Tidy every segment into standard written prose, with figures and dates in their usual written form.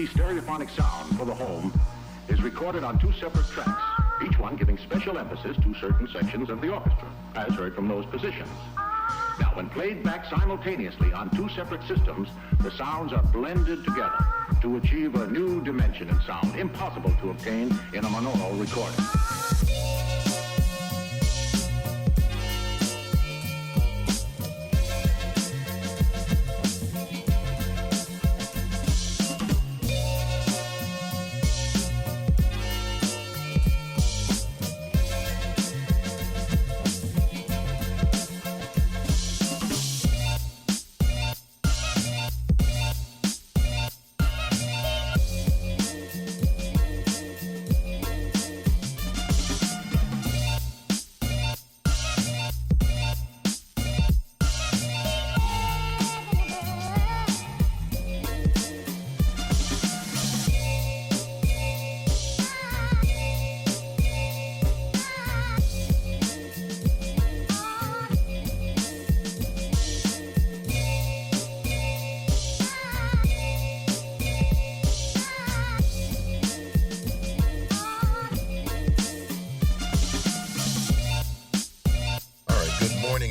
easy stereophonic sound for the home is recorded on two separate tracks, each one giving special emphasis to certain sections of the orchestra, as heard from those positions. Now, when played back simultaneously on two separate systems, the sounds are blended together to achieve a new dimension in sound impossible to obtain in a monaural recording.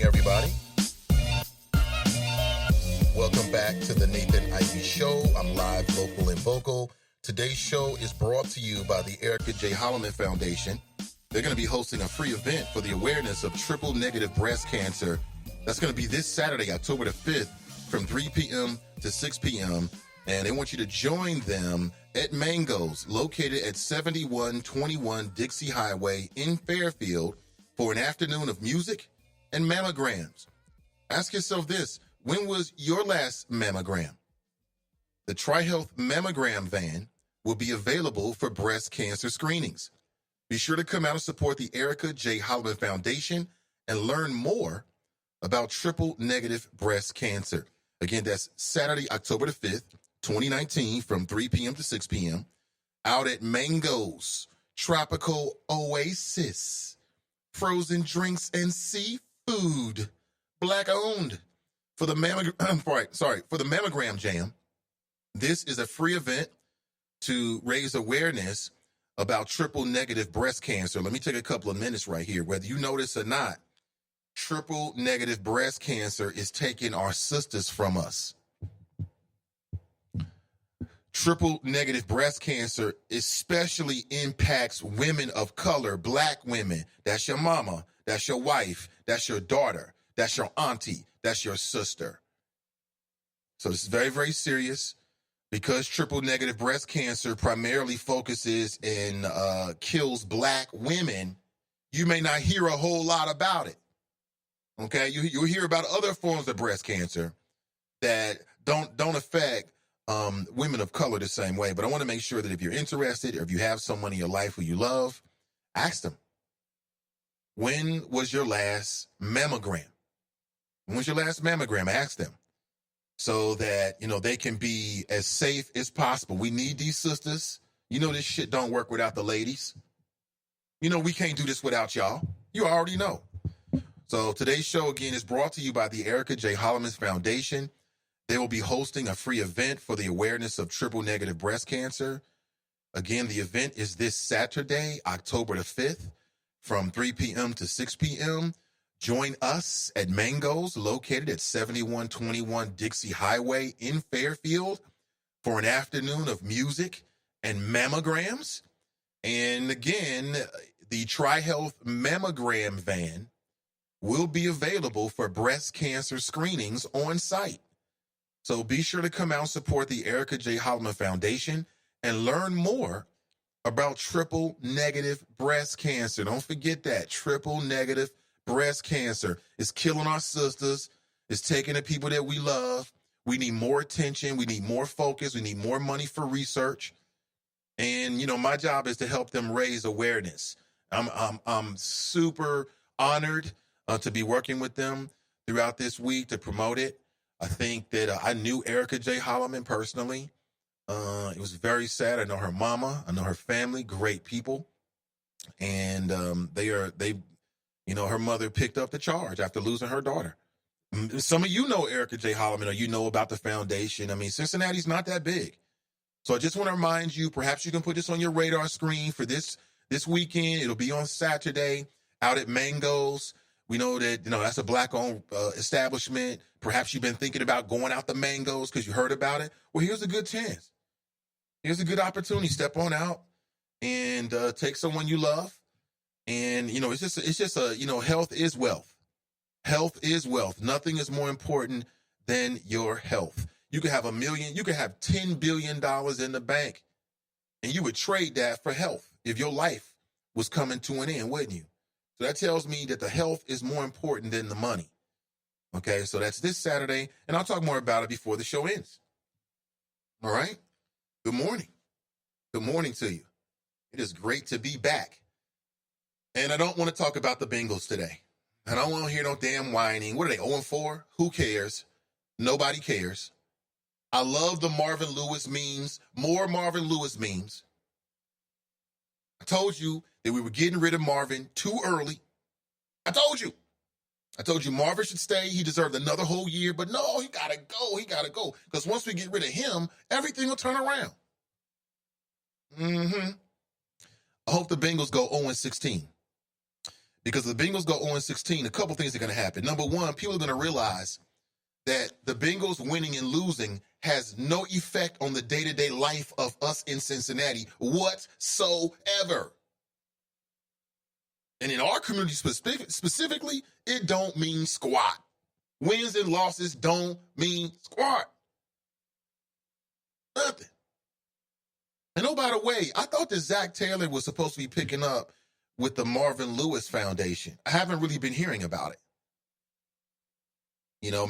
Everybody, welcome back to the Nathan Ivey Show. I'm live, local, and vocal. Today's show is brought to you by the Erica J. Holloman Foundation. They're going to be hosting a free event for the awareness of triple negative breast cancer. That's going to be this Saturday, October the 5th, from 3 p.m. to 6 p.m. And they want you to join them at Mango's, located at 7121 Dixie Highway in Fairfield, for an afternoon of music and mammograms. Ask yourself this: when was your last mammogram? The TriHealth Mammogram Van will be available for breast cancer screenings. Be sure to come out and support the Erica J. Holloman Foundation and learn more about triple negative breast cancer. Again, that's Saturday, October the 5th, 2019, from 3 p.m. to 6 p.m. out at Mango's Tropical Oasis. Frozen drinks and seafood, Black owned. For the Mammogram Jam, this is a free event to raise awareness about triple negative breast cancer. Let me take a couple of minutes right here. Whether you notice or not, triple negative breast cancer is taking our sisters from us. Triple negative breast cancer especially impacts women of color, Black women. That's your mama, that's your wife, that's your daughter, that's your auntie, that's your sister. So this is very, very serious, because triple negative breast cancer primarily focuses and kills Black women. You may not hear a whole lot about it. Okay, you'll hear about other forms of breast cancer that don't affect women of color the same way. But I want to make sure that if you're interested, or if you have someone in your life who you love, ask them, when was your last mammogram? When was your last mammogram? Ask them, so that, they can be as safe as possible. We need these sisters. This shit don't work without the ladies. We can't do this without y'all. You already know. So today's show, again, is brought to you by the Erica J. Holloman Foundation. They will be hosting a free event for the awareness of triple negative breast cancer. Again, the event is this Saturday, October the 5th, from 3 p.m. to 6 p.m. Join us at Mango's, located at 7121 Dixie Highway in Fairfield, for an afternoon of music and mammograms. And again, the TriHealth Mammogram Van will be available for breast cancer screenings on site. So be sure to come out and support the Erica J. Holloman Foundation and learn more about triple negative breast cancer. Don't forget that. Triple negative breast cancer is killing our sisters. It's taking the people that we love. We need more attention. We need more focus. We need more money for research. And, my job is to help them raise awareness. I'm super honored to be working with them throughout this week to promote it. I think that I knew Erica J. Holloman personally. It was very sad. I know her mama. I know her family. Great people. And her mother picked up the charge after losing her daughter. Some of you know Erica J. Holloman, or you know about the foundation. I mean, Cincinnati's not that big. So I just want to remind you, perhaps you can put this on your radar screen for this weekend. It'll be on Saturday out at Mango's. We know that, that's a black-owned establishment. Perhaps you've been thinking about going out to Mango's because you heard about it. Well, here's a good chance. Here's a good opportunity. Step on out and take someone you love. And, it's just health is wealth. Health is wealth. Nothing is more important than your health. You could have $1 million, you could have $10 billion in the bank, and you would trade that for health if your life was coming to an end, wouldn't you? So that tells me that the health is more important than the money. Okay, so that's this Saturday, and I'll talk more about it before the show ends. All right? Good morning. Good morning to you. It is great to be back. And I don't want to talk about the Bengals today. I don't want to hear no damn whining. What are they, 0-4? Who cares? Nobody cares. I love the Marvin Lewis memes. More Marvin Lewis memes. I told you that we were getting rid of Marvin too early. I told you Marvin should stay. He deserved another whole year. But no, he got to go. He got to go. Because once we get rid of him, everything will turn around. I hope the Bengals go 0-16. Because if the Bengals go 0-16, a couple things are going to happen. Number one, people are going to realize that the Bengals winning and losing has no effect on the day-to-day life of us in Cincinnati whatsoever. And in our community specifically, it don't mean squat. Wins and losses don't mean squat. Nothing. And oh, by the way, I thought that Zach Taylor was supposed to be picking up with the Marvin Lewis Foundation. I haven't really been hearing about it.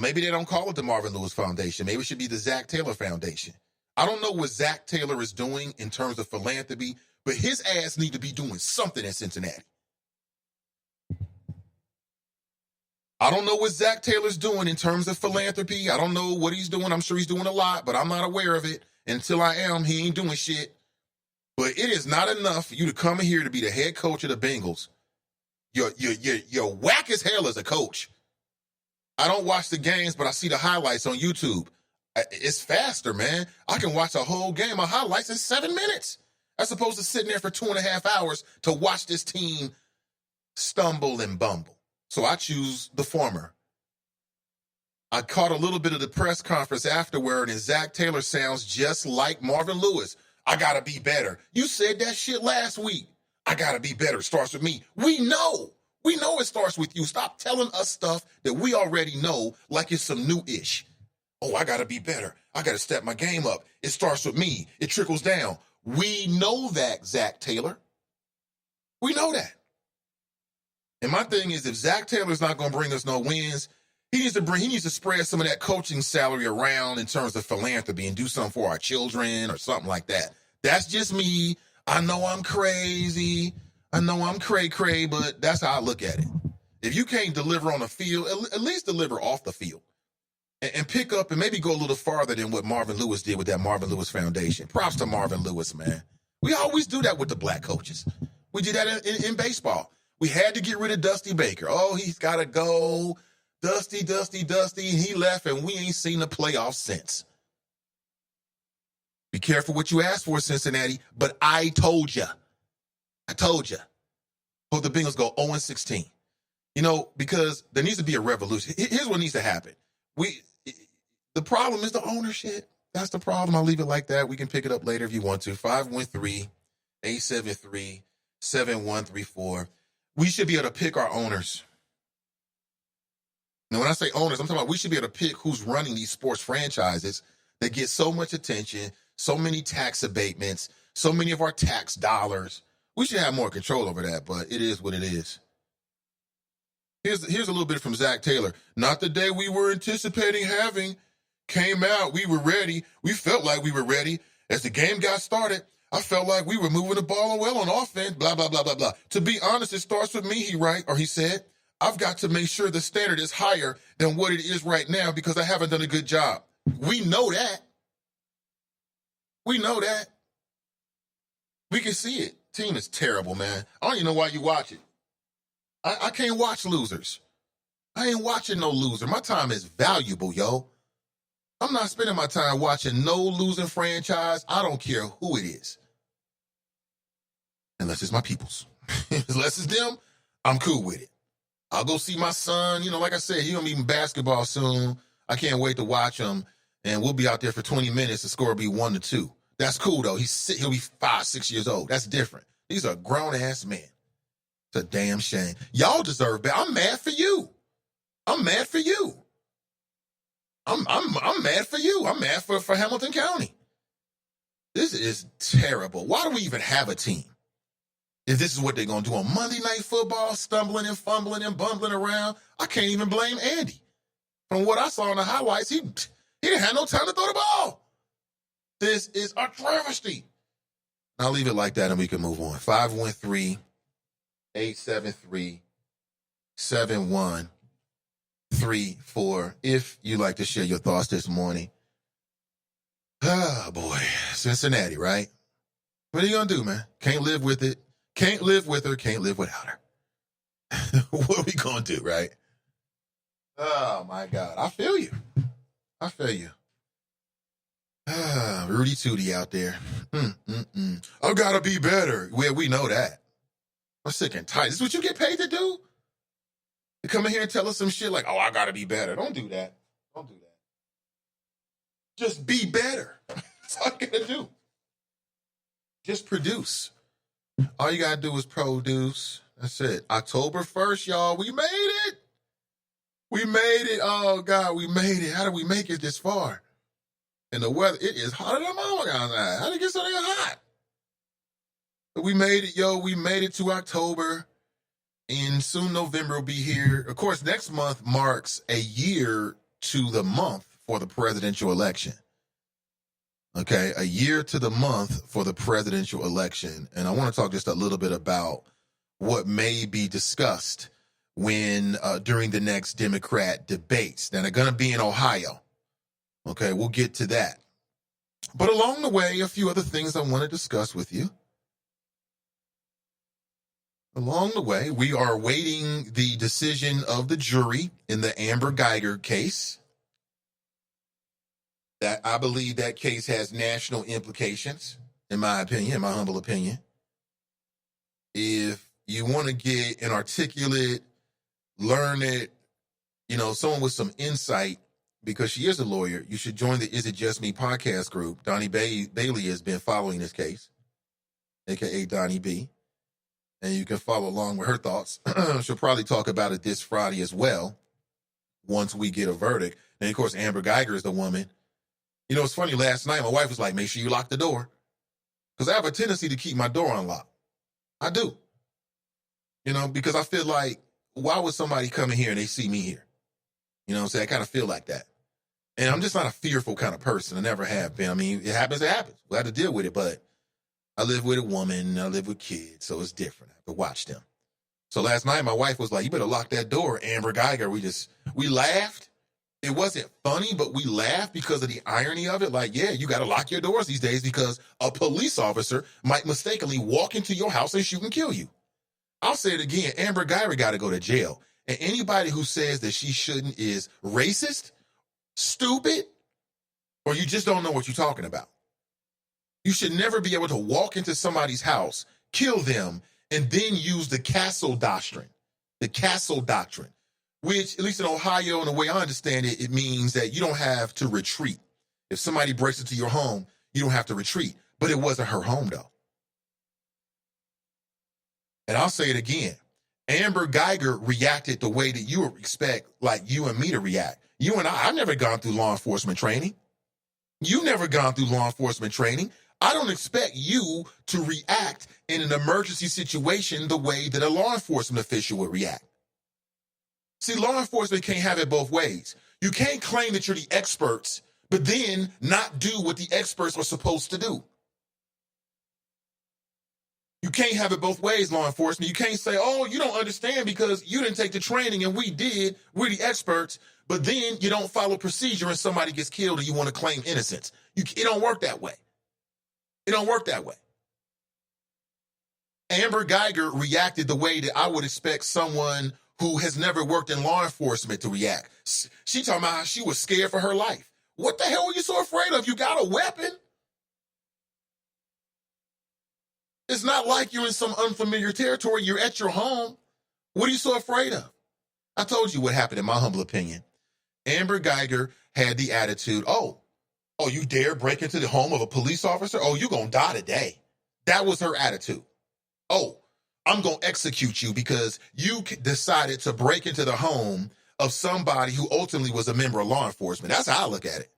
Maybe they don't call it the Marvin Lewis Foundation. Maybe it should be the Zach Taylor Foundation. I don't know what Zach Taylor is doing in terms of philanthropy, but his ass need to be doing something in Cincinnati. I don't know what Zach Taylor's doing in terms of philanthropy. I don't know what he's doing. I'm sure he's doing a lot, but I'm not aware of it. Until I am, he ain't doing shit. But it is not enough for you to come in here to be the head coach of the Bengals. You're whack as hell as a coach. I don't watch the games, but I see the highlights on YouTube. It's faster, man. I can watch a whole game of highlights in 7 minutes, as opposed to sitting there for 2.5 hours to watch this team stumble and bumble. So I choose the former. I caught a little bit of the press conference afterward, and Zach Taylor sounds just like Marvin Lewis. I got to be better. You said that shit last week. I got to be better. It starts with me. We know it starts with you. Stop telling us stuff that we already know like it's some new-ish. Oh, I got to be better. I got to step my game up. It starts with me. It trickles down. We know that, Zach Taylor. We know that. And my thing is, if Zach Taylor's not going to bring us no wins, he needs to spread some of that coaching salary around in terms of philanthropy and do something for our children or something like that. That's just me. I know I'm crazy. I know I'm cray-cray, but that's how I look at it. If you can't deliver on the field, at least deliver off the field. And pick up and maybe go a little farther than what Marvin Lewis did with that Marvin Lewis Foundation. Props to Marvin Lewis, man. We always do that with the black coaches. We did that in baseball. We had to get rid of Dusty Baker. Oh, he's got to go. Dusty. And he left, and we ain't seen the playoffs since. Be careful what you ask for, Cincinnati, but I told you. Hope the Bengals go 0-16. Because there needs to be a revolution. Here's what needs to happen. The problem is the ownership. That's the problem. I'll leave it like that. We can pick it up later if you want to. 513-873-7134. We should be able to pick our owners. Now, when I say owners, I'm talking about we should be able to pick who's running these sports franchises that get so much attention, so many tax abatements, so many of our tax dollars. We should have more control over that, but it is what it is. Here's a little bit from Zach Taylor. Not the day we were anticipating having. Came out, we were ready. We felt like we were ready. As the game got started, I felt like we were moving the ball well on offense, blah, blah, blah, blah, blah. To be honest, it starts with me, he said. I've got to make sure the standard is higher than what it is right now because I haven't done a good job. We know that. We can see it. Team is terrible, man. I don't even know why you watch it. I can't watch losers. I ain't watching no loser. My time is valuable, yo. I'm not spending my time watching no losing franchise. I don't care who it is. Unless it's my peoples. Unless it's them, I'm cool with it. I'll go see my son. Like I said, he's going to be in basketball soon. I can't wait to watch him. And we'll be out there for 20 minutes. The score will be 1-2. That's cool, though. He'll be 5, 6 years old. That's different. These are grown-ass men. It's a damn shame. Y'all deserve better. I'm mad for you. I'm mad for you. I'm mad for you. I'm mad for Hamilton County. This is terrible. Why do we even have a team? If this is what they're going to do on Monday Night Football, stumbling and fumbling and bumbling around, I can't even blame Andy. From what I saw in the highlights, he didn't have no time to throw the ball. This is a travesty. I'll leave it like that and we can move on. 513-873-7134 if you'd like to share your thoughts this morning. Oh, boy. Cincinnati, right? What are you going to do, man? Can't live with it. Can't live with her. Can't live without her. What are we going to do, right? Oh, my God. I feel you. Rudy Tootie out there. I've got to be better. Well, we know that. I'm sick and tired. This is what you get paid to do? To come in here and tell us some shit like, I got to be better. Don't do that. Just be better. That's all you got to do. Just produce. All you got to do is produce. That's it. October 1st, y'all. We made it. Oh, God, we made it. How did we make it this far? And the weather, it is hotter than mama outside. How did it get so damn hot? But we made it, yo. We made it to October. And soon November will be here. Of course, next month marks a year to the month for the presidential election. Okay, a year to the month for the presidential election. And I want to talk just a little bit about what may be discussed when during the next Democrat debates. Now, they're going to be in Ohio. Okay, we'll get to that. But along the way, a few other things I want to discuss with you. Along the way, we are awaiting the decision of the jury in the Amber Geiger case. That I believe that case has national implications, in my opinion, in my humble opinion. If you want to get an articulate, learned, someone with some insight, because she is a lawyer, you should join the Is It Just Me podcast group. Donnie Bailey has been following this case, a.k.a. Donnie B. And you can follow along with her thoughts. She'll probably talk about it this Friday as well, once we get a verdict. And, of course, Amber Geiger is the woman. It's funny, last night my wife was like, make sure you lock the door. Because I have a tendency to keep my door unlocked. I do. Because I feel like, why would somebody come in here and they see me here? You know what I'm saying? I kind of feel like that. And I'm just not a fearful kind of person. I never have been. I mean, it happens. We'll have to deal with it. But I live with a woman. I live with kids. So it's different. I have to watch them. So last night my wife was like, you better lock that door, Amber Geiger. We laughed. It wasn't funny, but we laughed because of the irony of it. Like, yeah, you got to lock your doors these days because a police officer might mistakenly walk into your house and shoot and kill you. I'll say it again. Amber Geiger got to go to jail. And anybody who says that she shouldn't is racist, stupid, or you just don't know what you're talking about. You should never be able to walk into somebody's house, kill them, and then use the castle doctrine. The castle doctrine. Which, at least in Ohio, and the way I understand it, it means that you don't have to retreat. If somebody breaks into your home, you don't have to retreat. But it wasn't her home, though. And I'll say it again. Amber Geiger reacted the way that you would expect, like you and me to react. You and I've never gone through law enforcement training. You've never gone through law enforcement training. I don't expect you to react in an emergency situation the way that a law enforcement official would react. See, law enforcement can't have it both ways. You can't claim that you're the experts, but then not do what the experts are supposed to do. You can't have it both ways, law enforcement. You can't say, oh, you don't understand because you didn't take the training and we did. We're the experts. But then you don't follow procedure and somebody gets killed and you want to claim innocence. It don't work that way. It don't work that way. Amber Geiger reacted the way that I would expect someone who has never worked in law enforcement to react. She talking about how she was scared for her life. What the hell are you so afraid of? You got a weapon? It's not like you're in some unfamiliar territory. You're at your home. What are you so afraid of? I told you what happened in my humble opinion. Amber Geiger had the attitude, oh, you dare break into the home of a police officer? Oh, you're going to die today. That was her attitude. Oh, I'm going to execute you because you decided to break into the home of somebody who ultimately was a member of law enforcement. That's how I look at it.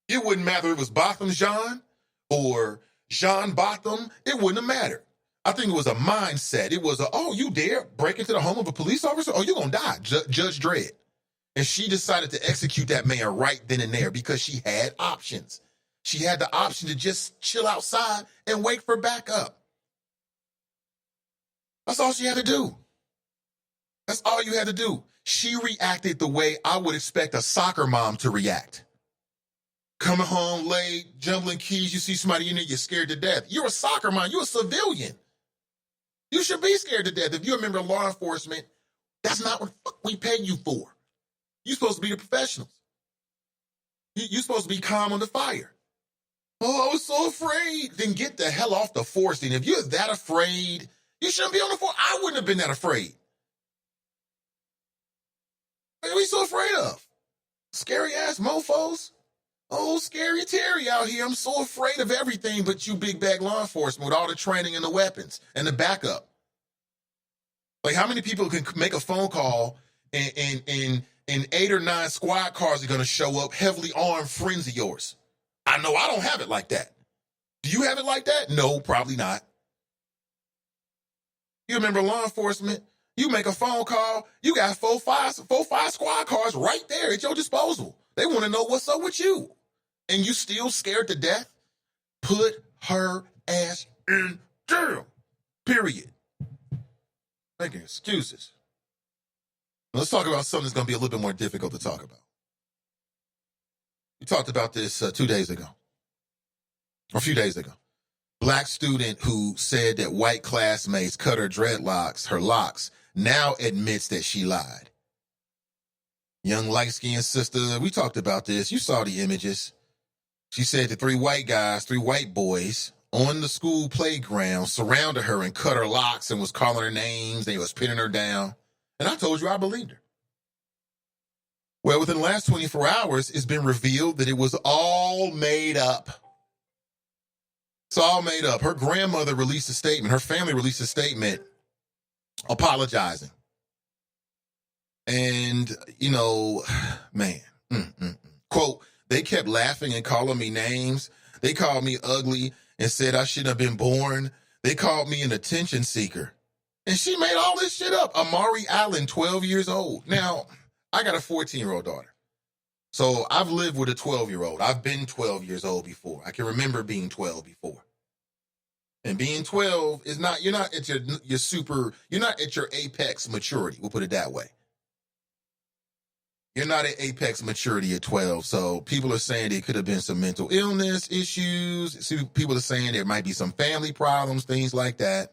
It wouldn't matter if it was Botham Jean or Jean Botham. It wouldn't have mattered. I think it was a mindset. It was you dare break into the home of a police officer? Oh, you're going to die, Judge Dredd. And she decided to execute that man right then and there because she had options. She had the option to just chill outside and wait for backup. That's all she had to do. That's all you had to do. She reacted the way I would expect a soccer mom to react. Coming home late, jumbling keys, you see somebody in there, you're scared to death. You're a soccer mom. You're a civilian. You should be scared to death. If you're a member of law enforcement, that's not what we pay you for. You're supposed to be the professionals. You're supposed to be calm on the fire. Oh, I was so afraid. Then get the hell off the force. And if you're that afraid, you shouldn't be on the force. I wouldn't have been that afraid. What are we so afraid of? Scary ass mofos. Oh, scary Terry out here. I'm so afraid of everything but you big bag law enforcement with all the training and the weapons and the backup. Like how many people can make a phone call and 8 or 9 squad cars are going to show up, heavily armed friends of yours? I know I don't have it like that. Do you have it like that? No, probably not. You remember law enforcement? You make a phone call, you got 4-5 squad cars right there at your disposal. They want to know what's up with you. And you still scared to death? Put her ass in jail. Period. Making excuses. Let's talk about something that's going to be a little bit more difficult to talk about. We talked about this 2 days ago, or a few days ago. Black student who said that white classmates cut her locks, now admits that she lied. Young light-skinned sister, we talked about this. You saw the images. She said the 3 white boys on the school playground surrounded her and cut her locks and was calling her names. They was pinning her down. And I told you I believed her. Well, within the last 24 hours, it's been revealed that it was all made up. It's all made up. Her grandmother released a statement. Her family released a statement apologizing. And, quote, they kept laughing and calling me names. They called me ugly and said I shouldn't have been born. They called me an attention seeker. And she made all this shit up. Amari Allen, 12 years old. Now, I got a 14-year-old daughter. So I've lived with a 12-year-old. I've been 12 years old before. I can remember being 12 before. And being 12 is not, you're not at your apex maturity. We'll put it that way. You're not at apex maturity at 12. So people are saying there could have been some mental illness issues. People are saying there might be some family problems, things like that.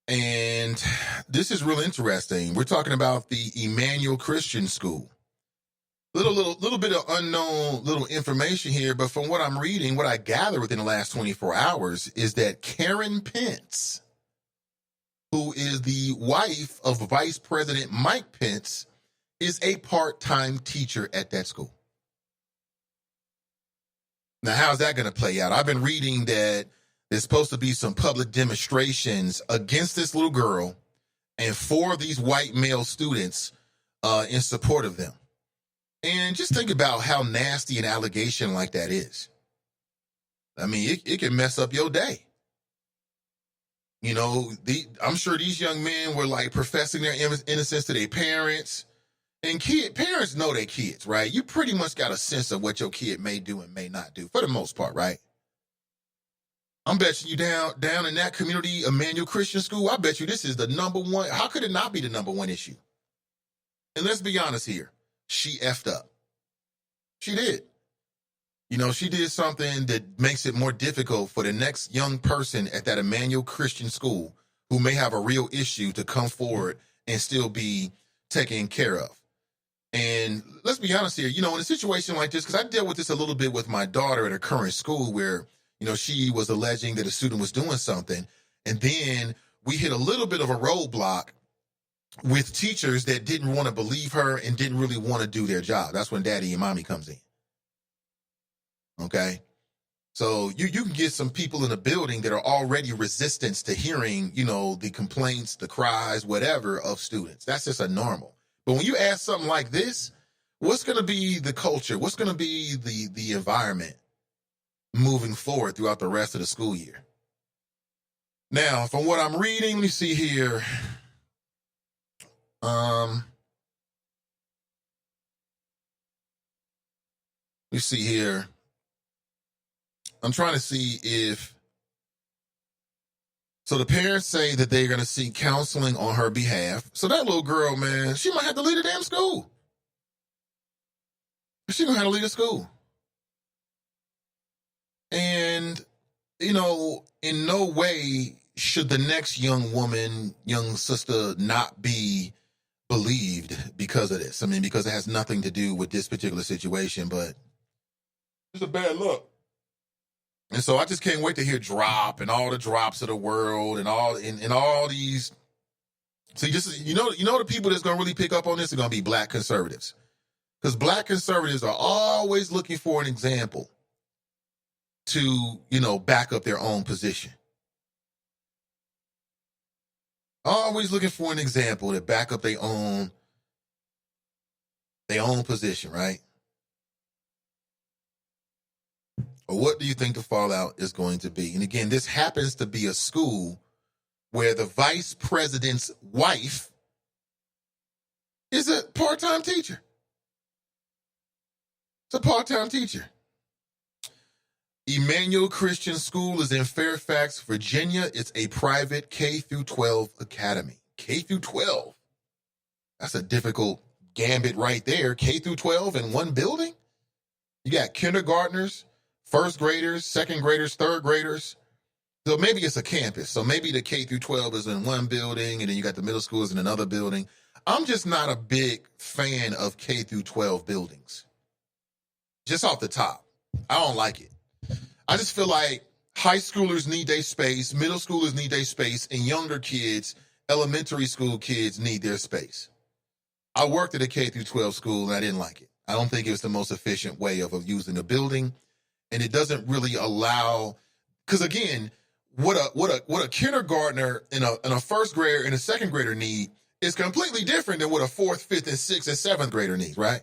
And this is real interesting. We're talking about the Emmanuel Christian School. Little bit of unknown little information here, but from what I'm reading, what I gather within the last 24 hours is that Karen Pence, who is the wife of Vice President Mike Pence, is a part-time teacher at that school. Now, how's that going to play out? I've been reading that there's supposed to be some public demonstrations against this little girl and 4 of these white male students in support of them. And just think about how nasty an allegation like that is. I mean, it can mess up your day. I'm sure these young men were like professing their innocence to their parents. And parents know their kids, right? You pretty much got a sense of what your kid may do and may not do, for the most part, right? I'm betting you down in that community, Emmanuel Christian School, I bet you this is the number one. How could it not be the number one issue? And let's be honest here. She effed up. She did. She did something that makes it more difficult for the next young person at that Emmanuel Christian School who may have a real issue to come forward and still be taken care of. And let's be honest here, in a situation like this, because I dealt with this a little bit with my daughter at her current school where, she was alleging that a student was doing something. And then we hit a little bit of a roadblock with teachers that didn't want to believe her and didn't really want to do their job. That's when daddy and mommy comes in. Okay? So you can get some people in a building that are already resistant to hearing, the complaints, the cries, whatever of students. That's just a normal. But when you ask something like this, what's going to be the culture? What's going to be the environment moving forward throughout the rest of the school year? Now, from what I'm reading, let me see here. Let me see here. I'm trying to see if, so the parents say that they're going to seek counseling on her behalf. So that little girl, man, she might have to leave the damn school. She going to have to leave the school. And, in no way should the next young woman, young sister not be believed because of this. I mean, because it has nothing to do with this particular situation, but it's a bad look. And so I just can't wait to hear drop and all the drops of the world and all these. See, just the people that's gonna really pick up on this are gonna be black conservatives, because black conservatives are always looking for an example to back up their own position. Always looking for an example to back up their own position, right? Or what do you think the fallout is going to be? And again, this happens to be a school where the vice president's wife is a part-time teacher. It's a part-time teacher. Emmanuel Christian School is in Fairfax, Virginia. It's a private K-12 academy. K-12. That's a difficult gambit right there. K-12 in one building? You got kindergartners, first graders, second graders, third graders. So maybe it's a campus. So maybe the K-12 is in one building, and then you got the middle schools in another building. I'm just not a big fan of K-12 buildings. Just off the top. I don't like it. I just feel like high schoolers need their space, middle schoolers need their space, and younger kids, elementary school kids, need their space. I worked at a K-12 school, and I didn't like it. I don't think it was the most efficient way of using a building, and it doesn't really allow, because again, what a kindergartner and a first grader and a second grader need is completely different than what a fourth, fifth, and sixth and seventh grader needs, right?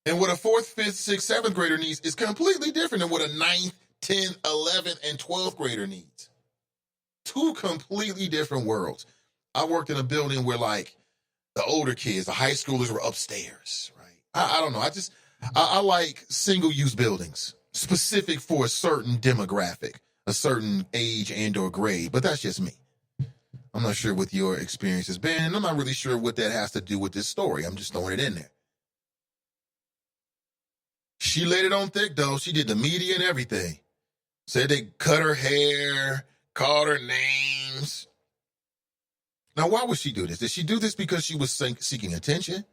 And what a fourth, fifth, sixth, seventh grader needs is completely different than what a 9th, 10th, 11th, and 12th grader needs. Two completely different worlds. I worked in a building where the older kids, the high schoolers were upstairs, right? I don't know. I like single-use buildings, specific for a certain demographic, a certain age and or grade, but that's just me. I'm not sure what your experience has been, and I'm not really sure what that has to do with this story. I'm just throwing it in there. She laid it on thick, though. She did the media and everything. Said they cut her hair, called her names. Now, why would she do this? Did she do this because she was seeking attention?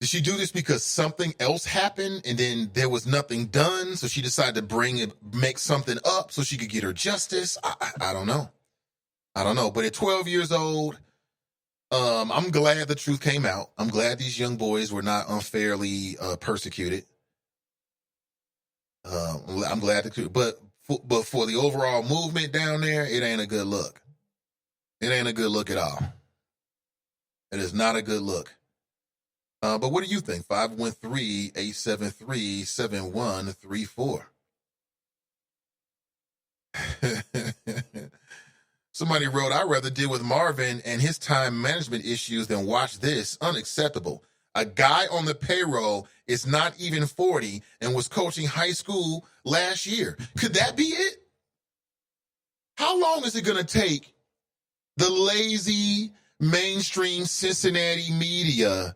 Did she do this because something else happened and then there was nothing done, so she decided to make something up so she could get her justice? I don't know. I don't know. But at 12 years old, I'm glad the truth came out. I'm glad these young boys were not unfairly persecuted. I'm glad but for the overall movement down there, it ain't a good look. It ain't a good look at all. It is not a good look. But what do you think? 513-873-7134. Somebody wrote, I'd rather deal with Marvin and his time management issues than watch this. Unacceptable. A guy on the payroll is not even 40 and was coaching high school last year. Could that be it? How long is it going to take the lazy mainstream Cincinnati media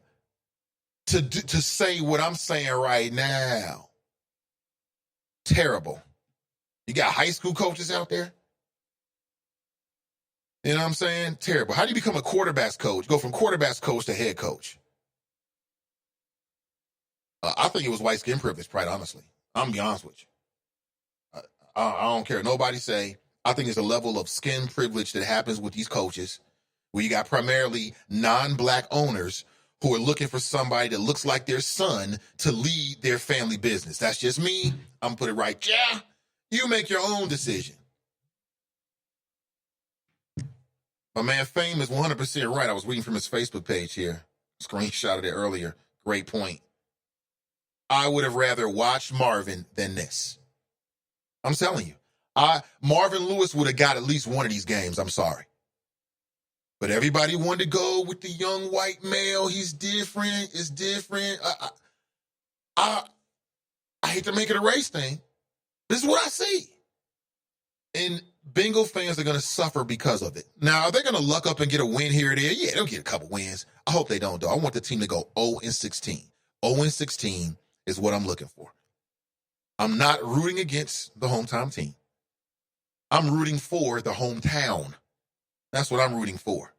to say what I'm saying right now? Terrible. You got high school coaches out there? You know what I'm saying? Terrible. How do you become a quarterback's coach? Go from quarterback's coach to head coach. I think it was white skin privilege, quite honestly. I'm going to be honest with you. I don't care. Nobody say. I think it's a level of skin privilege that happens with these coaches where you got primarily non-black owners who are looking for somebody that looks like their son to lead their family business. That's just me. I'm going to put it right. Yeah, you make your own decision. My man Fame is 100% right. I was reading from his Facebook page here. Screenshotted it earlier. Great point. I would have rather watched Marvin than this. I'm telling you. Marvin Lewis would have got at least one of these games. I'm sorry. But everybody wanted to go with the young white male. He's different. It's different. I hate to make it a race thing. This is what I see. And Bengal fans are going to suffer because of it. Now, are they going to luck up and get a win here or there? Yeah, they'll get a couple wins. I hope they don't, though. I want the team to go 0-16. 0-16 is what I'm looking for. I'm not rooting against the hometown team. I'm rooting for the hometown. That's what I'm rooting for.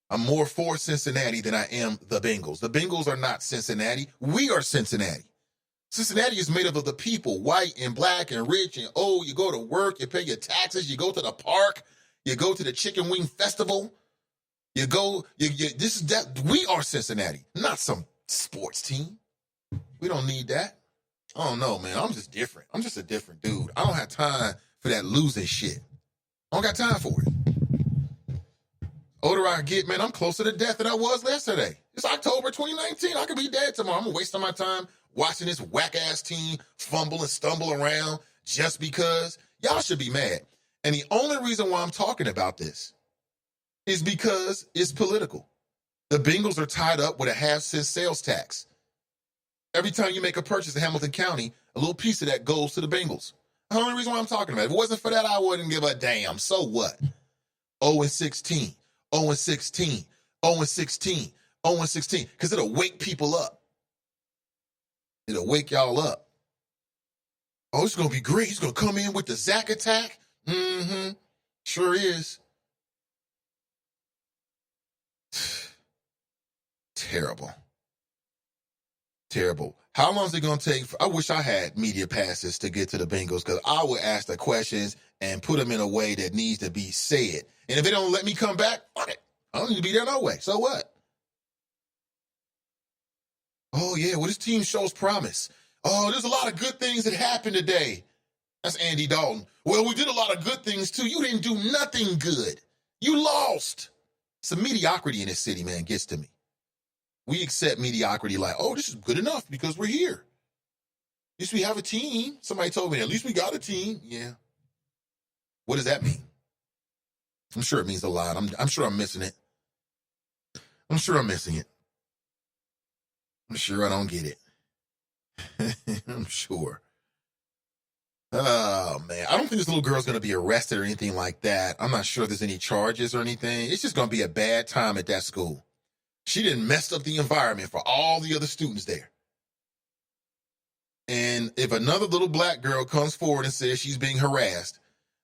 I'm more for Cincinnati than I am the Bengals. The Bengals are not Cincinnati. We are Cincinnati. Cincinnati is made up of the people, white and black and rich and old. You go to work, you pay your taxes, you go to the park, you go to the chicken wing festival. We are Cincinnati, not some sports team. We don't need that. I don't know, man. I'm just different. I'm just a different dude. I don't have time for that losing shit. I don't got time for it. Older I get, man, I'm closer to death than I was yesterday. It's October 2019. I could be dead tomorrow. I'm wasting my time watching this whack-ass team fumble and stumble around just because. Y'all should be mad. And the only reason why I'm talking about this is because it's political. The Bengals are tied up with a half-cent sales tax. Every time you make a purchase in Hamilton County, a little piece of that goes to the Bengals. That's the only reason why I'm talking about it. If it wasn't for that, I wouldn't give a damn. So what? 0-16, 0-16, 0-16, 0-16. Because it'll wake people up. It'll wake y'all up. Oh, it's going to be great. He's going to come in with the Zach attack. Mm-hmm. Sure is. Terrible. Terrible. How long is it going to take? I wish I had media passes to get to the Bengals because I would ask the questions and put them in a way that needs to be said. And if they don't let me come back, fuck it. I don't need to be there no way. So what? Oh, yeah, well, this team shows promise. Oh, there's a lot of good things that happened today. That's Andy Dalton. Well, we did a lot of good things, too. You didn't do nothing good. You lost. Some mediocrity in this city, man, gets to me. We accept mediocrity like, oh, this is good enough because we're here. At least we have a team. Somebody told me, at least we got a team. Yeah. What does that mean? I'm sure it means a lot. I'm sure I'm missing it. I'm sure I'm missing it. I'm sure I don't get it. I'm sure. Oh, man. I don't think this little girl's going to be arrested or anything like that. I'm not sure if there's any charges or anything. It's just going to be a bad time at that school. She didn't mess up the environment for all the other students there. And if another little black girl comes forward and says she's being harassed,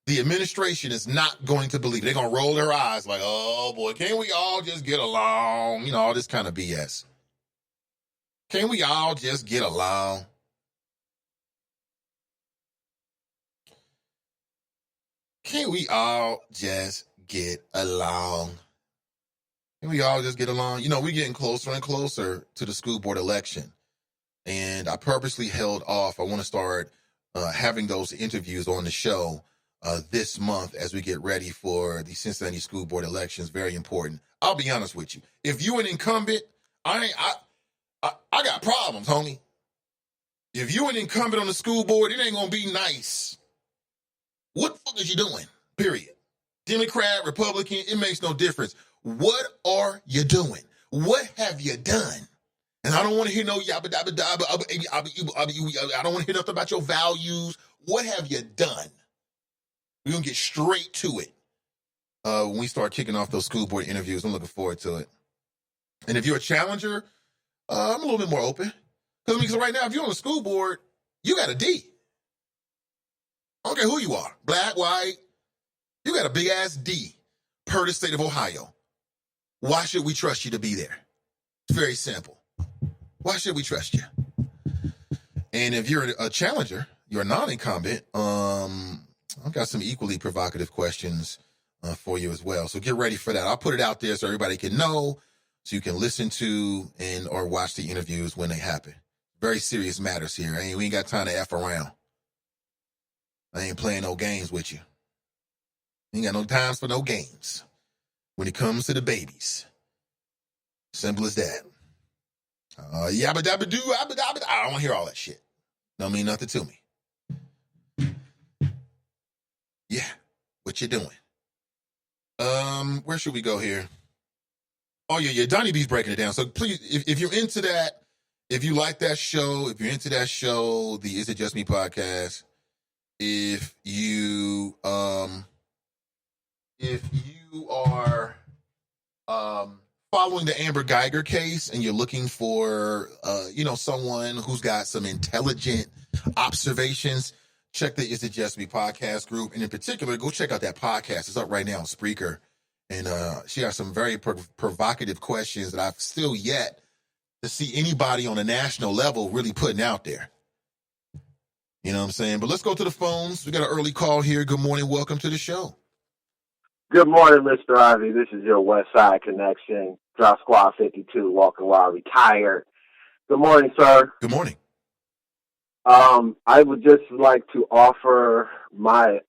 the administration is not going to believe it. They're going to roll their eyes like, oh, boy, can't we all just get along? You know, all this kind of BS. Can't we all just get along? Can't we all just get along? Can we all just get along? You know, we're getting closer and closer to the school board election. And I purposely held off. I want to start having those interviews on the show this month as we get ready for the Cincinnati school board elections. Very important. I'll be honest with you. If you're an incumbent, I got problems, homie. If you're an incumbent on the school board, it ain't going to be nice. What the fuck is you doing? Period. Democrat, Republican, it makes no difference. What are you doing? What have you done? And I don't want to hear no yabba dabba dabba. I don't want to hear nothing about your values. What have you done? We're going to get straight to it when we start kicking off those school board interviews. I'm looking forward to it. And if you're a challenger, I'm a little bit more open. Because right now, if you're on the school board, you got a D. I don't care who you are. Black, white. You got a big-ass D. per the state of Ohio. Why should we trust you to be there? It's very simple. Why should we trust you? And if you're a challenger, you're a non-incumbent, I've got some equally provocative questions for you as well. So get ready for that. I'll put it out there so everybody can know, so you can listen to and or watch the interviews when they happen. Very serious matters here. We ain't got time to F around. I ain't playing no games with you. Ain't got no times for no games when it comes to the babies. Simple as that. Yabba dabba doo, abba dabba. I don't want to hear all that shit. Don't mean nothing to me. Yeah, what you doing? Where should we go here? Oh yeah, Donnie B's breaking it down. So please, if you're into that, if you like that show, if you're into that show, the Is It Just Me podcast, if you are following the Amber Geiger case and you're looking for someone who's got some intelligent observations, check the Is It Just Me podcast group. And in particular, go check out that podcast. It's up right now on Spreaker. And she has some very provocative questions that I've still yet to see anybody on a national level really putting out there. You know what I'm saying? But let's go to the phones. We got an early call here. Good morning. Welcome to the show. Good morning, Mr. Ivy. This is your West Side Connection. Drop Squad 52, walking while retired. Good morning, sir. Good morning. I would just like to offer my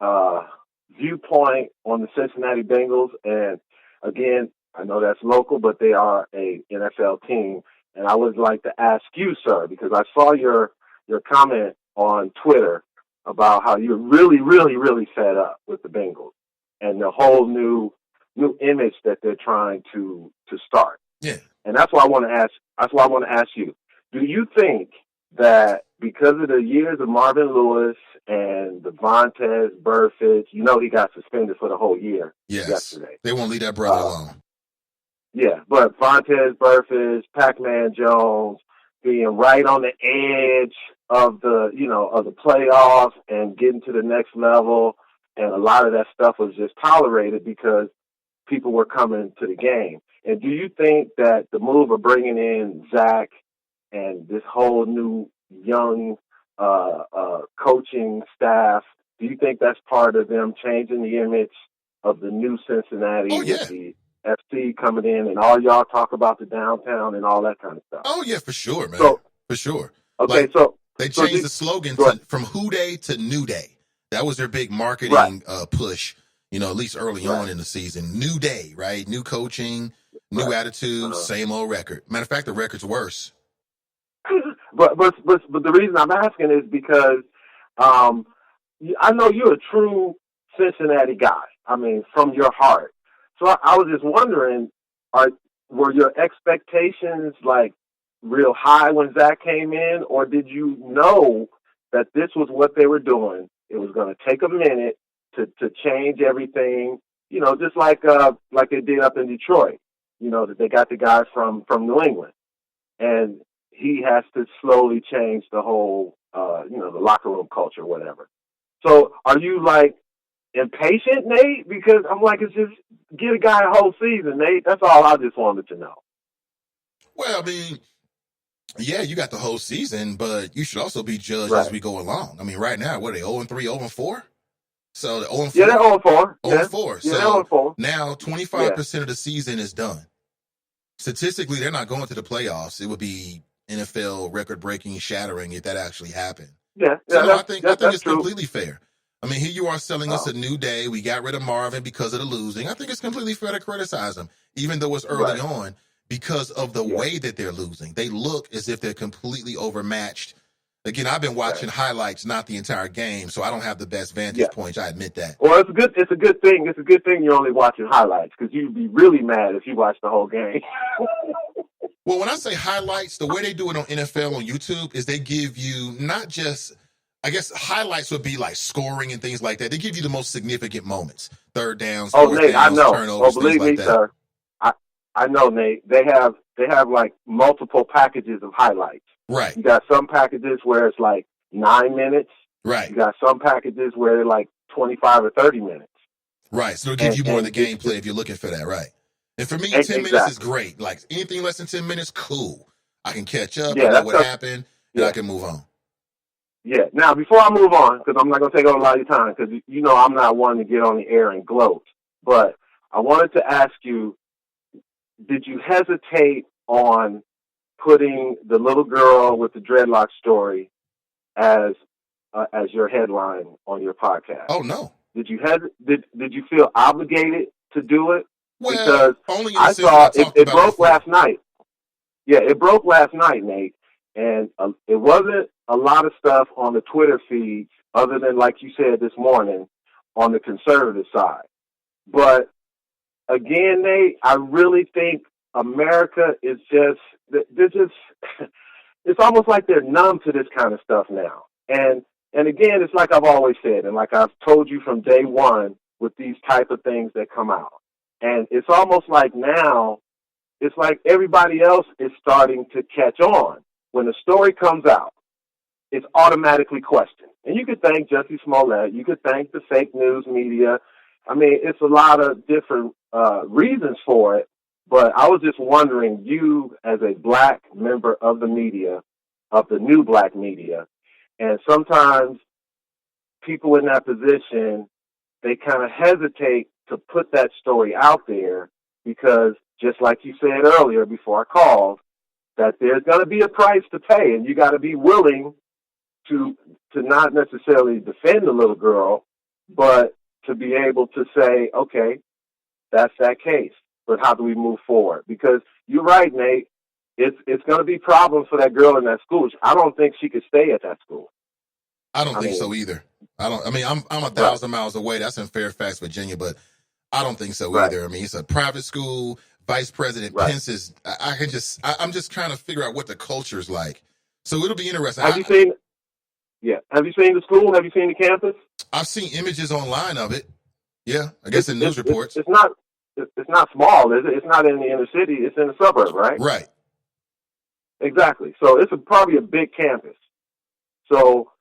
viewpoint on the Cincinnati Bengals. And again, I know that's local, but they are a NFL team. And I would like to ask you, sir, because I saw your comment on Twitter about how you're really, really, really fed up with the Bengals and the whole new image that they're trying to start. Yeah. And that's why I want to ask. That's why I want to ask you: do you think that because of the years of Marvin Lewis and the Vontaze Burfict, he got suspended for the whole year yesterday. They won't leave that brother alone. Yeah, but Vontaze Burfict, Pac-Man Jones being right on the edge of the playoffs and getting to the next level, and a lot of that stuff was just tolerated because people were coming to the game. And do you think that the move of bringing in Zach and this whole new young coaching staff, do you think that's part of them changing the image of the new Cincinnati with the FC coming in and all y'all talk about the downtown and all that kind of stuff? Oh, yeah, for sure, man. So, for sure. Okay, they changed the slogan from Who Day to New Day. That was their big marketing push, at least early on in the season. New day, right? New coaching, new attitude, same old record. Matter of fact, the record's worse. But the reason I'm asking is because I know you're a true Cincinnati guy. I mean, from your heart. So I was just wondering, were your expectations like real high when Zach came in, or did you know that this was what they were doing? It was going to take a minute to change everything, just like they did up in Detroit. That they got the guy from New England, and he has to slowly change the whole, the locker room culture, whatever. So are you like impatient, Nate? Because I'm like, it's just get a guy a whole season, Nate. That's all I just wanted to know. Well, I mean, yeah, you got the whole season, but you should also be judged as we go along. I mean, right now, what are they, 0-3, 0-4? So the 0-4? Yeah, they're 0-4. 0-4. Yeah, so 0-4. Now 25% of the season is done. Statistically, they're not going to the playoffs. It would be NFL record-breaking, shattering if that actually happened. Yeah, so no, I think it's true. completely fair. I mean, here you are selling us a new day. We got rid of Marvin because of the losing. I think it's completely fair to criticize them, even though it's early on, because of the way that they're losing. They look as if they're completely overmatched. Again, I've been watching highlights, not the entire game, so I don't have the best vantage points. I admit that. Well, it's a good thing. It's a good thing you're only watching highlights, because you'd be really mad if you watched the whole game. Well, when I say highlights, the way they do it on NFL on YouTube is they give you not just, I guess highlights would be like scoring and things like that. They give you the most significant moments, third downs, fourth Nate, downs, I know. turnovers, believe things like me, that. sir. I know, Nate. They have like multiple packages of highlights. Right. You got some packages where it's like 9 minutes. Right. You got some packages where they're like 25 or 30 minutes. Right. So it'll give you more of the gameplay if you're looking for that, right? And for me, 10 minutes is great. Like anything less than 10 minutes, cool. I can catch up. I know what happened, and I can move on. Yeah. Now, before I move on, because I'm not going to take up a lot of your time, because you know I'm not one to get on the air and gloat, but I wanted to ask you, did you hesitate on putting the little girl with the dreadlock story as your headline on your podcast? Oh, no. Did you feel obligated to do it? Well, because only in I saw it broke last night. Yeah, it broke last night, Nate, and it wasn't a lot of stuff on the Twitter feed other than, like you said this morning, on the conservative side. But again, Nate, I really think America is they're just it's almost like they're numb to this kind of stuff now. And again, it's like I've always said, and like I've told you from day one with these type of things that come out. And it's almost like now, it's like everybody else is starting to catch on. When a story comes out, it's automatically questioned. And you could thank Jussie Smollett. You could thank the fake news media. I mean, it's a lot of different reasons for it. But I was just wondering, you as a black member of the media, of the new black media, and sometimes people in that position, they kind of hesitate to put that story out there because, just like you said earlier before I called, that there's going to be a price to pay, and you got to be willing to not necessarily defend the little girl, but to be able to say, okay, that's that case, but how do we move forward? Because you're right, Nate, it's going to be problems for that girl in that school. I don't think she could stay at that school. I don't think so either. I'm 1,000 miles away. That's in Fairfax, Virginia, but I don't think so either. I mean, it's a private school. Vice President Pence is. I'm just trying to figure out what the culture is like. So it'll be interesting. Have you seen the school? Have you seen the campus? I've seen images online of it. Yeah, I guess in news reports. It's not small, is it? It's not in the inner city. It's in the suburb, right? Right. Exactly. So it's probably a big campus. So,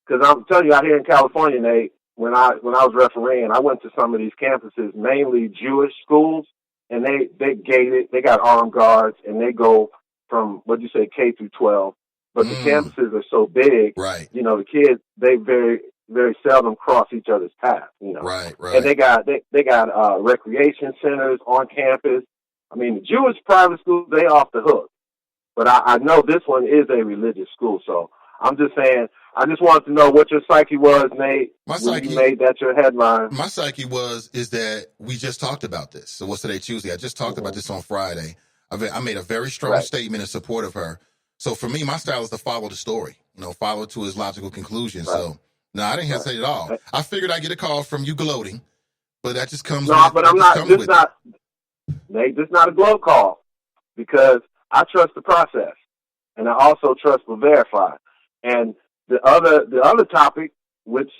because I'm telling you, out here in California, Nate, when I was refereeing, I went to some of these campuses, mainly Jewish schools, and they gated. They got armed guards, and they go from K through 12. But the campuses are so big, right? You know, the kids, they very, very seldom cross each other's path. You know, right. And they got recreation centers on campus. I mean, the Jewish private schools, they off the hook. But I know this one is a religious school, so I'm just saying, I just wanted to know what your psyche was, Nate, when you made that your headline. My psyche is that we just talked about this. So what's today, Tuesday? I just talked about this on Friday. I made a very strong statement in support of her. So for me, my style is to follow the story, follow it to its logical conclusion. Right. So, no, I didn't hesitate at all. Right. I figured I'd get a call from you gloating, but that just comes Nate, this is not a gloat call, because I trust the process, and I also trust the verify. And the other topic, which,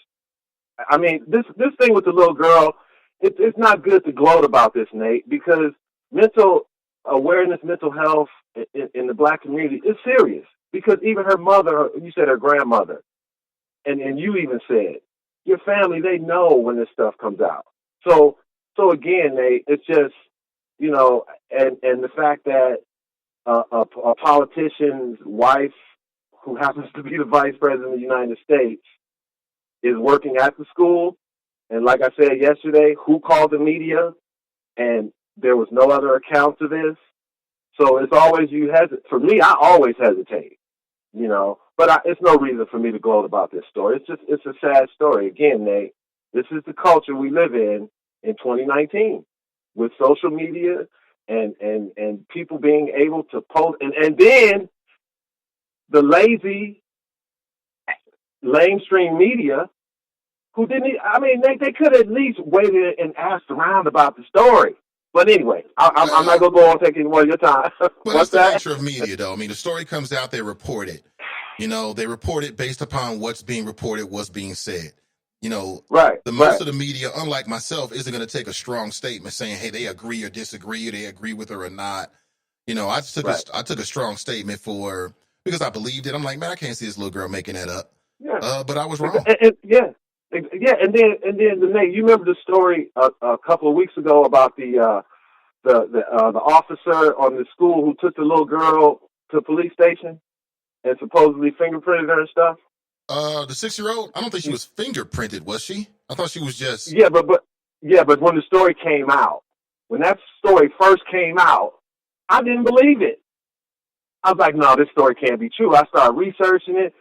I mean, this thing with the little girl, it's not good to gloat about this, Nate, because mental awareness, mental health in the black community is serious. Because even her mother, you said her grandmother, and you even said, your family, they know when this stuff comes out. So again, Nate, it's just, and the fact that a politician's wife, who happens to be the vice president of the United States, is working at the school. And like I said yesterday, who called the media? And there was no other account to this. So it's always for me, I always hesitate, but it's no reason for me to gloat about this story. It's a sad story. Again, Nate, this is the culture we live in 2019 with social media and people being able to post, and then the lazy, lamestream media who they could at least waited and asked around about the story. But anyway, I'm not going to go on taking more of your time. But that's the nature of media, though. I mean, the story comes out, they report it. They report it based upon what's being reported, what's being said. Right. Most of the media, unlike myself, isn't going to take a strong statement saying, hey, they agree or disagree, or they agree with her or not. I took a strong statement because I believed it. I'm like, man, I can't see this little girl making that up. Yeah. But I was wrong. Yeah. Yeah, and then the Nate, you remember the story a couple of weeks ago about the officer on the school who took the little girl to the police station and supposedly fingerprinted her and stuff? The 6-year-old? I don't think she was fingerprinted, was she? I thought she was just. But when the story came out, when that story first came out, I didn't believe it. I was like, no, this story can't be true. I started researching it,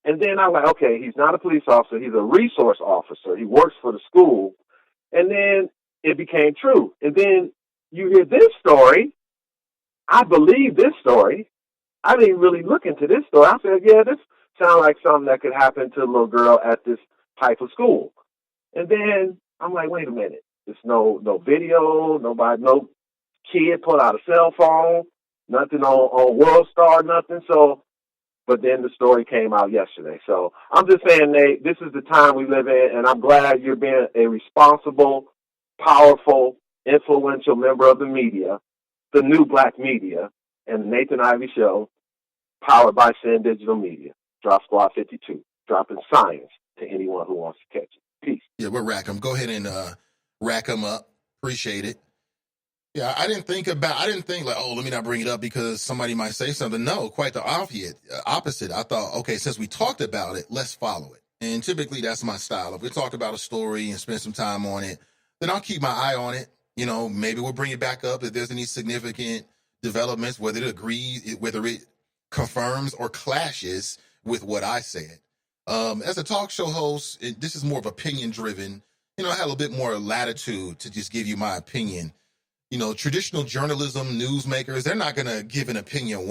and then I was like, okay, he's not a police officer. He's a resource officer. He works for the school. And then it became true. And then you hear this story. I believe this story. I didn't really look into this story. I said, yeah, this sounds like something that could happen to a little girl at this type of school. And then I'm like, wait a minute. There's no video, no kid pulled out a cell phone, nothing on World Star, nothing. So, but then the story came out yesterday. So I'm just saying, Nate, this is the time we live in, and I'm glad you're being a responsible, powerful, influential member of the media, the new black media, and the Nathan Ivey Show, powered by Sin Digital Media. Drop Squad 52, dropping science to anyone who wants to catch it. Peace. Yeah, we'll rack them. Go ahead and rack them up. Appreciate it. Yeah, I didn't think like, oh, let me not bring it up because somebody might say something. No, quite the opposite. I thought, okay, since we talked about it, let's follow it. And typically that's my style. If we talked about a story and spend some time on it, then I'll keep my eye on it. You know, maybe we'll bring it back up if there's any significant developments, whether it confirms or clashes with what I said. As a talk show host, this is more of opinion driven. You know, I have a little bit more latitude to just give you my opinion. You know, traditional journalism, newsmakers, they're not going to give an opinion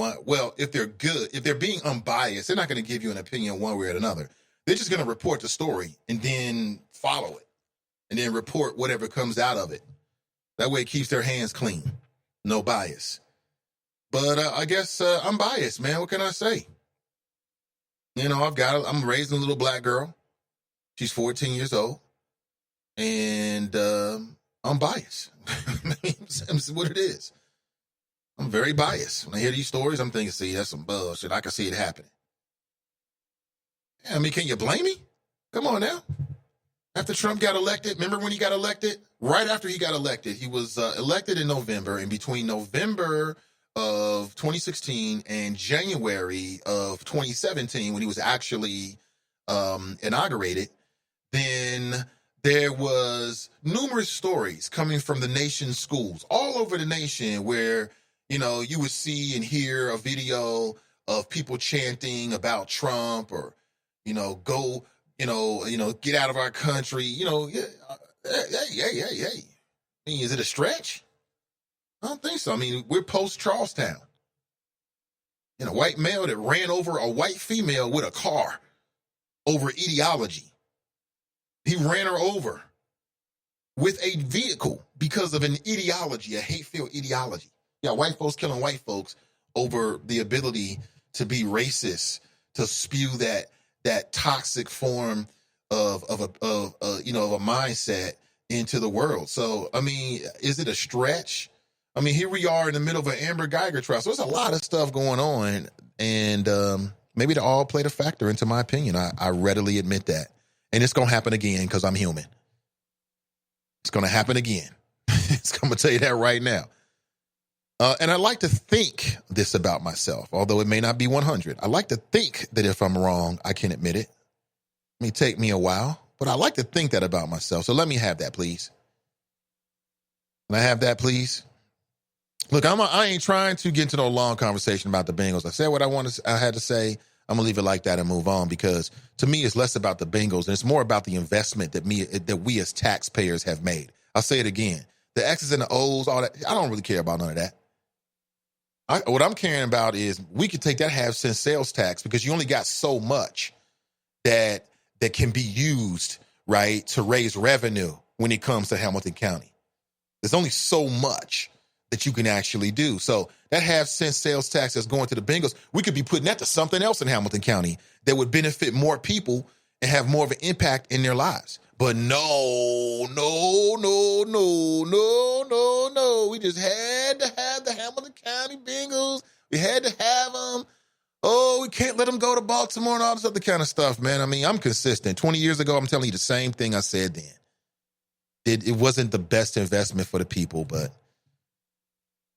if they're good, if they're being unbiased, they're not going to give you an opinion one way or another. They're just going to report the story and then follow it and then report whatever comes out of it. That way it keeps their hands clean. No bias. But I guess I'm biased, man. What can I say? You know, I'm raising a little black girl. She's 14 years old. And I'm biased. That's what it is. I'm very biased. When I hear these stories, I'm thinking, see, that's some bullshit. I can see it happening. Yeah, I mean, can you blame me? Come on now. After Trump got elected, remember when he got elected? Right after he got elected, he was elected in November. And between November of 2016 and January of 2017, when he was actually inaugurated, then there was numerous stories coming from the nation's schools all over the nation where, you know, you would see and hear a video of people chanting about Trump or, you know, go, get out of our country, hey. I mean, is it a stretch? I don't think so. I mean, we're post Charlestown. You know, a white male that ran over a white female with a car over ideology. He ran her over with a vehicle because of an ideology, a hate-filled ideology. Yeah, white folks killing white folks over the ability to be racist, to spew that toxic form of a mindset into the world. So, I mean, is it a stretch? I mean, here we are in the middle of an Amber Geiger trial. So there's a lot of stuff going on, and maybe they all played a factor into my opinion. I readily admit that. And it's going to happen again because I'm human. It's going to happen again. I'm going to tell you that right now. And I like to think this about myself, although it may not be 100. I like to think that if I'm wrong, I can admit it. It may take me a while, but I like to think that about myself. So let me have that, please. Can I have that, please? Look, I ain't trying to get into no long conversation about the Bengals. I said what I had to say. I'm going to leave it like that and move on because to me, it's less about the Bengals and it's more about the investment that we as taxpayers have made. I'll say it again. The X's and the O's, all that, I don't really care about none of that. What I'm caring about is we could take that half-cent sales tax because you only got so much that can be used, right, to raise revenue when it comes to Hamilton County. There's only so much that you can actually do. So that half-cent sales tax that's going to the Bengals, we could be putting that to something else in Hamilton County that would benefit more people and have more of an impact in their lives. But no. We just had to have the Hamilton County Bengals. We had to have them oh, we can't let him go to Baltimore and all this other kind of stuff, man. I mean, I'm consistent. 20 years ago, I'm telling you the same thing I said then. It wasn't the best investment for the people, but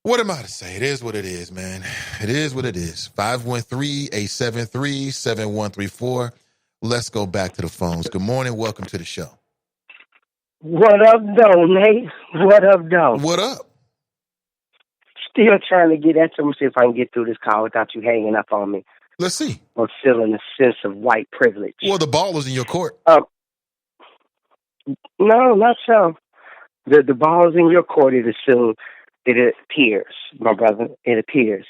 what am I to say? It is what it is, man. It is what it is. 513-873-7134. Let's go back to the phones. Good morning. Welcome to the show. What up, though, Nate? What up, though? What up? Still trying to get at you. See if I can get through this call without you hanging up on me. Let's see. Or feeling a sense of white privilege. Well, the ball is in your court. No, not so. The ball is in your court, it appears, my brother. It appears.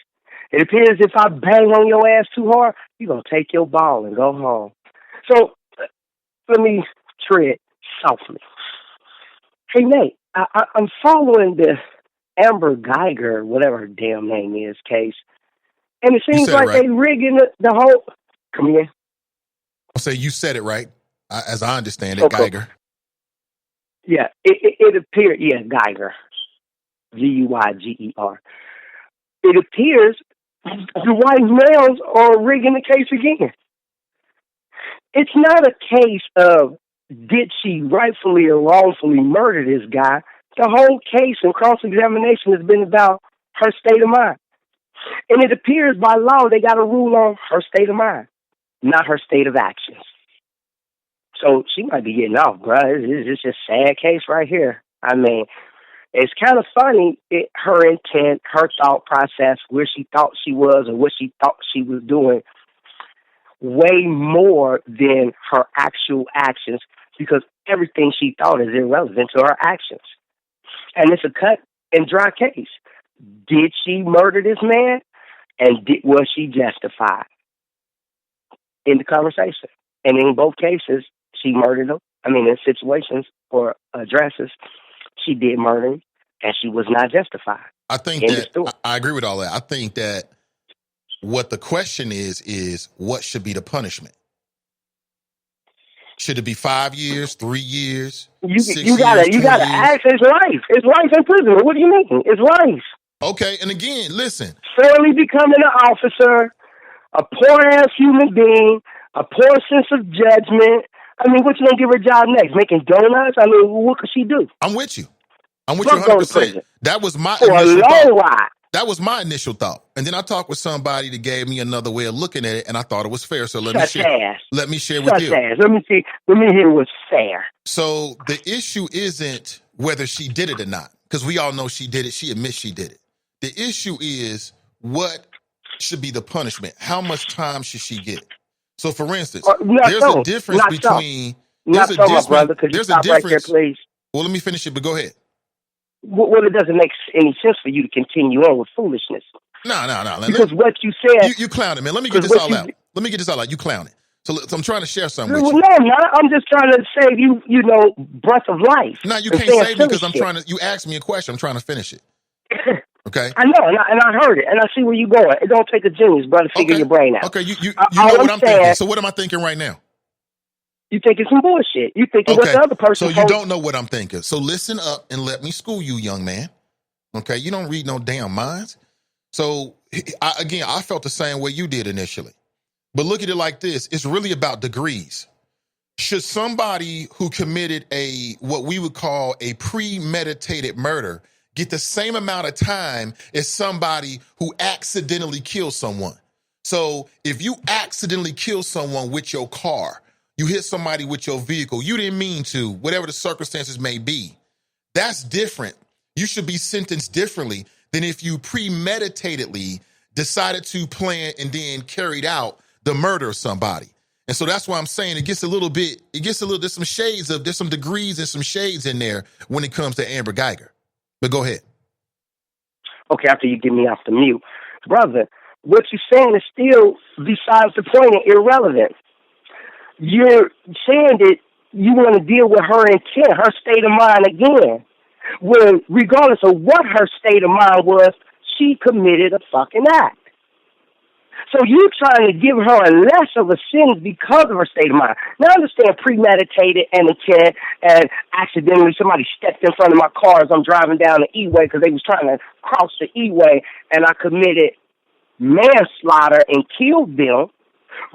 It appears if I bang on your ass too hard, you're going to take your ball and go home. So, let me tread softly. Hey, Nate, I'm following the Amber Geiger, whatever her damn name is, case. And it seems like they rigging the whole... Come here. I'll say you said it right, as I understand it, Geiger. Yeah, it appears... Yeah, Geiger. Geiger. It appears the white males are rigging the case again. It's not a case of did she rightfully or wrongfully murder this guy. The whole case and cross-examination has been about her state of mind. And it appears by law they got to rule on her state of mind, not her state of actions. So she might be getting off, bro. It's just a sad case right here. I mean, it's kind of funny, her intent, her thought process, where she thought she was or what she thought she was doing, way more than her actual actions, because everything she thought is irrelevant to her actions. And it's a cut and dry case. Did she murder this man? And was she justified in the conversation? And in both cases, she murdered him. I mean, in situations or addresses, she did murder him, and she was not justified. I think that I agree with all that. I think that what the question is what should be the punishment? Should it be 5 years, 3 years? You gotta ask. It's life. It's life in prison. What do you mean? It's life. Okay, and again, listen. Fairly becoming an officer, a poor ass human being, a poor sense of judgment. I mean, what you gonna give her a job next? Making donuts? I mean, what could she do? I'm with you. I'm with you 100%. That was my initial thought. That was my initial thought. And then I talked with somebody that gave me another way of looking at it, and I thought it was fair. So let me share with you. Let me hear what's fair. So the issue isn't whether she did it or not, because we all know she did it. She admits she did it. The issue is what should be the punishment. How much time should she get? So, for instance, there's a difference between... There's a difference... Right there, please. Well, let me finish it, but go ahead. Well, it doesn't make any sense for you to continue on with foolishness. No. Because what you said... You clowned it, man. Let me get this all out. You clowned it. So I'm trying to share something with you. No, I'm not. I'm just trying to save you, breath of life. No, you can't save me because I'm trying to... You asked me a question. I'm trying to finish it. Okay. I know, and I heard it, and I see where you're going. It don't take a genius, brother, to figure your brain out. Okay, you know what I'm thinking. So what am I thinking right now? You thinking some bullshit. You thinking what the other person So you don't know what I'm thinking. So listen up and let me school you, young man. Okay, you don't read no damn minds. So, I felt the same way you did initially. But look at it like this. It's really about degrees. Should somebody who committed what we would call a premeditated murder get the same amount of time as somebody who accidentally killed someone? So if you accidentally kill someone with your car, you hit somebody with your vehicle, you didn't mean to, whatever the circumstances may be, that's different. You should be sentenced differently than if you premeditatedly decided to plan and then carried out the murder of somebody. And so that's why I'm saying there's some degrees and some shades in there when it comes to Amber Geiger. But go ahead. Okay, after you get me off the mute. Brother, what you're saying is still besides the point and irrelevant. You're saying that you want to deal with her intent, her state of mind again. When, regardless of what her state of mind was, she committed a fucking act. So you're trying to give her a less of a sentence because of her state of mind. Now, I understand premeditated and intent, and accidentally somebody stepped in front of my car as I'm driving down the E-way because they was trying to cross the E-way, and I committed manslaughter and killed them.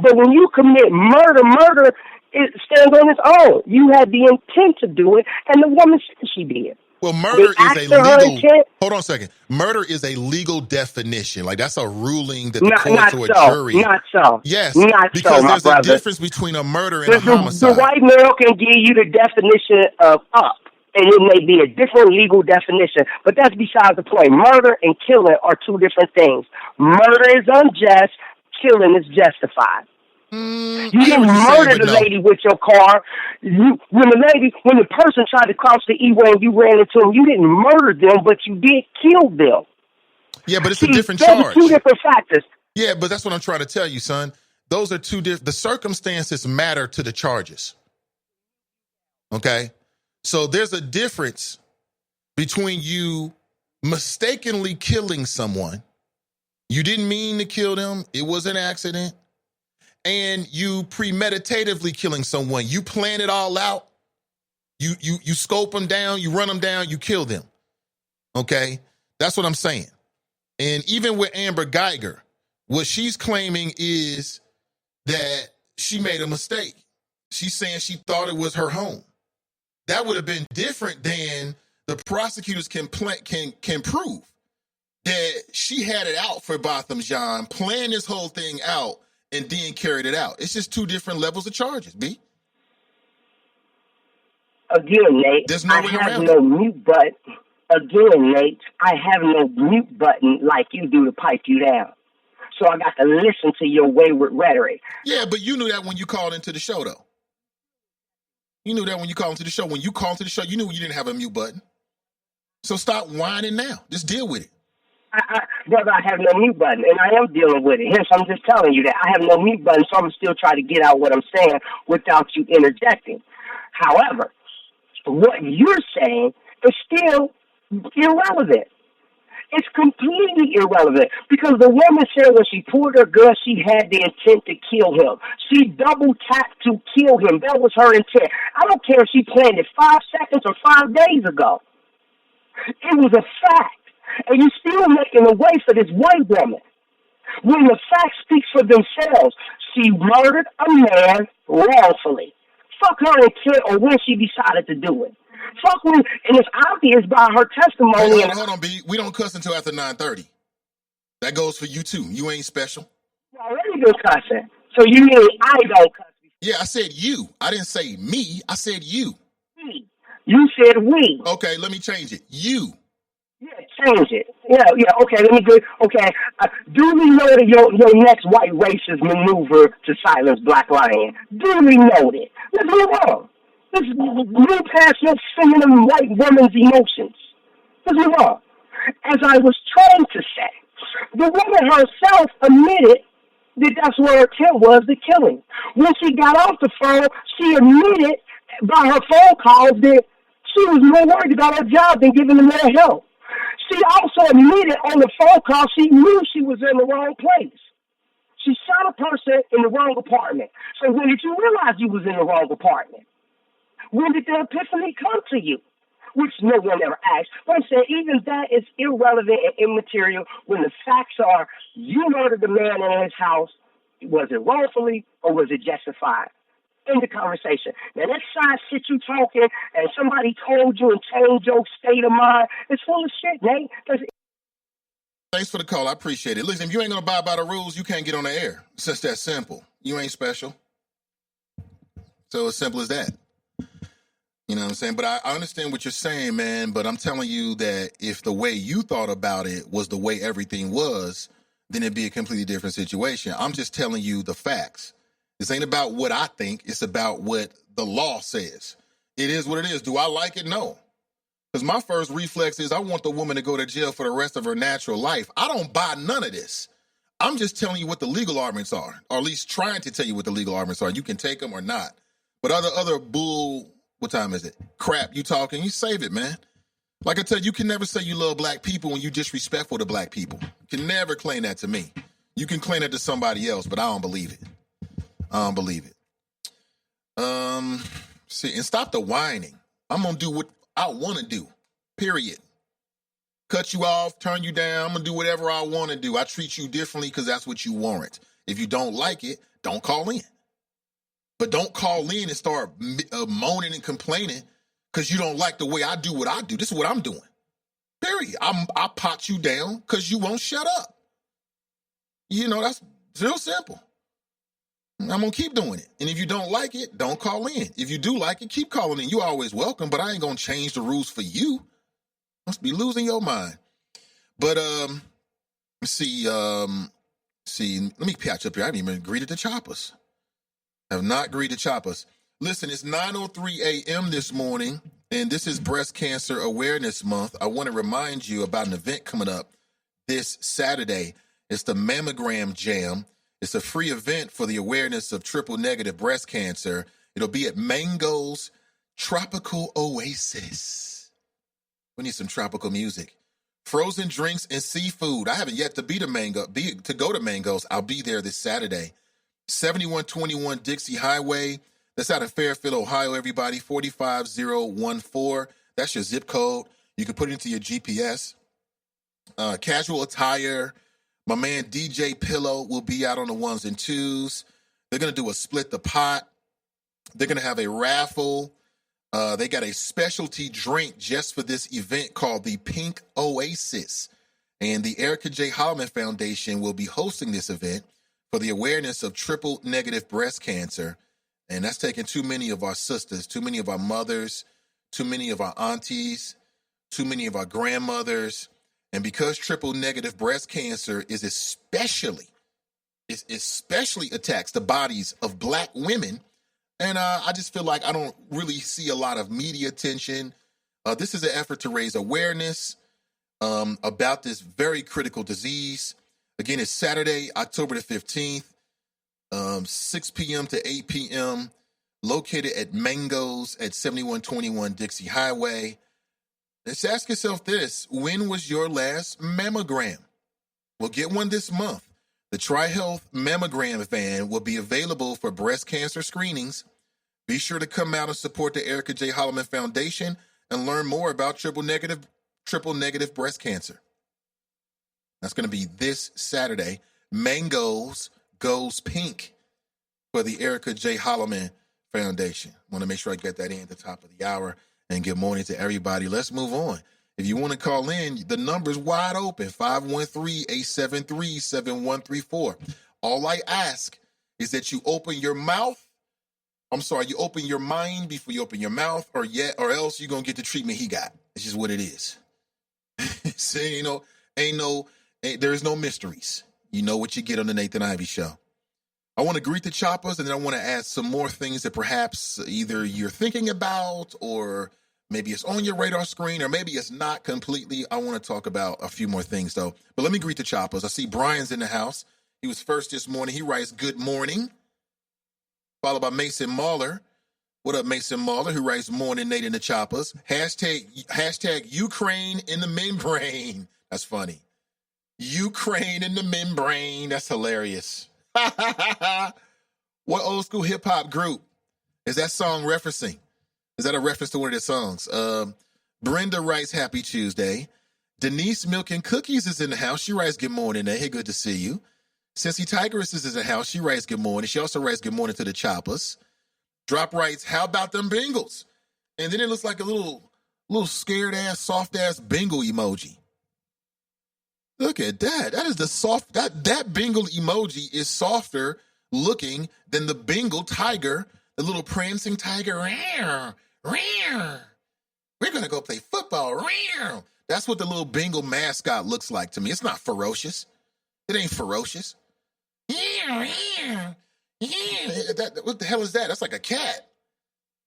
But when you commit murder, it stands on its own. You had the intent to do it, and the woman said she did. Well, murder is a legal. Intent, hold on a second. Murder is a legal definition. Like that's a ruling that the not courts or a jury. Not so. Yes, not because so, there's my a brother. difference between a murder and a homicide. The white male can give you the definition of up, and it may be a different legal definition, but that's besides the point. Murder and killing are two different things. Murder is unjust. Killing is justified. You didn't murder the lady with your car. When the person tried to cross the E-way and you ran into them, you didn't murder them, but you did kill them. Yeah, but it's a different charge. Two different factors. Yeah, but that's what I'm trying to tell you, son. Those are two different. The circumstances matter to the charges. Okay? So there's a difference between you mistakenly killing someone. You didn't mean to kill them. It was an accident. And you premeditatively killing someone. You plan it all out. You scope them down. You run them down. You kill them. Okay? That's what I'm saying. And even with Amber Geiger, what she's claiming is that she made a mistake. She's saying she thought it was her home. That would have been different than the prosecutors can prove that she had it out for Botham Jean, planned this whole thing out, and then carried it out. It's just two different levels of charges, B. Again, Nate, There's no I way have around no mute button. Again, Nate, I have no mute button like you do to pipe you down. So I got to listen to your wayward rhetoric. Yeah, but you knew that when you called into the show, though. You knew that when you called into the show. When you called into the show, you knew you didn't have a mute button. So stop whining now. Just deal with it. Brother, I have no mute button, and I am dealing with it. Hence, I'm just telling you that I have no mute button, so I'm still trying to get out what I'm saying without you interjecting. However, what you're saying is still irrelevant. It's completely irrelevant because the woman said when she pulled her gun, she had the intent to kill him. She double tapped to kill him. That was her intent. I don't care if she planned it 5 seconds or 5 days ago. It was a fact. And you're still making a way for this white woman. When the facts speak for themselves, she murdered a man wrongfully. Fuck her intent or when she decided to do it. Fuck when, and it's obvious by her testimony. Hold on, B. We don't cuss until after 9:30. That goes for you too. You ain't special. You already been cussing. So you mean I don't cuss? Yeah, I said you. I didn't say me. I said you. We. You said we. Okay, let me change it. You. Yeah, change it. Yeah, okay, let me go. Okay, duly noted your next white racist maneuver to silence Black Lion. Duly noted. Let's move on. Let's move past your feminine white woman's emotions. Let's move on. As I was trying to say, the woman herself admitted that that's what her intent was, the killing. When she got off the phone, she admitted by her phone calls that she was more worried about her job than giving them their help. She also admitted on the phone call she knew she was in the wrong place. She shot a person in the wrong apartment. So when did you realize you was in the wrong apartment? When did the epiphany come to you? Which no one ever asked. But I'm saying even that is irrelevant and immaterial when the facts are you murdered the man in his house. Was it wrongfully or was it justified? In the conversation. Now, that side shit you talking and somebody told you and changed your state of mind, it's full of shit, Nate. Thanks for the call. I appreciate it. Listen, if you ain't going to abide by the rules, you can't get on the air. It's just that simple. You ain't special. So as simple as that. You know what I'm saying? But I understand what you're saying, man, but I'm telling you that if the way you thought about it was the way everything was, then it'd be a completely different situation. I'm just telling you the facts. This ain't about what I think. It's about what the law says. It is what it is. Do I like it? No. Because my first reflex is I want the woman to go to jail for the rest of her natural life. I don't buy none of this. I'm just telling you what the legal arguments are, or at least trying to tell you what the legal arguments are. You can take them or not. But other bull, what time is it? Crap you talking, you save it, man. Like I tell you, you can never say you love black people when you're disrespectful to black people. You can never claim that to me. You can claim that to somebody else, but I don't believe it. I don't believe it. See, and stop the whining. I'm going to do what I want to do, period. cut you off, turn you down. I'm going to do whatever I want to do. I treat you differently because that's what you warrant. If you don't like it, don't call in. But don't call in and start moaning and complaining because you don't like the way I do what I do. This is what I'm doing. Period. I pot you down because you won't shut up. That's real simple. I'm going to keep doing it. And if you don't like it, don't call in. If you do like it, keep calling in. You're always welcome, but I ain't going to change the rules for you. Must be losing your mind. But, see, let me catch up here. I haven't even greeted the choppers. I have not greeted choppers. Listen, it's 9:03 a.m. this morning, and this is Breast Cancer Awareness Month. I want to remind you about an event coming up this Saturday. It's the Mammogram Jam. It's a free event for the awareness of triple-negative breast cancer. It'll be at Mango's Tropical Oasis. We need some tropical music. Frozen drinks and seafood. I haven't yet to go to Mango's. I'll be there this Saturday. 7121 Dixie Highway. That's out of Fairfield, Ohio, everybody. 45014. That's your zip code. You can put it into your GPS. Casual attire. My man DJ Pillow will be out on the ones and twos. They're going to do a split the pot. They're going to have a raffle. They got a specialty drink just for this event called the Pink Oasis. And the Erica J. Holloman Foundation will be hosting this event for the awareness of triple-negative breast cancer. And that's taking too many of our sisters, too many of our mothers, too many of our aunties, too many of our grandmothers. And because triple-negative breast cancer is especially attacks the bodies of Black women, and I just feel like I don't really see a lot of media attention. This is an effort to raise awareness about this very critical disease. Again, it's Saturday, October the 15th, 6 p.m. to 8 p.m., located at Mango's at 7121 Dixie Highway. Let's ask yourself this: when was your last mammogram? Well, get one this month. The Tri-Health Mammogram Van will be available for breast cancer screenings. Be sure to come out and support the Erica J. Holloman Foundation and learn more about triple-negative breast cancer. That's going to be this Saturday. Mango's goes pink for the Erica J. Holloman Foundation. Want to make sure I get that in at the top of the hour. And good morning to everybody. Let's move on. If you want to call in, the number's wide open, 513-873-7134. All I ask is that you open your mouth. You open your mind before you open your mouth, or else you're going to get the treatment he got. It's just what it is. See, there's no mysteries. You know what you get on the Nathan Ivey Show. I want to greet the choppers, and then I want to add some more things that perhaps either you're thinking about, or maybe it's on your radar screen, or maybe it's not completely. I want to talk about a few more things, though. But let me greet the choppers. I see Brian's in the house. He was first this morning. He writes, good morning, followed by Mason Mahler. What up, Mason Mahler, who writes, morning, Nate and the choppers. Hashtag Ukraine in the membrane. That's funny. Ukraine in the membrane. That's hilarious. What old school hip hop group is that song referencing? Is that a reference to one of their songs? Brenda writes, happy Tuesday. Denise Milk and Cookies is in the house. She writes, good morning. Hey, good to see you. Cincy Tigress is in the house. She writes, good morning. She also writes, good morning to the choppers. Drop writes, how about them Bengals? And then it looks like a little scared ass, soft ass Bengal emoji. Look at that. That is that Bengal emoji is softer looking than the Bengal tiger, the little prancing tiger. We're going to go play football. That's what the little Bengal mascot looks like to me. It's not ferocious. It ain't ferocious. What the hell is that? That's like a cat.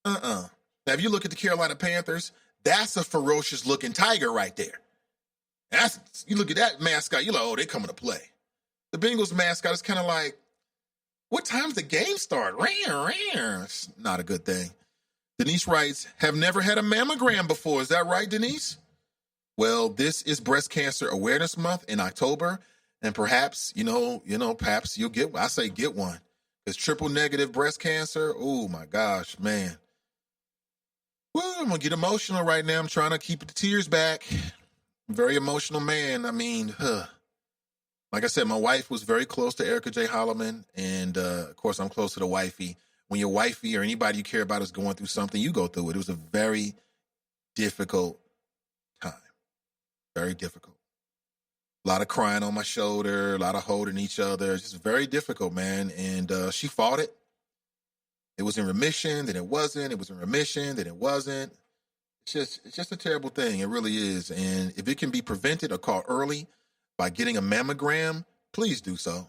Now, if you look at the Carolina Panthers, that's a ferocious looking tiger right there. You look at that mascot, you're like, oh, they coming to play. The Bengals mascot is kind of like, what time's the game start? It's not a good thing. Denise writes, have never had a mammogram before. Is that right, Denise? Well, this is Breast Cancer Awareness Month in October, and perhaps, perhaps you'll get one. I say get one. Because triple-negative breast cancer, oh my gosh, man. Well, I'm going to get emotional right now. I'm trying to keep the tears back. Very emotional man. I mean, like I said, my wife was very close to Erica J. Holloman, and of course, I'm close to the wifey. When your wifey or anybody you care about is going through something, you go through it. It was a very difficult time. Very difficult. A lot of crying on my shoulder, a lot of holding each other. It's just very difficult, man. And she fought it. It was in remission, then it wasn't. It was in remission, then it wasn't. It's just a terrible thing. It really is. And if it can be prevented or caught early by getting a mammogram, please do so.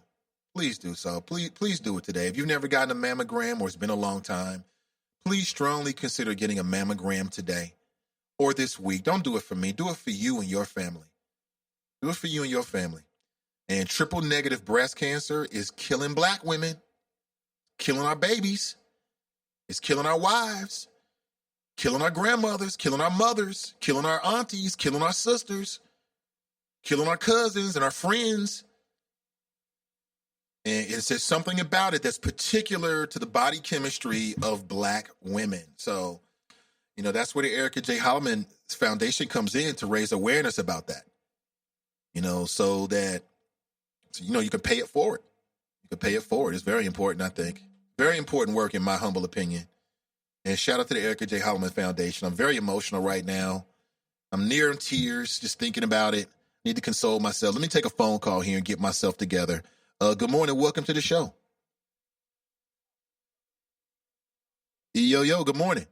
Please do so. Please do it today. If you've never gotten a mammogram or it's been a long time, please strongly consider getting a mammogram today or this week. Don't do it for me. Do it for you and your family. Do it for you and your family. And triple negative breast cancer is killing black women, killing our babies. It's killing our wives, killing our grandmothers, killing our mothers, killing our aunties, killing our sisters, killing our cousins and our friends. And it's just something about it that's particular to the body chemistry of black women. So, that's where the Erica J. Holloman Foundation comes in to raise awareness about that. So that, you can pay it forward. You can pay it forward. It's very important, I think. Very important work, in my humble opinion. And shout out to the Erica J. Holloman Foundation. I'm very emotional right now. I'm near tears just thinking about it. Need to console myself. Let me take a phone call here and get myself together. Good morning. Welcome to the show. Yo, good morning.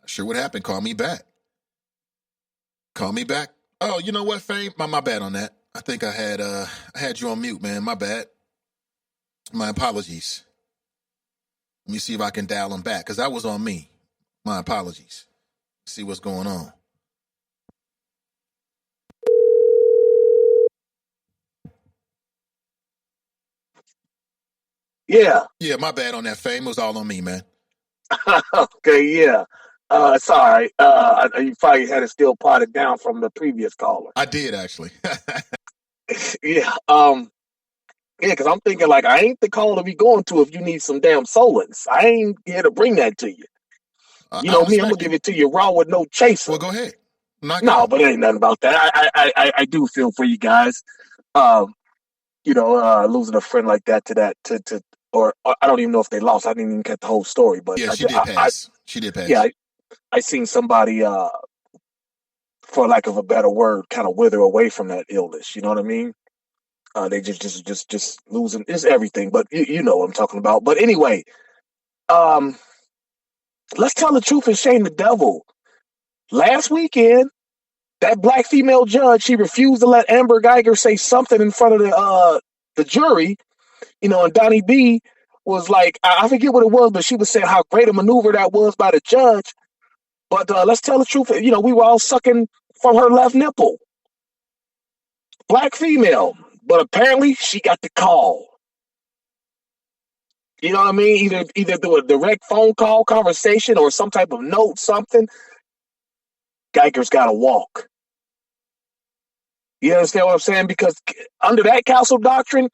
Not sure what happened. Call me back. Call me back. Oh, you know what, Fame? My bad on that. I think I had you on mute, man. My bad. My apologies. Let me see if I can dial him back, because that was on me. My apologies. See what's going on. Yeah. Yeah, my bad on that, Fame. It was all on me, man. Okay, yeah. Sorry. You probably had it still potted down from the previous caller. I did, actually. Yeah. Because I'm thinking, like, I ain't the caller to be going to if you need some damn Solons. I ain't here to bring that to you. You know me, I'm going to give it to you raw with no chaser. Well, go ahead. No, but it ain't nothing about that. I do feel for you guys. Losing a friend like that or I don't even know if they lost. I didn't even get the whole story, but yeah, she did pass. She did pass. Yeah, I seen somebody, for lack of a better word, kind of wither away from that illness. You know what I mean? They just losing is everything, but you know what I'm talking about. But anyway, let's tell the truth and shame the devil. Last weekend, that black female judge, she refused to let Amber Geiger say something in front of the jury. And Donnie B was like, I forget what it was, but she was saying how great a maneuver that was by the judge. But let's tell the truth. We were all sucking from her left nipple. Black female. But apparently she got the call. You know what I mean? Either through a direct phone call conversation or some type of note, something. Geiger's got to walk. You understand what I'm saying? Because under that council doctrine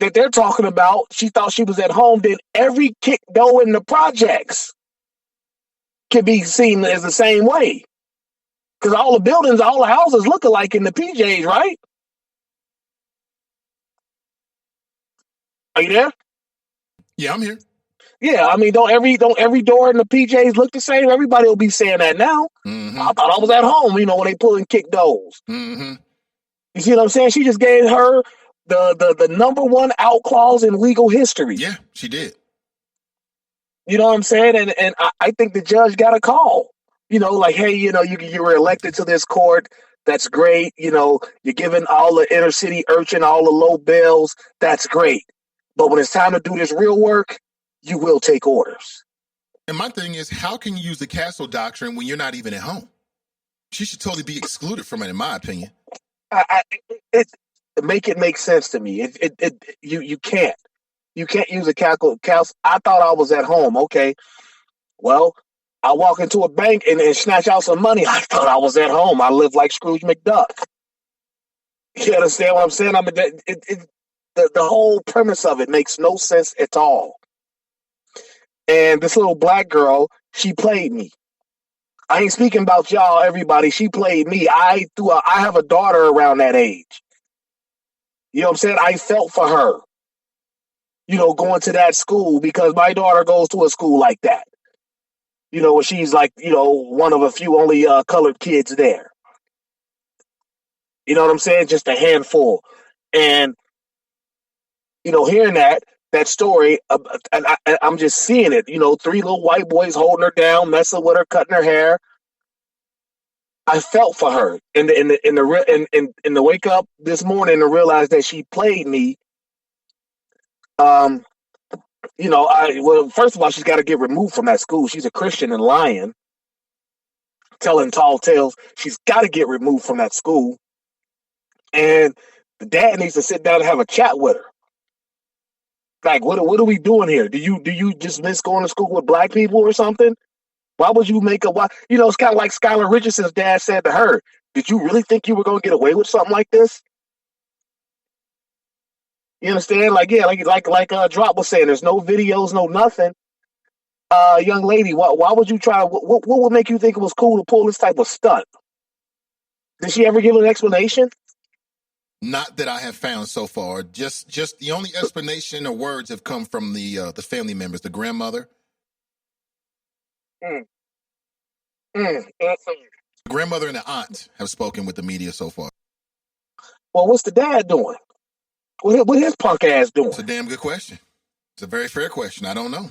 that they're talking about, she thought she was at home. Then every kick though in the projects can be seen as the same way. Because all the buildings, all the houses look alike in the PJs, right? Are you there? Yeah, I'm here. Yeah, I mean, don't every door in the PJs look the same? Everybody will be saying that now. Mm-hmm. I thought I was at home, when they pull and kick doors. Mm-hmm. You see what I'm saying? She just gave her the number one out clause in legal history. Yeah, she did. You know what I'm saying? And I think the judge got a call. Like, hey, you were elected to this court. That's great. You're giving all the inner city urchin all the low bills. That's great. But when it's time to do this real work, you will take orders. And my thing is, how can you use the castle doctrine when you're not even at home? She should totally be excluded from it, in my opinion. Make it make sense to me. You can't. You can't use a castle. I thought I was at home. Okay. Well, I walk into a bank and snatch out some money. I thought I was at home. I live like Scrooge McDuck. You understand what I'm saying? I mean, the whole premise of it makes no sense at all. And this little black girl, she played me. I ain't speaking about y'all, everybody. She played me. I have a daughter around that age. You know what I'm saying? I felt for her, going to that school because my daughter goes to a school like that. Where she's like, one of a few only colored kids there. You know what I'm saying? Just a handful. And, hearing that story, and I'm just seeing it, 3 little white boys holding her down, messing with her, cutting her hair. I felt for her in the wake up this morning to realize that she played me. First of all, she's got to get removed from that school. She's a Christian and lying, telling tall tales. She's got to get removed from that school. And the dad needs to sit down and have a chat with her. Like, what are we doing here? Do you just miss going to school with black people or something? Why would you make it's kind of like Skylar Richardson's dad said to her, did you really think you were going to get away with something like this? You understand? Like Drop was saying, there's no videos, no nothing. Young lady, why would you try? What would make you think it was cool to pull this type of stunt? Did she ever give an explanation? Not that I have found so far. Just the only explanation or words have come from the family members, the grandmother. The grandmother and the aunt have spoken with the media so far. Well, what's the dad doing? What his punk ass doing? It's a damn good question. It's a very fair question. I don't know.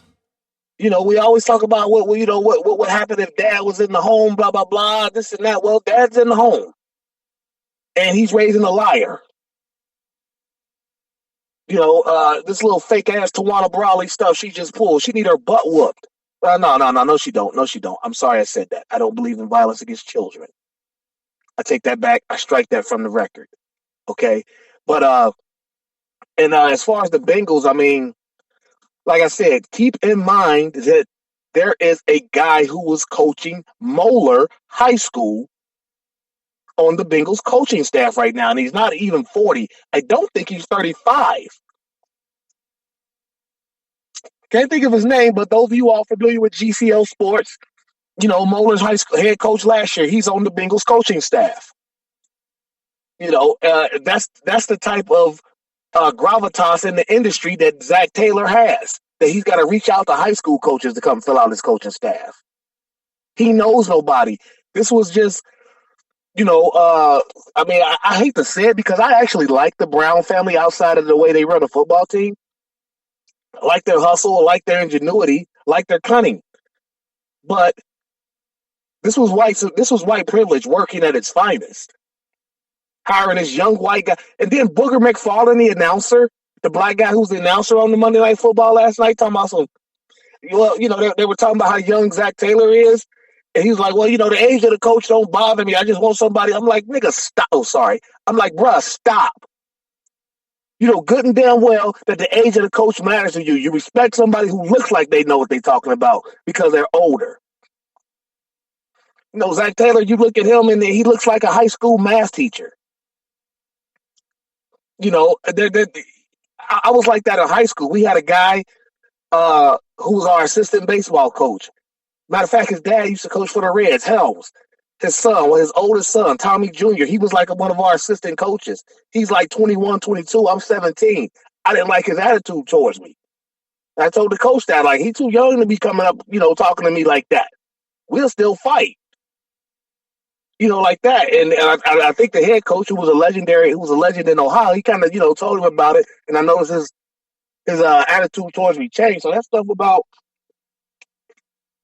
We always talk about what would happen if dad was in the home, blah, blah, blah, this and that. Well, dad's in the home. And he's raising a liar. This little fake ass Tawana Brawley stuff she just pulled. She need her butt whooped. No, she don't. No, she don't. I'm sorry I said that. I don't believe in violence against children. I take that back. I strike that from the record. Okay? But, as far as the Bengals, I mean, like I said, keep in mind that there is a guy who was coaching Moeller High School on the Bengals coaching staff right now, and he's not even 40. I don't think he's 35. Can't think of his name, but those of you all familiar with GCL Sports, Moeller's high school head coach last year, he's on the Bengals coaching staff. That's the type of gravitas in the industry that Zach Taylor has, that he's got to reach out to high school coaches to come fill out his coaching staff. He knows nobody. This was just, I hate to say it because I actually like the Brown family outside of the way they run a football team. I like their hustle, I like their ingenuity, I like their cunning. But this was white privilege working at its finest. Hiring this young white guy. And then Booger McFarland, the announcer, the black guy who's the announcer on the Monday Night Football last night, talking about they were talking about how young Zach Taylor is. And he's like, well, the age of the coach don't bother me. I just want somebody. I'm like, nigga, stop. Oh, sorry. I'm like, bruh, stop. Good and damn well that the age of the coach matters to you. You respect somebody who looks like they know what they're talking about because they're older. Zach Taylor, you look at him and he looks like a high school math teacher. I was like that in high school. We had a guy who was our assistant baseball coach. Matter of fact, his dad used to coach for the Reds, Helms. His oldest son, Tommy Jr., he was like one of our assistant coaches. He's like 21, 22. I'm 17. I didn't like his attitude towards me. I told the coach that, like, he's too young to be coming up, talking to me like that. We'll still fight. Like that. And I think the head coach, who was a legend in Ohio, he kind of, told him about it. And I noticed his attitude towards me changed. So that stuff about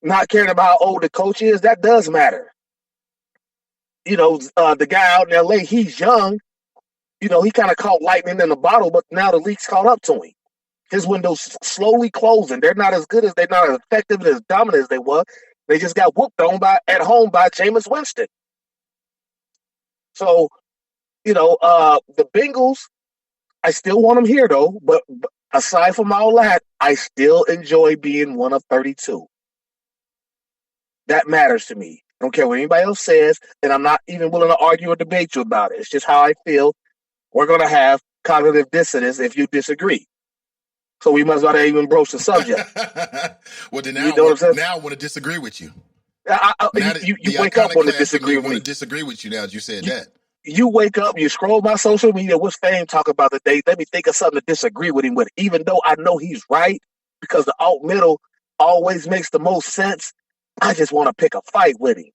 not caring about how old the coach is, that does matter. The guy out in L.A., he's young. He kind of caught lightning in a bottle, but now the league's caught up to him. His window's slowly closing. They're not as effective and as dominant as they were. They just got whooped on at home by Jameis Winston. So, the Bengals, I still want them here, though. But aside from all that, I still enjoy being one of 32. That matters to me. I don't care what anybody else says, and I'm not even willing to argue or debate you about it. It's just how I feel. We're going to have cognitive dissonance if you disagree. So we must not even broach the subject. Well, then now I want to disagree with you. Now You the wake up on the iconoclast disagree with want me. to disagree with you now that you said You, that. you wake up, you scroll my social media. What's Fame talk about today? Let me think of something to disagree with him with, even though I know he's right because the alt middle always makes the most sense. I just want to pick a fight with him.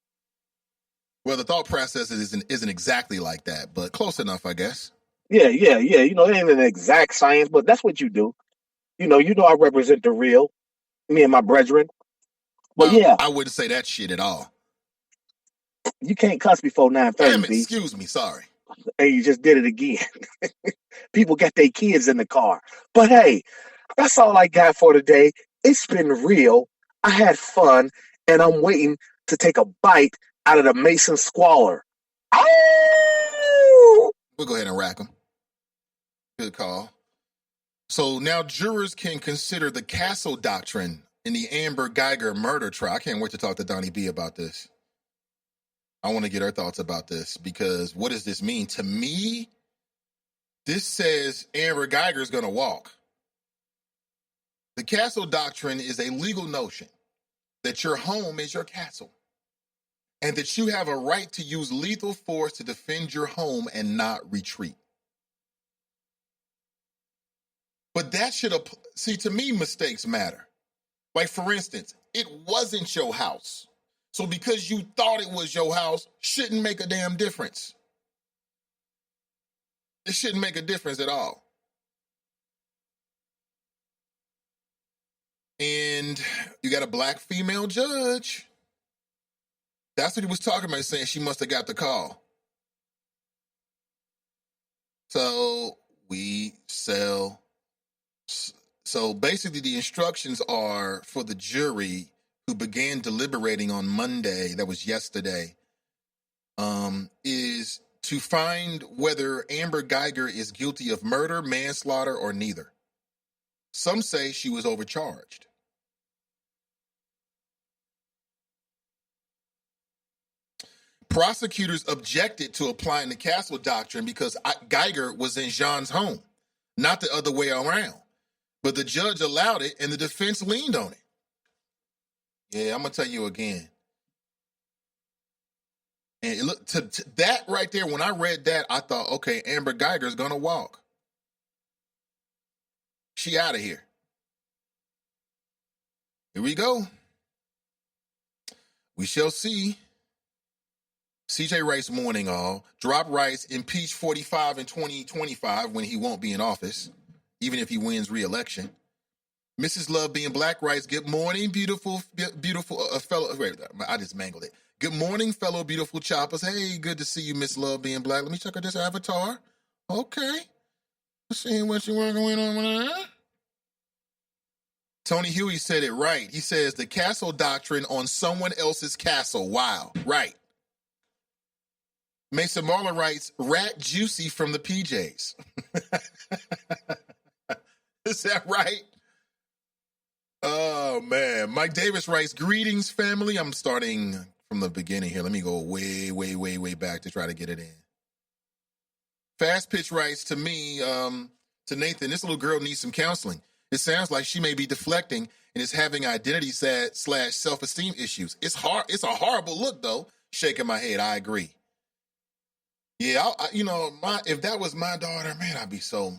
Well, the thought process isn't exactly like that, but close enough, I guess. Yeah. You know, it ain't an exact science, but that's what you do. You know I represent the real, me and my brethren. But yeah, I wouldn't say that shit at all. you can't cuss before 9:30, Damn it, B. excuse me, sorry. And you just did it again. People got their kids in the car. But hey, that's all I got for today. It's been real. I had fun, and I'm waiting to take a bite out of the Mason Squalor. Oh! We'll go ahead and rack them. Good call. So now jurors can consider the Castle Doctrine in the Amber Geiger murder trial. I can't wait to talk to Donnie B about this. I want to get her thoughts about this because what does this mean? To me, this says Amber Geiger is going to walk. The Castle Doctrine is a legal notion that your home is your castle and that you have a right to use lethal force to defend your home and not retreat. But that should see, to me, mistakes matter. Like, for instance, it wasn't your house. So because you thought it was your house, shouldn't make a damn difference. It shouldn't make a difference at all. And you got a black female judge. That's what he was talking about, saying she must have got the call. So we sell. So basically the instructions are for the jury who began deliberating on Monday, that was yesterday, is to find whether Amber Geiger is guilty of murder, manslaughter, or neither. Some say she was overcharged. Prosecutors objected to applying the Castle Doctrine because Geiger was in Jean's home, not the other way around. But the judge allowed it, and the defense leaned on it. Yeah, I'm going to tell you again. And look, to that right there, when I read that, I thought, okay, Amber Geiger's going to walk. She out of here. Here we go. We shall see. CJ writes, morning all. Drop writes, impeach 45 in 2025 when he won't be in office, even if he wins re-election. Mrs. Love being black writes, good morning, beautiful fellow. Wait, I just mangled it. Good morning, fellow beautiful choppers. Hey, good to see you, Miss Love being black. Let me check out this avatar. Okay. Let's see what you're working with on that. Tony Huey said it right. He says the Castle Doctrine on someone else's castle. Wow. Right. Mason Marler writes, rat juicy from the PJs. Is that right? Oh, man. Mike Davis writes, greetings, family. I'm starting from the beginning here. Let me go way back to try to get it in. Fast Pitch writes to me, to Nathan, this little girl needs some counseling. It sounds like she may be deflecting and is having identity / self-esteem issues. It's hard. It's a horrible look, though. Shaking my head. I agree. Yeah, if that was my daughter, man, I'd be so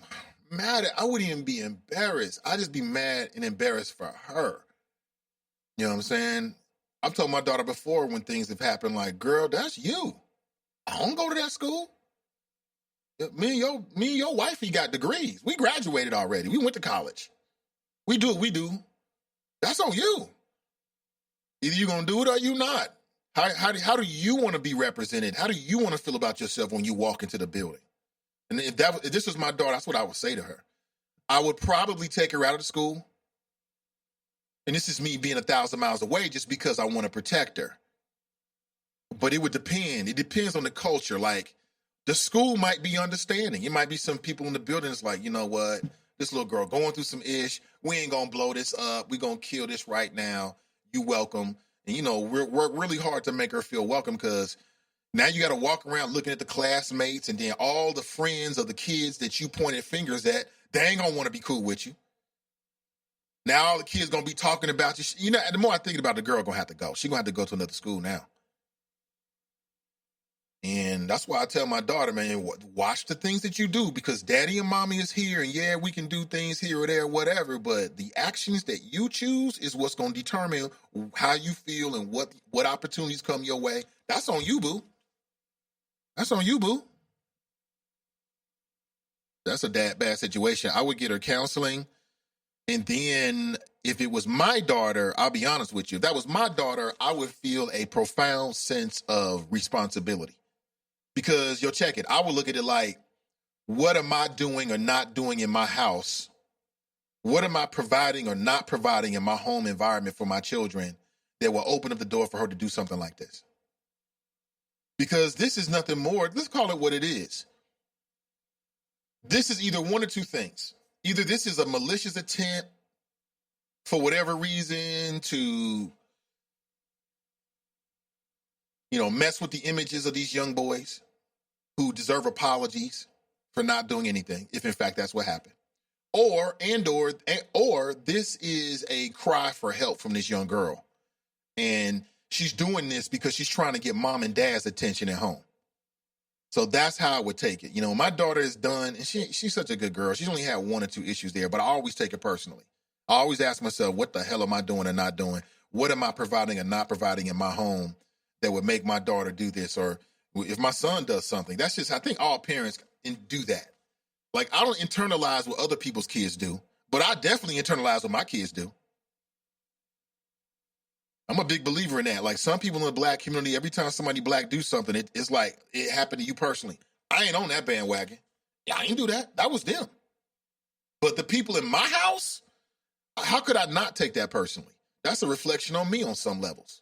mad. I wouldn't even be embarrassed. I'd just be mad and embarrassed for her. You know what I'm saying? I've told my daughter before when things have happened, like, girl, that's you. I don't go to that school. Me and your wifey got degrees. We graduated already. We went to college. We do what we do. That's on you. Either you're going to do it or you not. How do you want to be represented? How do you want to feel about yourself when you walk into the building? And if this was my daughter, that's what I would say to her. I would probably take her out of the school. And this is me being 1,000 miles away just because I want to protect her. But it would depend. It depends on the culture. Like, the school might be understanding. It might be some people in the building that's like, you know what? This little girl going through some ish. We ain't going to blow this up. We going to kill this right now. You welcome. And, we're work really hard to make her feel welcome because now you got to walk around looking at the classmates and then all the friends of the kids that you pointed fingers at, they ain't going to want to be cool with you. Now all the kids going to be talking about you. You know, the more I think about it, the girl going to have to go. She's going to have to go to another school now. And that's why I tell my daughter, man, watch the things that you do, because daddy and mommy is here, and yeah, we can do things here or there, whatever, but the actions that you choose is what's going to determine how you feel and what opportunities come your way. That's on you, boo. That's on you, boo. That's a bad situation. I would get her counseling, and then if it was my daughter, I'll be honest with you, if that was my daughter, I would feel a profound sense of responsibility. Because, check it, I would look at it like, what am I doing or not doing in my house? What am I providing or not providing in my home environment for my children that will open up the door for her to do something like this? Because this is nothing more. Let's call it what it is. This is either one or two things. Either this is a malicious attempt for whatever reason to, mess with the images of these young boys who deserve apologies for not doing anything, if in fact that's what happened. Or this is a cry for help from this young girl. And she's doing this because she's trying to get mom and dad's attention at home. So that's how I would take it. My daughter is done, and she's such a good girl. She's only had one or two issues there, but I always take it personally. I always ask myself, what the hell am I doing or not doing? What am I providing or not providing in my home that would make my daughter do this? Or if my son does something, that's just, I think all parents do that. Like, I don't internalize what other people's kids do, but I definitely internalize what my kids do. I'm a big believer in that. Like, some people in the black community, every time somebody black do something, it's like it happened to you personally. I ain't on that bandwagon. Yeah, I ain't do that. That was them. But the people in my house, how could I not take that personally? That's a reflection on me on some levels,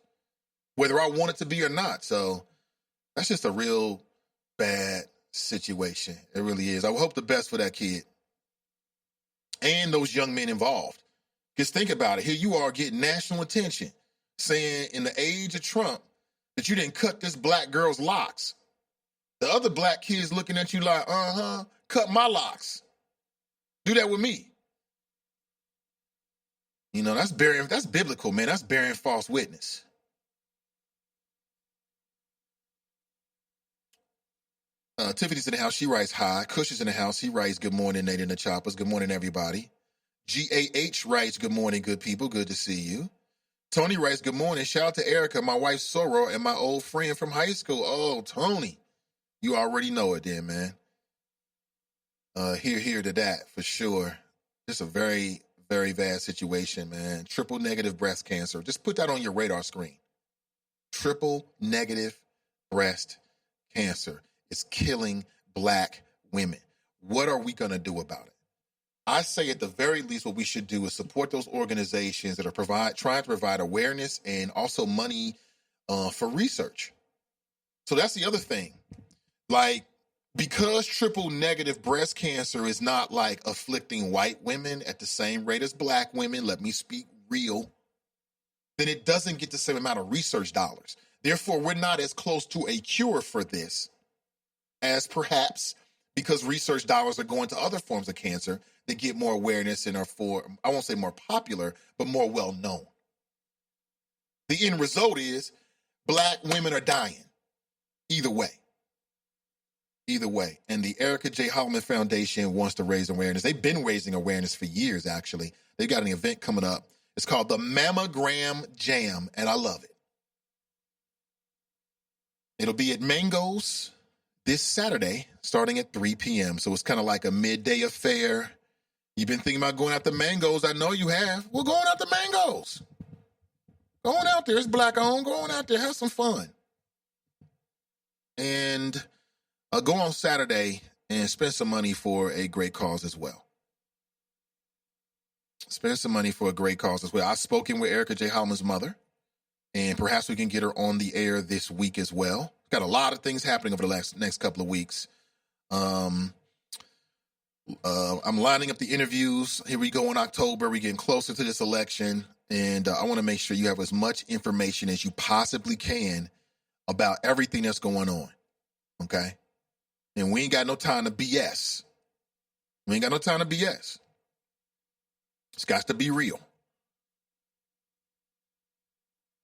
whether I want it to be or not. So that's just a real bad situation. It really is. I would hope the best for that kid and those young men involved. Because think about it. Here you are getting national attention, saying in the age of Trump that you didn't cut this black girl's locks. The other black kids looking at you like, cut my locks. Do that with me. That's biblical, man. That's bearing false witness. Tiffany's in the house. She writes hi. Kush is in the house. He writes, good morning, Nate and the Choppers. Good morning, everybody. GAH writes, good morning, good people. Good to see you. Tony writes, good morning. Shout out to Erica, my wife, Soror, and my old friend from high school. Oh, Tony. You already know it then, man. Here to that, for sure. Just a very, very bad situation, man. Triple negative breast cancer. Just put that on your radar screen. Triple negative breast cancer is killing black women. What are we going to do about it? I say at the very least what we should do is support those organizations that are trying to provide awareness and also money for research. So that's the other thing. Like, because triple negative breast cancer is not like afflicting white women at the same rate as black women, let me speak real, then it doesn't get the same amount of research dollars. Therefore, we're not as close to a cure for this as perhaps because research dollars are going to other forms of cancer that get more awareness and are I won't say more popular, but more well-known. The end result is black women are dying. Either way. And the Erica J. Holloman Foundation wants to raise awareness. They've been raising awareness for years, actually. They've got an event coming up. It's called the Mammogram Jam, and I love it. It'll be at Mango's this Saturday, starting at 3 p.m. So it's kind of like a midday affair. You've been thinking about going out to Mango's. I know you have. We're going out to Mango's. Going out there. It's black owned. Going out there. Have some fun. And go on Saturday and spend some money for a great cause as well. Spend some money for a great cause as well. I've spoken with Erica J. Holman's mother, and perhaps we can get her on the air this week as well. Got a lot of things happening over the next couple of weeks. I'm lining up the interviews. Here we go in October. We're getting closer to this election, and I want to make sure you have as much information as you possibly can about everything that's going on, okay? And we ain't got no time to BS. It's got to be real.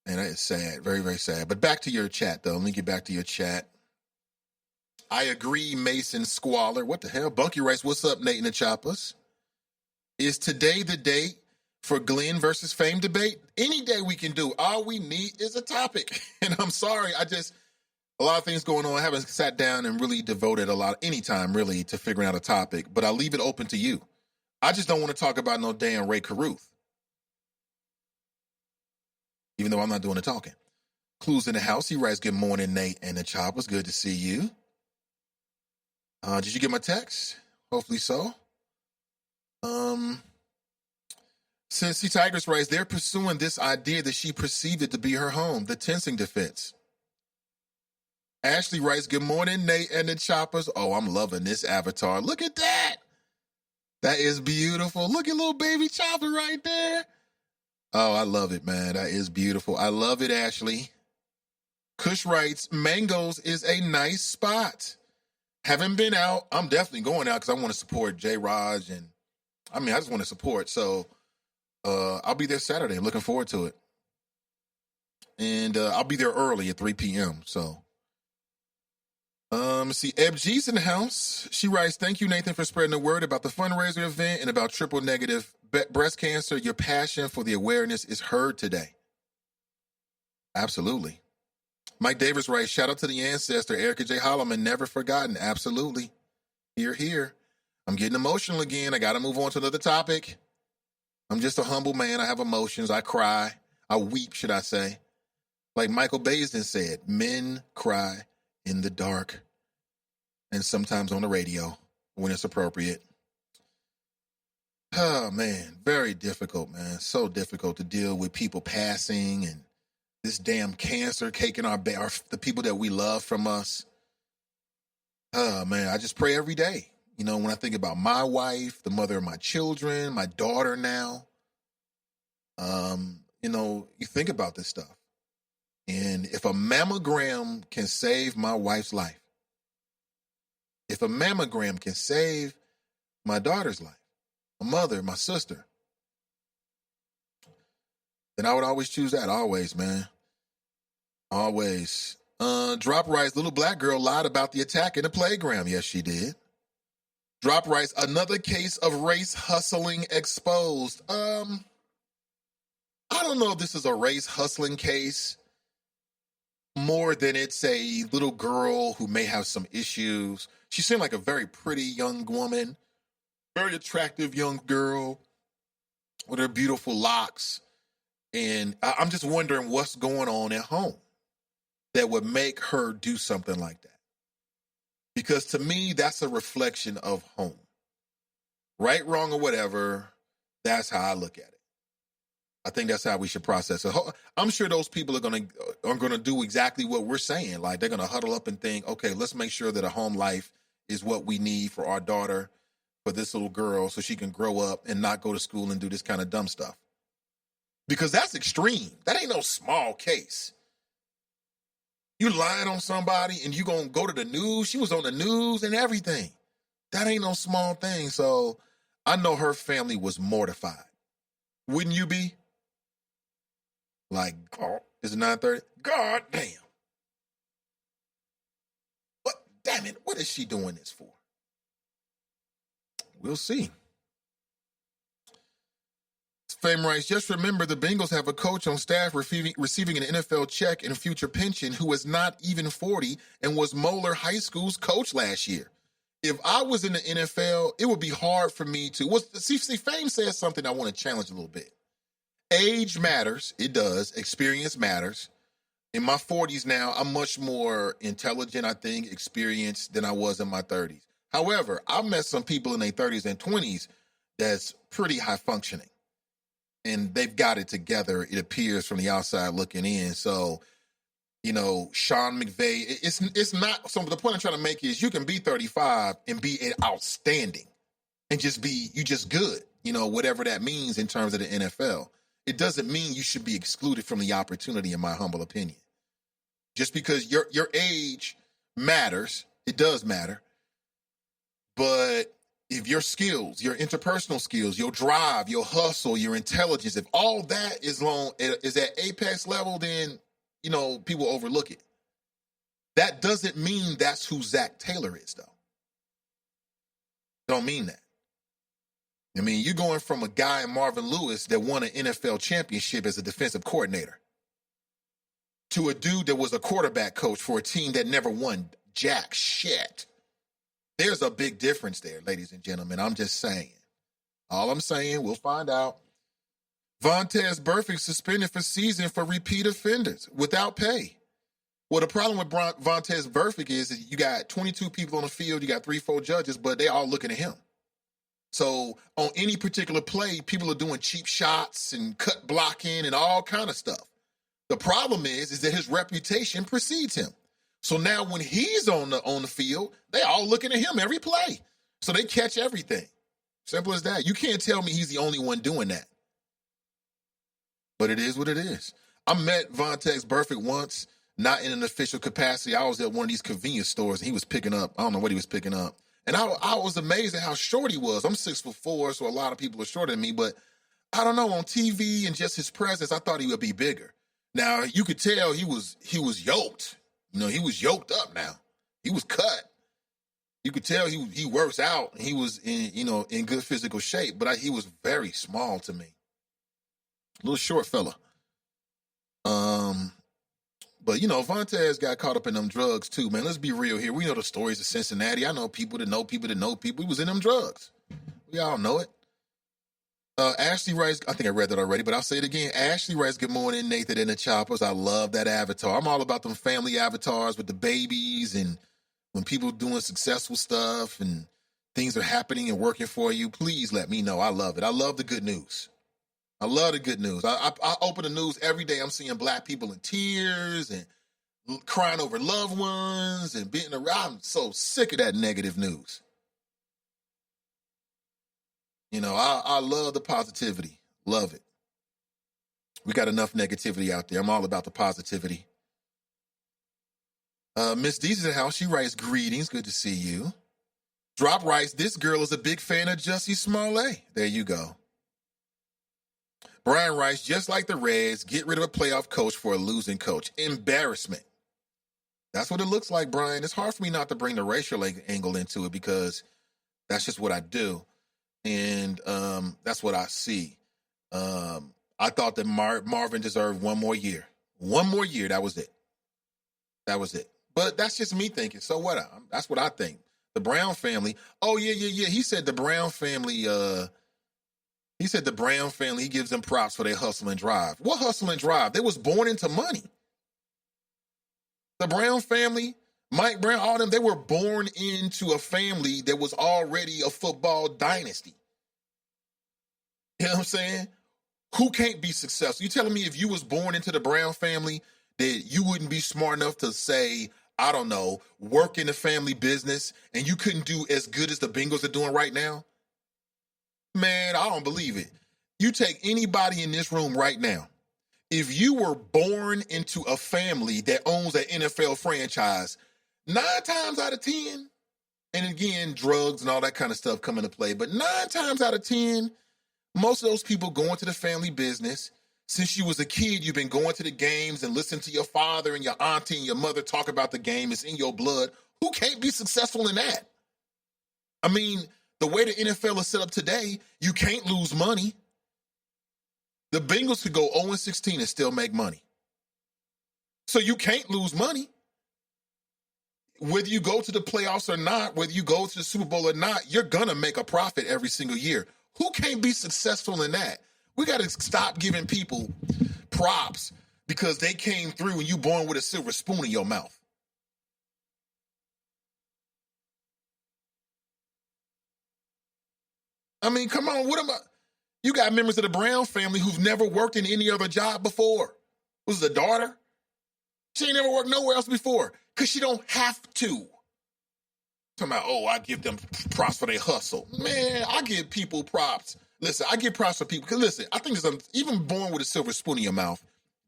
And that is sad. Very, very sad. But back to your chat, though. Let me get back to your chat. I agree, Mason Squalor. What the hell? Bunky Rice, what's up, Nate and the Choppers? Is today the date for Glenn versus Fame debate? Any day we can do. All we need is a topic. And I'm sorry, a lot of things going on. I haven't sat down and really devoted any time, really, to figuring out a topic. But I'll leave it open to you. I just don't want to talk about no damn Ray Caruth. Even though I'm not doing the talking. Clues in the house. He writes, good morning, Nate and the Choppers. Good to see you. Did you get my text? Hopefully so. Cincy Tigers writes, they're pursuing this idea that she perceived it to be her home, the tensing defense. Ashley writes, good morning, Nate and the Choppers. Oh, I'm loving this avatar. Look at that. That is beautiful. Look at little baby Chopper right there. Oh, I love it, man. That is beautiful. I love it, Ashley. Kush writes, Mangoes is a nice spot. Haven't been out. I'm definitely going out because I want to support J. Raj. And I just want to support. So I'll be there Saturday. I'm looking forward to it. And I'll be there early at 3 p.m. So, let's see. Eb G's in the house. She writes, thank you, Nathan, for spreading the word about the fundraiser event and about triple negative breast cancer. Your passion for the awareness is heard today. Absolutely. Mike Davis writes, shout out to the ancestor, Erica J. Holloman, never forgotten. Absolutely. Here. I'm getting emotional again. I got to move on to another topic. I'm just a humble man. I have emotions. I cry. I weep, should I say. Like Michael Baisden said, men cry in the dark and sometimes on the radio when it's appropriate. Oh, man. Very difficult, man. So difficult to deal with people passing and this damn cancer taking the people that we love from us. Oh, man, I just pray every day. You know, when I think about my wife, the mother of my children, my daughter now, you think about this stuff. And if a mammogram can save my wife's life, if a mammogram can save my daughter's life, my mother, my sister, then I would always choose that. Always, man. Always. Drop writes, little black girl lied about the attack in the playground. Yes, she did. Drop writes, another case of race hustling exposed. I don't know if this is a race hustling case more than it's a little girl who may have some issues. She seemed like a very pretty young woman, very attractive young girl with her beautiful locks. And I'm just wondering what's going on at home that would make her do something like that. Because to me, that's a reflection of home. Right, wrong, or whatever, that's how I look at it. I think that's how we should process it. I'm sure those people are gonna do exactly what we're saying. Like, they're gonna huddle up and think, okay, let's make sure that a home life is what we need for our daughter, for this little girl, so she can grow up and not go to school and do this kind of dumb stuff. Because that's extreme. That ain't no small case. You lying on somebody and you gonna go to the news. She was on the news and everything. That ain't no small thing. So I know her family was mortified. Wouldn't you be? Like, oh, is it 9:30? God damn. What? Damn it. What is she doing this for? We'll see. Fame writes, just remember the Bengals have a coach on staff receiving an NFL check and future pension who is not even 40 and was Moeller High School's coach last year. If I was in the NFL, it would be hard for me to... See, Fame says something I want to challenge a little bit. Age matters. It does. Experience matters. In my 40s now, I'm much more intelligent, I think, experienced than I was in my 30s. However, I've met some people in their 30s and 20s that's pretty high functioning. And they've got it together, it appears, from the outside looking in. So, you know, Sean McVay, it's not... So the point I'm trying to make is you can be 35 and be outstanding and just good, you know, whatever that means in terms of the NFL. It doesn't mean you should be excluded from the opportunity, in my humble opinion. Just because your age matters, it does matter. But if your skills, your interpersonal skills, your drive, your hustle, your intelligence, if all that is at apex level, then, people overlook it. That doesn't mean that's who Zach Taylor is, though. Don't mean that. I mean, you're going from a guy, Marvin Lewis, that won an NFL championship as a defensive coordinator to a dude that was a quarterback coach for a team that never won jack shit. There's a big difference there, ladies and gentlemen. I'm just saying. All I'm saying, we'll find out. Vontaze Burfict suspended for season for repeat offenders without pay. Well, the problem with Vontaze Burfict is that you got 22 people on the field, you got 3-4 judges, but they all looking at him. So on any particular play, people are doing cheap shots and cut blocking and all kind of stuff. The problem is that his reputation precedes him. So now when he's on the field, they all looking at him every play. So they catch everything. Simple as that. You can't tell me he's the only one doing that. But it is what it is. I met Vontaze Burfict once, not in an official capacity. I was at one of these convenience stores, and he was picking up, I don't know what he was picking up. And I was amazed at how short he was. I'm 6'4", so a lot of people are shorter than me, but I don't know, on TV and just his presence, I thought he would be bigger. Now, you could tell he was yoked. He was yoked up now. He was cut. You could tell he works out. He was in good physical shape, but he was very small to me. Little short fella. But, Vontaze got caught up in them drugs too, man. Let's be real here. We know the stories of Cincinnati. I know people that know people that know people. He was in them drugs. We all know it. Ashley writes, I think I read that already, but I'll say it again. Ashley writes, good morning, Nathan and the Choppers. I love that avatar. I'm all about them family avatars with the babies and when people doing successful stuff and things are happening and working for you. Please let me know. I love it. I love the good news. I love the good news. I open the news every day. I'm seeing black people in tears and crying over loved ones and being around. I'm so sick of that negative news. I love the positivity. Love it. We got enough negativity out there. I'm all about the positivity. Miss Dee's in the house. She writes, greetings. Good to see you. Drop writes, this girl is a big fan of Jussie Smollett. There you go. Brian writes, just like the Reds, get rid of a playoff coach for a losing coach. Embarrassment. That's what it looks like, Brian. It's hard for me not to bring the racial angle into it because that's just what I do. And that's what I see. I thought that Marvin deserved one more year. One more year, that was it. That was it. But that's just me thinking. So what? That's what I think. The Brown family. Oh, yeah. He said the Brown family... he gives them props for their hustle and drive. What hustle and drive? They was born into money. The Brown family, Mike Brown, all them, they were born into a family that was already a football dynasty. You know what I'm saying? Who can't be successful? You telling me if you was born into the Brown family that you wouldn't be smart enough to say, I don't know, work in the family business and you couldn't do as good as the Bengals are doing right now? Man, I don't believe it. You take anybody in this room right now. If you were born into a family that owns an NFL franchise, 9 times out of 10, and again, drugs and all that kind of stuff come into play, but 9 times out of 10, most of those people go into the family business. Since you was a kid, you've been going to the games and listening to your father and your auntie and your mother talk about the game. It's in your blood. Who can't be successful in that? I mean, the way the NFL is set up today, you can't lose money. The Bengals could go 0-16 and still make money. So you can't lose money. Whether you go to the playoffs or not, whether you go to the Super Bowl or not, you're going to make a profit every single year. Who can't be successful in that? We got to stop giving people props because they came through and you born with a silver spoon in your mouth. I mean, come on, you got members of the Brown family who've never worked in any other job before. Was the daughter? She ain't never worked nowhere else before because she don't have to. Talking about, I give them props for their hustle. Man, I give people props. Listen, I give props for people. Because listen, I think even born with a silver spoon in your mouth,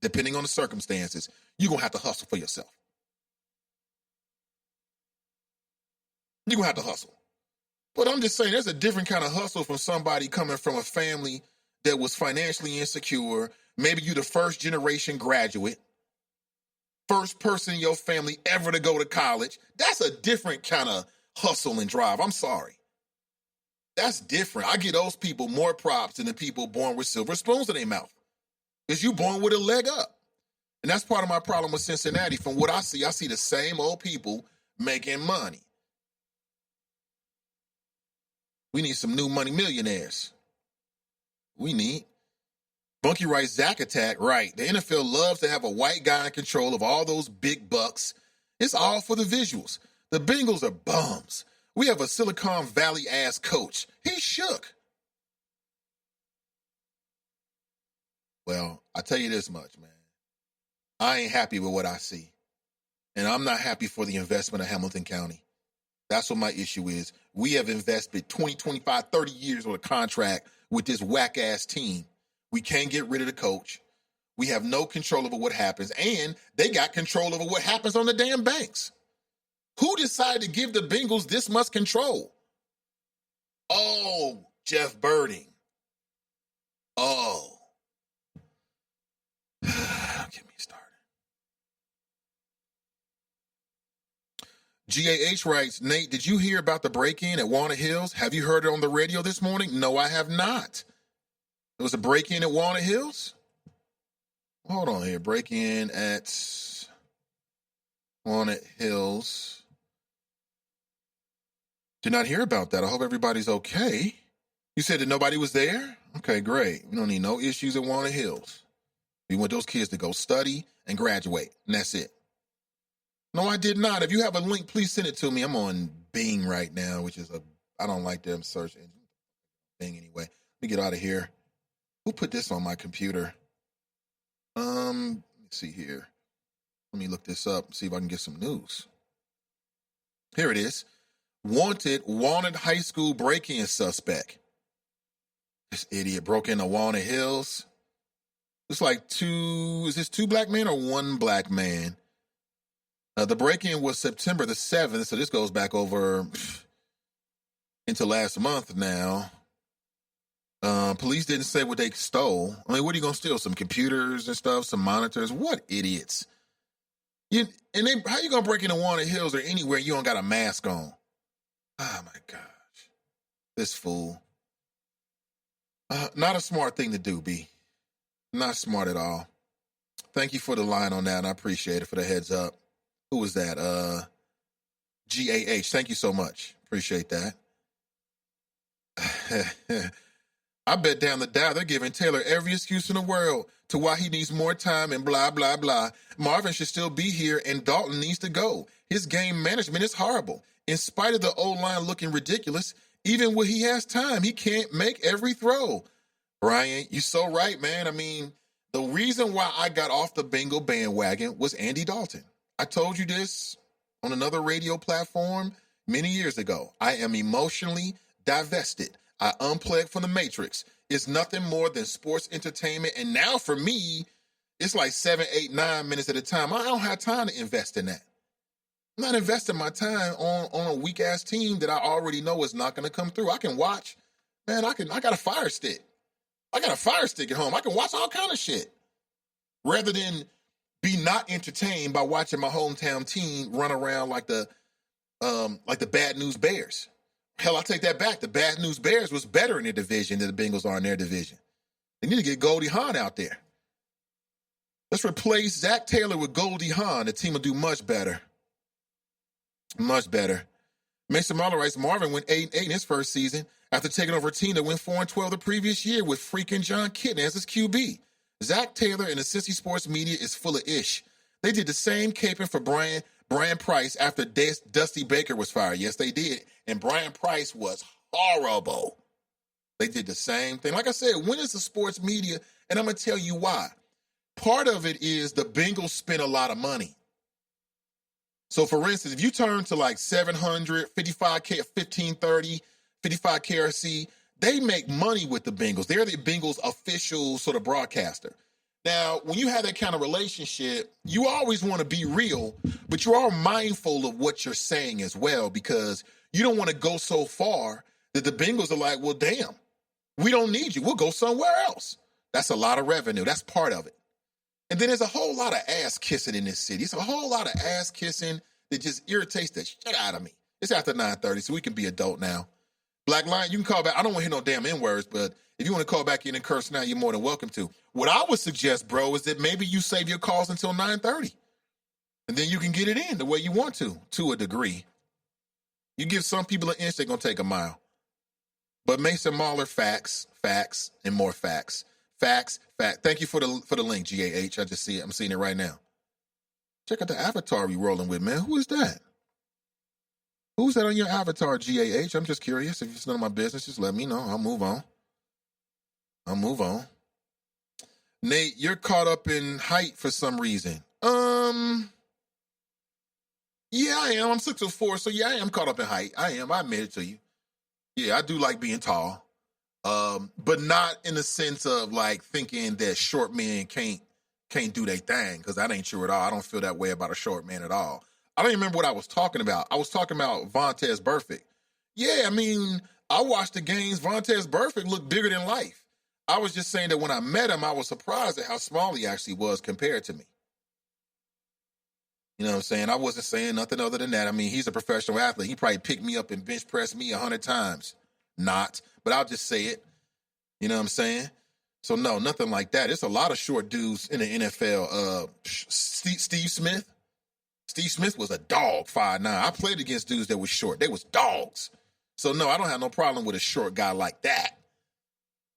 depending on the circumstances, you're going to have to hustle for yourself. You're going to have to hustle. But I'm just saying there's a different kind of hustle from somebody coming from a family that was financially insecure. Maybe you the first generation graduate, first person in your family ever to go to college. That's a different kind of hustle and drive. I'm sorry. That's different. I give those people more props than the people born with silver spoons in their mouth. Because you born with a leg up. And that's part of my problem with Cincinnati. From what I see the same old people making money. We need some new money millionaires. We need. Bunky writes, Zach attack, right. The NFL loves to have a white guy in control of all those big bucks. It's all for the visuals. The Bengals are bums. We have a Silicon Valley-ass coach. He's shook. Well, I tell you this much, man. I ain't happy with what I see. And I'm not happy for the investment of Hamilton County. That's what my issue is. We have invested 20, 25, 30 years on a contract with this whack-ass team. We can't get rid of the coach. We have no control over what happens. And they got control over what happens on the damn banks. Who decided to give the Bengals this much control? Oh, Jeff Birding. Oh. Get me started. GAH writes, Nate, did you hear about the break-in at Walnut Hills? Have you heard it on the radio this morning? No, I have not. There was a break-in at Walnut Hills? Hold on here. Break-in at Walnut Hills. Did not hear about that. I hope everybody's okay. You said that nobody was there? Okay, great. We don't need no issues at Walnut Hills. We want those kids to go study and graduate, and that's it. No, I did not. If you have a link, please send it to me. I'm on Bing right now, which is I don't like them search engine. Bing anyway. Let me get out of here. Who put this on my computer? Let me see here. Let me look this up and see if I can get some news. Here it is. Wanted Walnut High School break-in suspect. This idiot broke into Walnut Hills. It's like is this two black men or one black man? The break-in was September the 7th, so this goes back over into last month now. Police didn't say what they stole. I mean, what are you going to steal? Some computers and stuff, some monitors? What idiots. How you going to break into Walnut Hills or anywhere you don't got a mask on? Oh, my gosh. This fool. Not a smart thing to do, B. Not smart at all. Thank you for the line on that, and I appreciate it for the heads up. Who was that? GAH. Thank you so much. Appreciate that. I bet down the dial they're giving Taylor every excuse in the world to why he needs more time and blah, blah, blah. Marvin should still be here and Dalton needs to go. His game management is horrible. In spite of the O-line looking ridiculous, even when he has time, he can't make every throw. Brian, you're so right, man. I mean, the reason why I got off the Bengal bandwagon was Andy Dalton. I told you this on another radio platform many years ago. I am emotionally divested. I unplugged from the Matrix. It's nothing more than sports entertainment. And now for me, it's like 7, 8, 9 minutes at a time. I don't have time to invest in that. I'm not investing my time on a weak-ass team that I already know is not going to come through. I can watch. Man, I got a Fire Stick. I got a Fire Stick at home. I can watch all kind of shit. Rather than be not entertained by watching my hometown team run around like the Bad News Bears. Hell, I take that back. The Bad News Bears was better in their division than the Bengals are in their division. They need to get Goldie Hawn out there. Let's replace Zach Taylor with Goldie Hawn. The team will do much better. Much better. Mason Marler writes, Marvin went 8-8 in his first season after taking over a team that went 4-12 the previous year with freaking John Kitna as his QB. Zach Taylor and the Cincy sports media is full of ish. They did the same caping for Brian Price after Dusty Baker was fired. Yes, they did. And Brian Price was horrible. They did the same thing. Like I said, when is the sports media? And I'm going to tell you why. Part of it is the Bengals spent a lot of money. So, for instance, if you turn to like 700, 55K, 1530, 55 KRC, they make money with the Bengals. They're the Bengals' official sort of broadcaster. Now, when you have that kind of relationship, you always want to be real, but you are mindful of what you're saying as well, because you don't want to go so far that the Bengals are like, well, damn, we don't need you. We'll go somewhere else. That's a lot of revenue. That's part of it. And then there's a whole lot of ass kissing in this city. It's a whole lot of ass kissing that just irritates the shit out of me. It's after 9:30, so we can be adult now. Black Lion, you can call back. I don't want to hear no damn N-words, but if you want to call back in and curse now, you're more than welcome to. What I would suggest, bro, is that maybe you save your calls until 9:30. And then you can get it in the way you want to a degree. You give some people an inch, they're going to take a mile. But Mason Mahler, facts, and more facts. Facts. Thank you for the link, GAH. I just see it. I'm seeing it right now. Check out the avatar we rolling with, man. Who is that? Who's that on your avatar, GAH? I'm just curious. If it's none of my business, just let me know. I'll move on. Nate, you're caught up in height for some reason. Yeah, I am. I'm 6'4", so yeah, I am caught up in height. I am. I admit it to you. Yeah, I do like being tall. But not in the sense of like thinking that short men can't do their thing, because that ain't true at all. I don't feel that way about a short man at all. I don't even remember what I was talking about. I was talking about Vontaze Burfict. Yeah, I mean, I watched the games. Vontaze Burfict looked bigger than life. I was just saying that when I met him, I was surprised at how small he actually was compared to me. You know what I'm saying? I wasn't saying nothing other than that. I mean, he's a professional athlete. He probably picked me up and bench pressed me 100 times. Not, but I'll just say it. You know what I'm saying? So no, nothing like that. It's a lot of short dudes in the NFL. Steve Smith. Steve Smith was a dog, 5'9". I played against dudes that were short. They was dogs. So no, I don't have no problem with a short guy like that.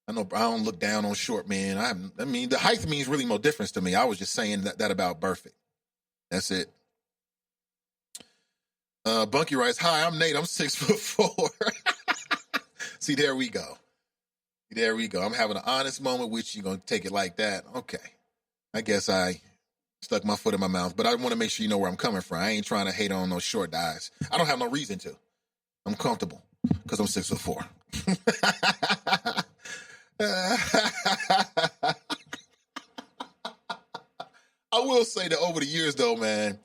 I don't look down on short men. I mean, the height means really no difference to me. I was just saying that about Burfict. That's it. Bunky writes, hi, I'm Nate. I'm 6'4". See, there we go. I'm having an honest moment with you. You're going to take it like that? Okay. I guess I stuck my foot in my mouth, but I want to make sure you know where I'm coming from. I ain't trying to hate on those short guys. I don't have no reason to. I'm comfortable because I'm 6'4". I will say that over the years, though, man,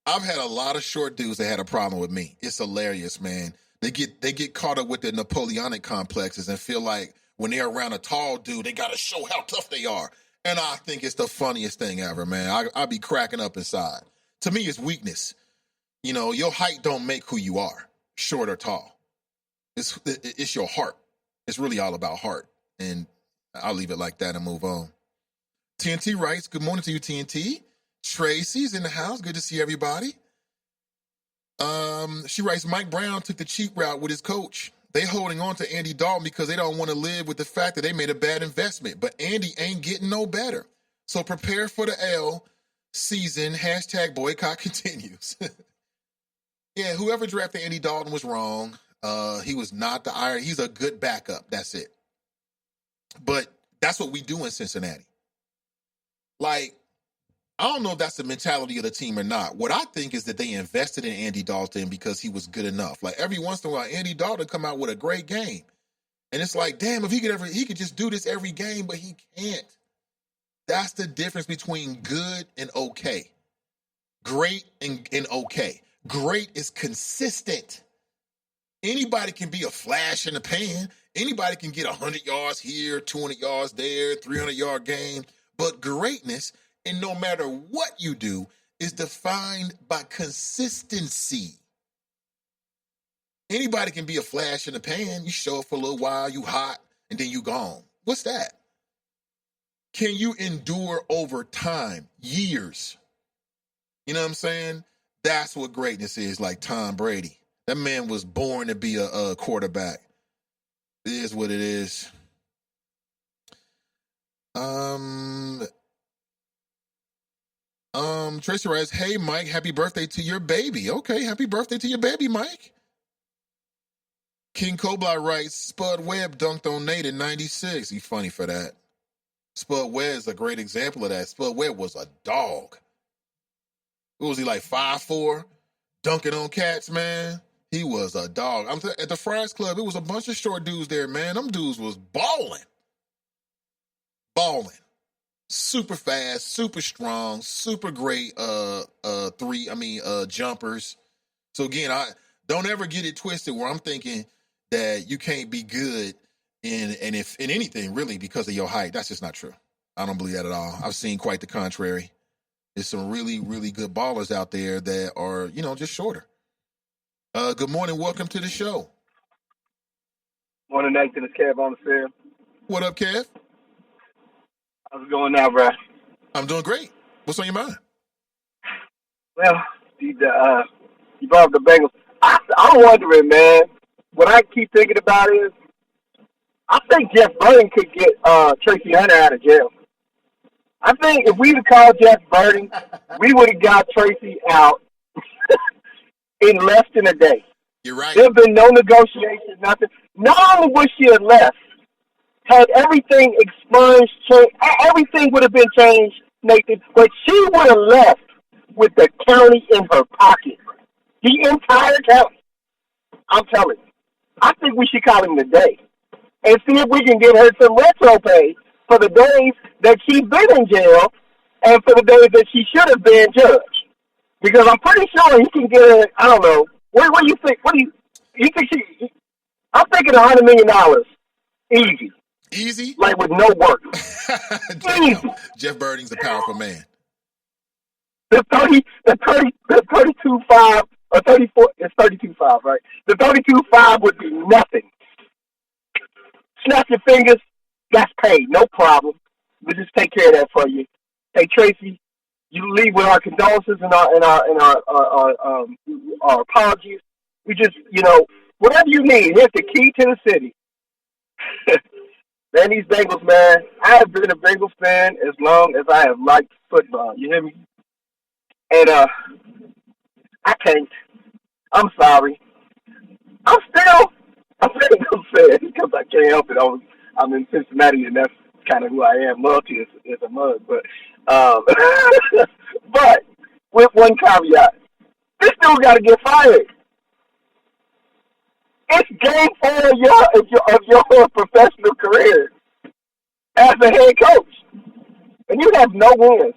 I've had a lot of short dudes that had a problem with me. It's hilarious, man. They get caught up with the Napoleonic complexes and feel like when they're around a tall dude, they got to show how tough they are. And I think it's the funniest thing ever, man. I be cracking up inside. To me, it's weakness. You know, your height don't make who you are, short or tall. It's your heart. It's really all about heart. And I'll leave it like that and move on. TNT writes, good morning to you, TNT. Tracy's in the house. Good to see everybody. She writes, Mike Brown took the cheap route with his coach. They holding on to Andy Dalton because they don't want to live with the fact that they made a bad investment. But Andy ain't getting no better. So prepare for the L season. # boycott continues. Yeah, whoever drafted Andy Dalton was wrong. He was not the iron. He's a good backup. That's it. But that's what we do in Cincinnati. Like, I don't know if that's the mentality of the team or not. What I think is that they invested in Andy Dalton because he was good enough. Like, every once in a while, Andy Dalton come out with a great game. And it's like, damn, if he could just do this every game, but he can't. That's the difference between good and okay. Great and okay. Great is consistent. Anybody can be a flash in the pan. Anybody can get 100 yards here, 200 yards there, 300-yard game. But greatness, and no matter what you do, is defined by consistency. Anybody can be a flash in the pan. You show up for a little while, you hot, and then you gone. What's that? Can you endure over time, years? You know what I'm saying? That's what greatness is, like Tom Brady. That man was born to be a quarterback. It is what it is. Tracy writes, hey, Mike, happy birthday to your baby. Okay, happy birthday to your baby, Mike. King Cobra writes, Spud Webb dunked on Nate in 96. He's funny for that. Spud Webb is a great example of that. Spud Webb was a dog. What was he, like 5'4", dunking on cats, man? He was a dog. At the Friars Club, it was a bunch of short dudes there, man. Them dudes was balling. super fast, super strong, super great jumpers. So again, I don't ever get it twisted where I'm thinking that you can't be good in anything really because of your height. That's just not true. I don't believe that at all. I've seen quite the contrary. There's some really, really good ballers out there that are, just shorter. Good morning. Welcome to the show. Morning, Nathan. It's Kev on the field. What up, Kev? How's it going now, bro? I'm doing great. What's on your mind? Well, you brought up the Bengals. I'm wondering, man. What I keep thinking about is, I think Jeff Burton could get Tracy Hunter out of jail. I think if we'd have called Jeff Burton, we would have got Tracy out in less than a day. You're right. There have been no negotiations, nothing. Not only would she have left, had everything expunged, everything would have been changed, Nathan, but she would have left with the county in her pocket. The entire county. I'm telling you. I think we should call him today and see if we can get her some retro pay for the days that she's been in jail and for the days that she should have been judged. Because I'm pretty sure he can get her, I don't know. What do you think? You think I'm thinking $100 million. Easy. Easy? Like with no work. Easy. Jeff Birding's a powerful man. The 32.5 or 34, it's 32.5, right? The 32.5 would be nothing. Snap your fingers, that's paid, no problem. We'll just take care of that for you. Hey, Tracy, you leave with our condolences and our apologies. We just, whatever you need, here's the key to the city. Man, these Bengals, man, I have been a Bengals fan as long as I have liked football. You hear me? And I can't. I'm sorry. I'm still a Bengals fan because I can't help it. I'm in Cincinnati, and that's kind of who I am. Loyalty is a mug, but but with one caveat, this dude got to get fired. It's game 4 of your professional career as a head coach, and you have no wins,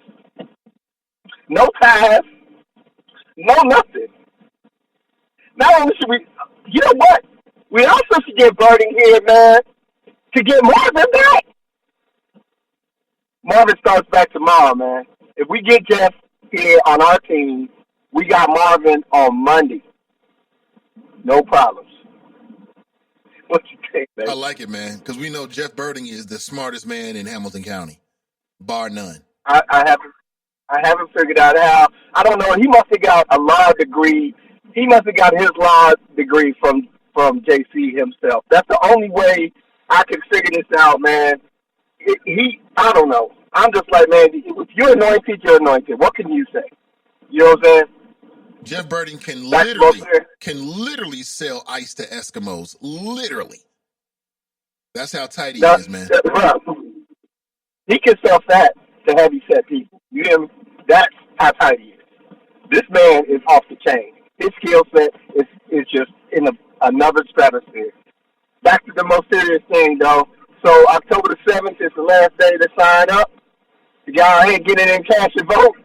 no ties, no nothing. Not only should we, you know what? We also should get Birding here, man, to get Marvin back. Marvin starts back tomorrow, man. If we get Jeff here on our team, we got Marvin on Monday. No problems. What you think, man? I like it, man, because we know Jeff Birding is the smartest man in Hamilton County, bar none. I haven't figured out how. I don't know. He must have got a law degree. He must have got his law degree from JC himself. That's the only way I can figure this out, man. I don't know. I'm just like, man, if you're anointed, you're anointed. What can you say? You know what I'm saying? Jeff Birding can literally sell ice to Eskimos. Literally. That's how tight he is, man. He can sell fat to heavy set people. You hear me? That's how tight he is. This man is off the chain. His skill set is just in another stratosphere. Back to the most serious thing, though. So October the 7th is the last day to sign up. To go ahead and get in and cast your vote.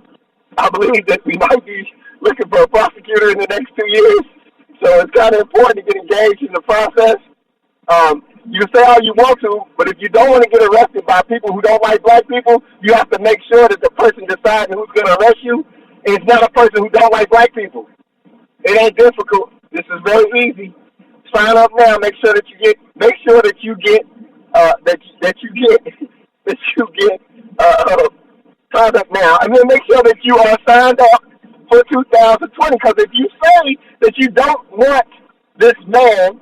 I believe that we might be looking for a prosecutor in the next 2 years. So it's kind of important to get engaged in the process. You can say all you want to, but if you don't want to get arrested by people who don't like black people, you have to make sure that the person deciding who's going to arrest you is not a person who don't like black people. It ain't difficult. This is very easy. Sign up now. Make sure that you get signed up now, and then make sure that you are signed up for 2020. Because if you say that you don't want this man,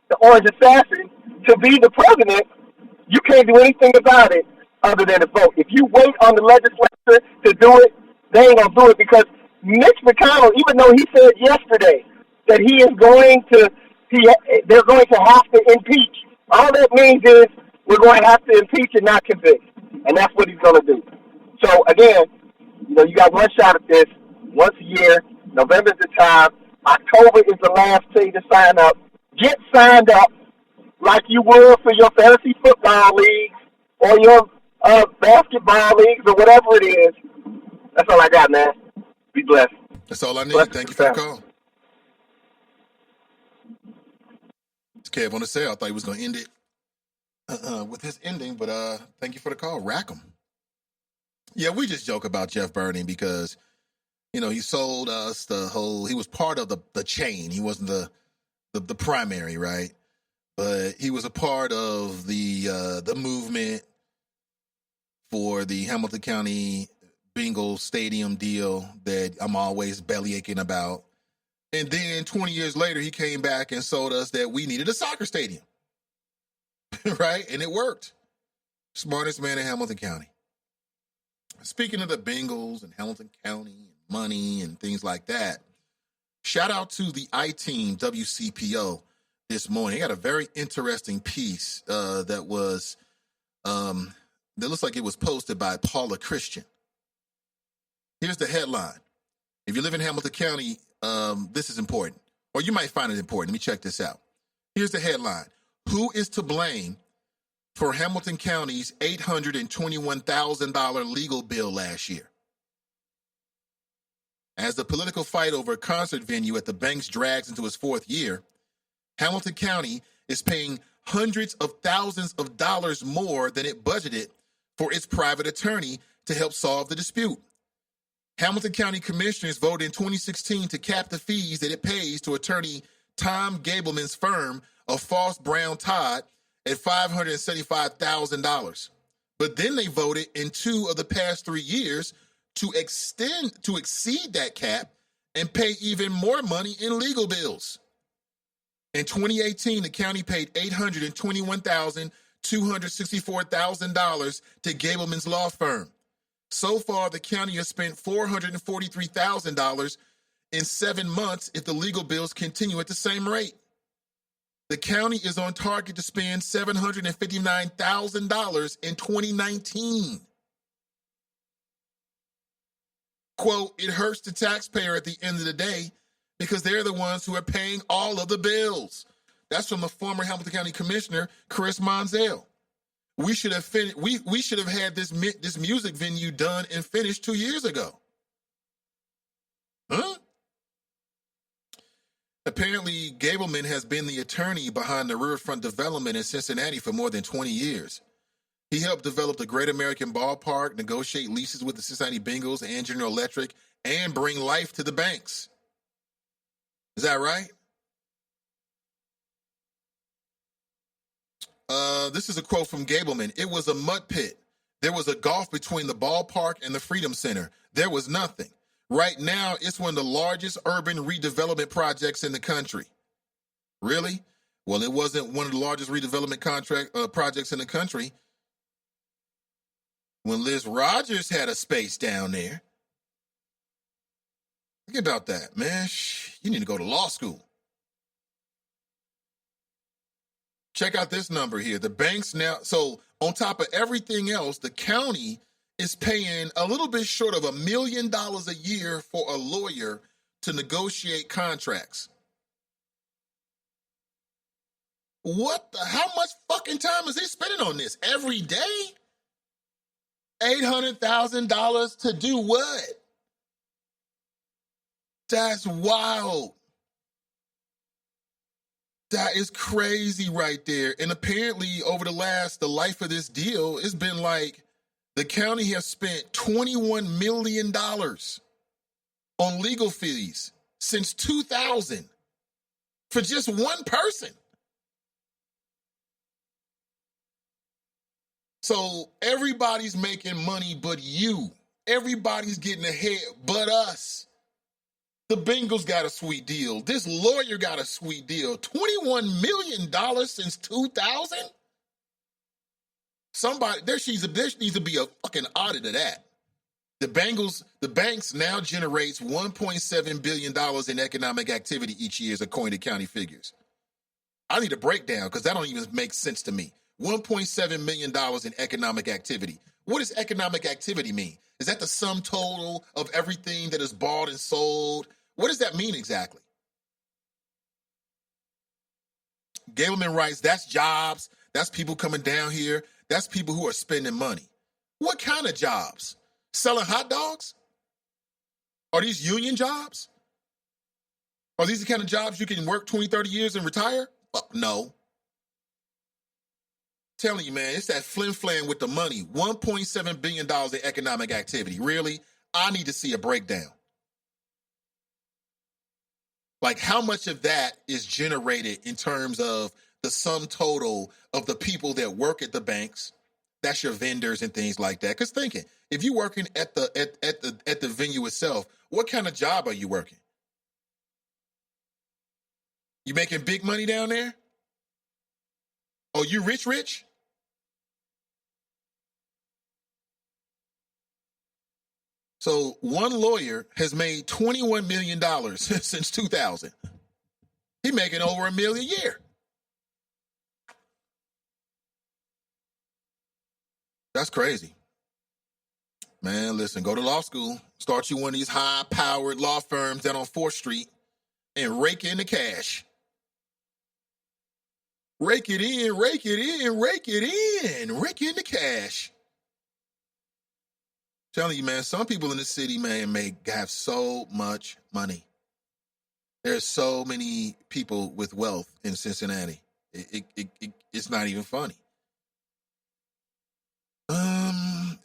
the Orange Assassin, to be the president, you can't do anything about it other than to vote. If you wait on the legislature to do it, they ain't gonna do it because Mitch McConnell, even though he said yesterday that they're going to have to impeach. All that means is we're going to have to impeach and not convict, and that's what he's going to do. So again, you got one shot at this once a year. November's the time. October is the last day to sign up. Get signed up like you would for your fantasy football league or your basketball leagues or whatever it is. That's all I got, man. Be blessed. That's all I need. Blessed Thank you to for the the call. It's Kev on the sale. I thought he was going to end it with his ending, but thank you for the call. Rack 'em. Yeah, we just joke about Jeff Burning because, you know, he sold us the whole, he was part of the chain. He wasn't the primary, right? But he was a part of the movement for the Hamilton County Bengals stadium deal that I'm always belly aching about. And then 20 years later, he came back and sold us that we needed a soccer stadium, right? And it worked. Smartest man in Hamilton County. Speaking of the Bengals and Hamilton County and money and things like that, shout out to the I-Team WCPO this morning. They got a very interesting piece that looks like it was posted by Paula Christian. Here's the headline. If you live in Hamilton County, this is important, or you might find it important. Let me check this out. Here's the headline. Who is to blame for Hamilton County's $821,000 legal bill last year? As the political fight over a concert venue at the Banks drags into its fourth year, Hamilton County is paying hundreds of thousands of dollars more than it budgeted for its private attorney to help solve the dispute. Hamilton County Commissioners voted in 2016 to cap the fees that it pays to attorney Tom Gableman's firm of Foss Brown Todd at $575,000. But then they voted in 2 of the past 3 years to exceed that cap and pay even more money in legal bills. In 2018, the county paid $821,264,000 to Gableman's law firm. So far, the county has spent $443,000 in 7 months if the legal bills continue at the same rate. The county is on target to spend $759,000 in 2019. Quote, it hurts the taxpayer at the end of the day because they're the ones who are paying all of the bills. That's from the former Hamilton County Commissioner, Chris Monzel. We should have we should have had this music venue done and finished 2 years ago. Huh? Apparently, Gableman has been the attorney behind the riverfront development in Cincinnati for more than 20 years. He helped develop the Great American Ballpark, negotiate leases with the Cincinnati Bengals and General Electric, and bring life to the Banks. Is that right? This is a quote from Gableman. It was a mud pit. There was a gulf between the ballpark and the Freedom Center. There was nothing. Right now, it's one of the largest urban redevelopment projects in the country. Really? Well, it wasn't one of the largest redevelopment projects in the country when Liz Rogers had a space down there. Think about that, man. You need to go to law school. Check out this number here. The banks now, so on top of everything else, the county is paying a little bit short of $1 million a year for a lawyer to negotiate contracts. How much fucking time is he spending on this? Every day? $800,000 to do what? That's wild. That is crazy right there. And apparently over the life of this deal, it's been like the county has spent $21 million on legal fees since 2000 for just one person. So everybody's making money but you. Everybody's getting ahead but us. The Bengals got a sweet deal. This lawyer got a sweet deal. $21 million since 2000? There needs to be a fucking audit of that. The banks now generates $1.7 billion in economic activity each year, according to county figures. I need a breakdown because that don't even make sense to me. $1.7 million in economic activity. What does economic activity mean? Is that the sum total of everything that is bought and sold? What does that mean exactly? Gableman writes, that's jobs. That's people coming down here. That's people who are spending money. What kind of jobs? Selling hot dogs? Are these union jobs? Are these the kind of jobs you can work 20, 30 years and retire? No. Telling you, man, it's that flim-flam with the money. $1.7 billion in economic activity. Really? I need to see a breakdown. Like, how much of that is generated in terms of the sum total of the people that work at the banks? That's your vendors and things like that. Because thinking, if you're working at the venue itself, what kind of job are you working? You making big money down there? Oh, you rich? So one lawyer has made $21 million since 2000. He's making over $1 million a year. That's crazy. Man, listen, go to law school. Start you one of these high-powered law firms down on 4th Street and rake in the cash. Rake it in, rake it in, rake it in. Rake in the cash. Telling you, man, some people in the city, man, have so much money. There's so many people with wealth in Cincinnati. It's not even funny.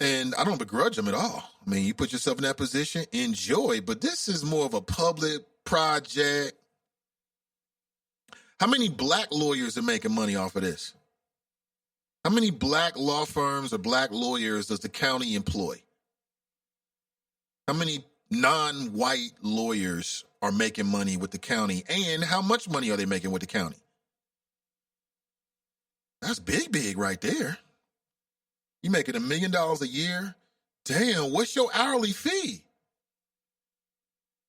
And I don't begrudge them at all. I mean, you put yourself in that position, enjoy, but this is more of a public project. How many black lawyers are making money off of this? How many black law firms or black lawyers does the county employ? How many non-white lawyers are making money with the county? And how much money are they making with the county? That's big right there. You making $1 million a year? Damn, what's your hourly fee?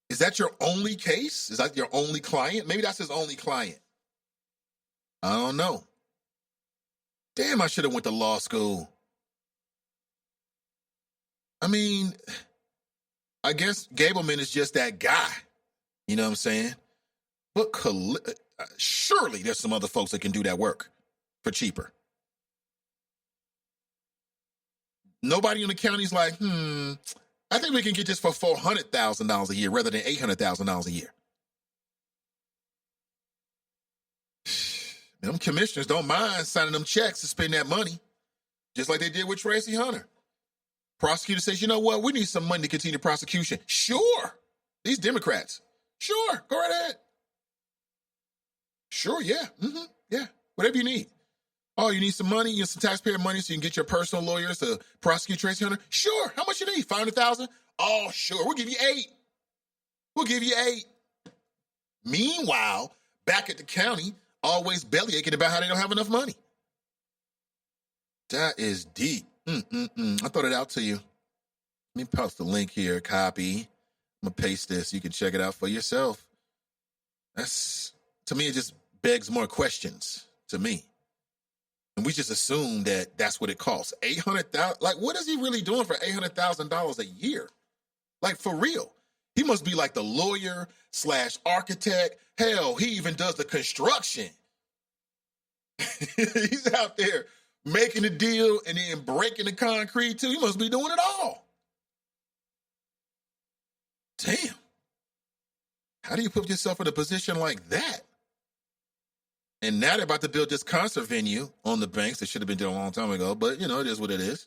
Is that your only case? Is that your only client? Maybe that's his only client. I don't know. Damn, I should have went to law school. I mean, I guess Gableman is just that guy. You know what I'm saying? But surely there's some other folks that can do that work for cheaper. Nobody in the county's like, I think we can get this for $400,000 a year rather than $800,000 a year. Them commissioners don't mind signing them checks to spend that money, just like they did with Tracy Hunter. Prosecutor says, you know what? We need some money to continue prosecution. Sure. These Democrats. Sure. Go right ahead. Sure. Yeah. Yeah. Whatever you need. Oh, you need some money? You need some taxpayer money so you can get your personal lawyers to prosecute Tracy Hunter? Sure. How much you need? $500,000? Oh, sure. We'll give you $8. We'll give you $8. Meanwhile, back at the county, always bellyaching about how they don't have enough money. That is deep. I thought it out to you. Let me post the link here, copy. I'm going to paste this. You can check it out for yourself. To me, it just begs more questions to me. And we just assume that that's what it costs. $800,000. Like, what is he really doing for $800,000 a year? Like, for real. He must be like the lawyer / architect. Hell, he even does the construction. He's out there making the deal and then breaking the concrete too. He must be doing it all. Damn. How do you put yourself in a position like that? And now they're about to build this concert venue on the banks that should have been done a long time ago, but, you know, it is what it is.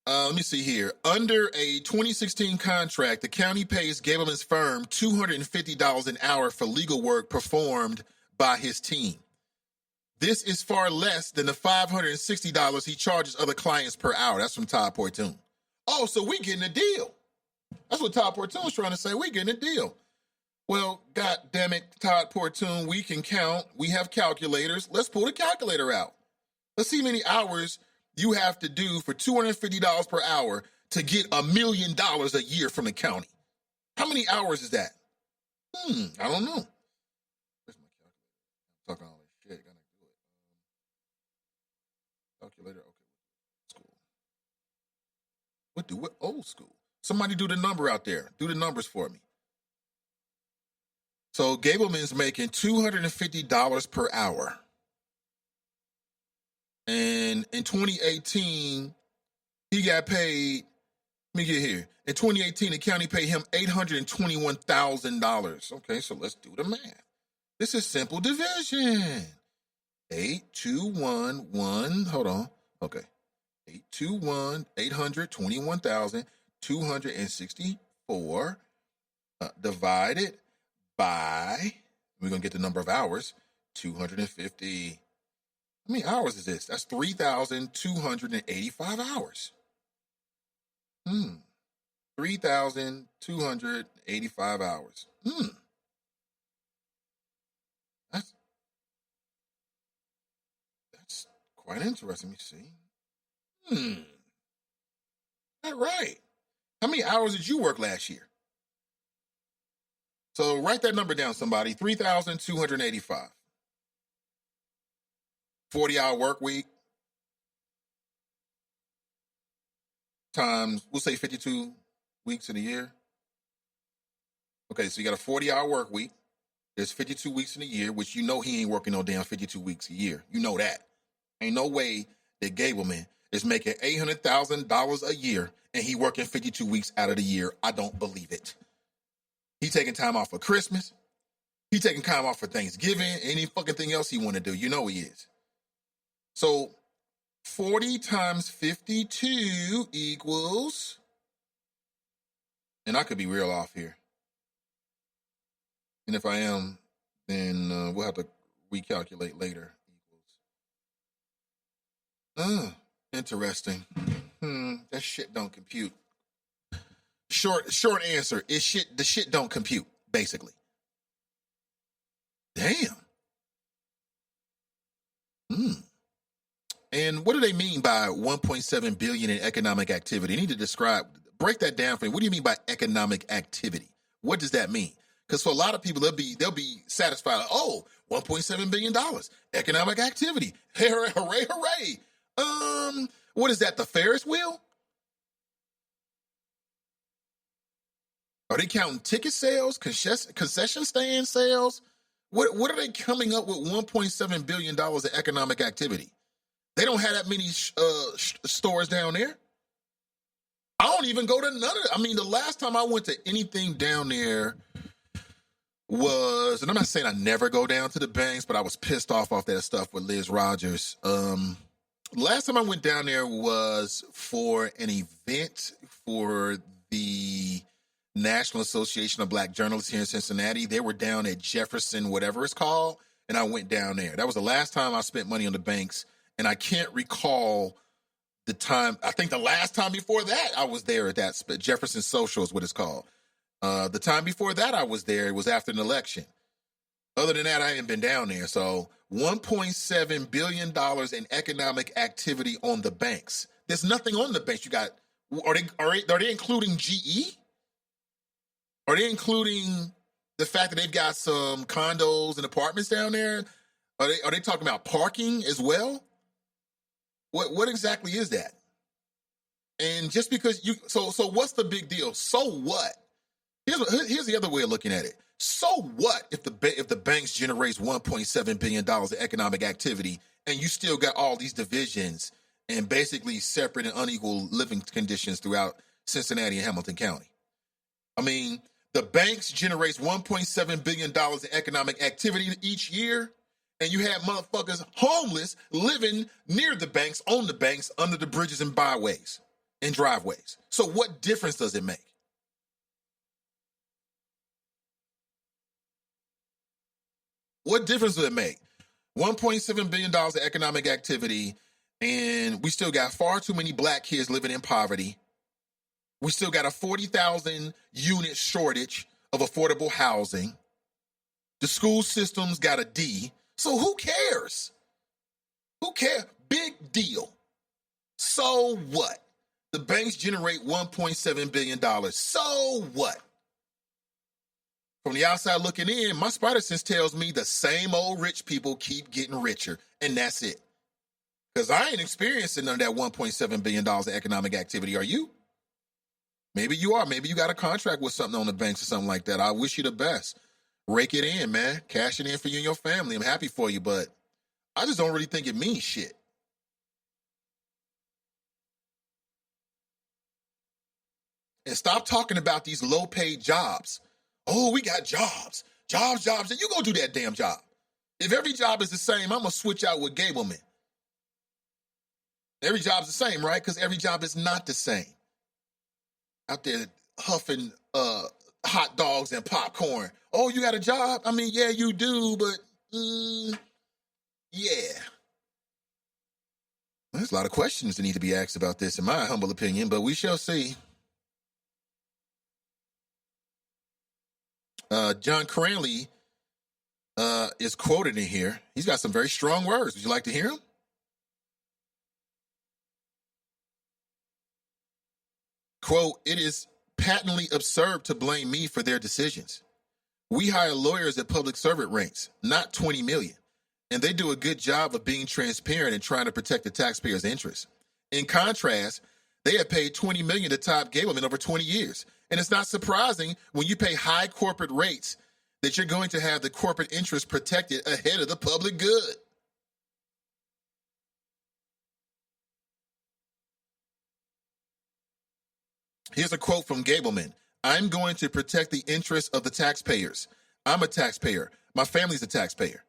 Let me see here. Under a 2016 contract, the county pays Gableman's firm $250 an hour for legal work performed by his team. This is far less than the $560 he charges other clients per hour. That's from Todd Portune. Oh, so we getting a deal. That's what Todd Portune's trying to say. We getting a deal. Well, God damn it, Todd Portune, we can count. We have calculators. Let's pull the calculator out. Let's see how many hours you have to do for $250 per hour to get $1 million a year from the county. How many hours is that? I don't know. Where's my calculator? I'm talking all this shit. Gotta do it. Calculator. Okay. School. What old school? Somebody do the number out there. Do the numbers for me. So Gableman's making $250 per hour. And in 2018, he got paid, let me get here. In 2018, the county paid him $821,000. Okay, so let's do the math. This is simple division. 8211, hold on. Okay. 821,264 divided by, we're going to get the number of hours, 250. How many hours is this? That's 3,285 hours. 3,285 hours. That's quite interesting. Let me see. All right. How many hours did you work last year? So write that number down, somebody. 3,285. 40-hour work week times, we'll say 52 weeks in a year. Okay, so you got a 40-hour work week. There's 52 weeks in a year, which you know he ain't working no damn 52 weeks a year. You know that. Ain't no way that Gableman is making $800,000 a year and he working 52 weeks out of the year. I don't believe it. He taking time off for Christmas. He taking time off for Thanksgiving. Any fucking thing else he want to do. You know he is. So 40 times 52 equals, and I could be real off here. And if I am, then we'll have to recalculate later. Interesting. That shit don't compute. Short answer is shit. The shit don't compute, basically. Damn. And what do they mean by 1.7 billion in economic activity? You need to break that down for me. What do you mean by economic activity? What does that mean? Because for a lot of people, they'll be satisfied. Like, oh, $1.7 billion economic activity. Hooray, hooray, hooray. What is that? The Ferris wheel? Are they counting ticket sales, concession stand sales? What are they coming up with $1.7 billion in economic activity? They don't have that many stores down there. I don't even go to none of it. I mean, the last time I went to anything down there was, and I'm not saying I never go down to the banks, but I was pissed off that stuff with Liz Rogers. Last time I went down there was for an event for the National Association of Black Journalists here in Cincinnati. They were down at Jefferson, whatever it's called, and I went down there. That was the last time I spent money on the banks, and I can't recall the time. I think the last time before that I was there at that Jefferson Social is what it's called. The time before that I was there, it was after an election. Other than that, I haven't been down there. So $1.7 billion in economic activity on the banks. There's nothing on the banks. You got, are they including GE? Are they including the fact that they've got some condos and apartments down there? Are they talking about parking as well? What exactly is that? And just because so what's the big deal? So what? Here's the other way of looking at it. So what if the banks generates $1.7 billion in economic activity and you still got all these divisions and basically separate and unequal living conditions throughout Cincinnati and Hamilton County? I mean, the banks generates $1.7 billion in economic activity each year, and you have motherfuckers homeless living near the banks, on the banks, under the bridges and byways and driveways. So what difference does it make? What difference does it make? $1.7 billion in economic activity, and we still got far too many black kids living in poverty. We still got a 40,000 unit shortage of affordable housing. The school system's got a D. So who cares? Who cares? Big deal. So what? The banks generate $1.7 billion. So what? From the outside looking in, my spider sense tells me the same old rich people keep getting richer, and that's it. Because I ain't experiencing none of that $1.7 billion in economic activity. Are you? Maybe you are. Maybe you got a contract with something on the banks or something like that. I wish you the best. Rake it in, man. Cash it in for you and your family. I'm happy for you, but I just don't really think it means shit. And stop talking about these low-paid jobs. Oh, we got jobs. Jobs. And you go do that damn job. If every job is the same, I'm going to switch out with Gableman. Every job's the same, right? Because every job is not the same. Out there huffing hot dogs and popcorn. Oh, you got a job? I mean, yeah, you do, but yeah. There's a lot of questions that need to be asked about this, in my humble opinion, but we shall see. John Cranley is quoted in here. He's got some very strong words. Would you like to hear him? Quote, "It is patently absurd to blame me for their decisions. We hire lawyers at public servant ranks, not 20 million. And they do a good job of being transparent and trying to protect the taxpayers' interests. In contrast, they have paid 20 million to Todd Gableman over 20 years. And it's not surprising when you pay high corporate rates that you're going to have the corporate interest protected ahead of the public good." Here's a quote from Gableman. "I'm going to protect the interests of the taxpayers. I'm a taxpayer. My family's a taxpayer."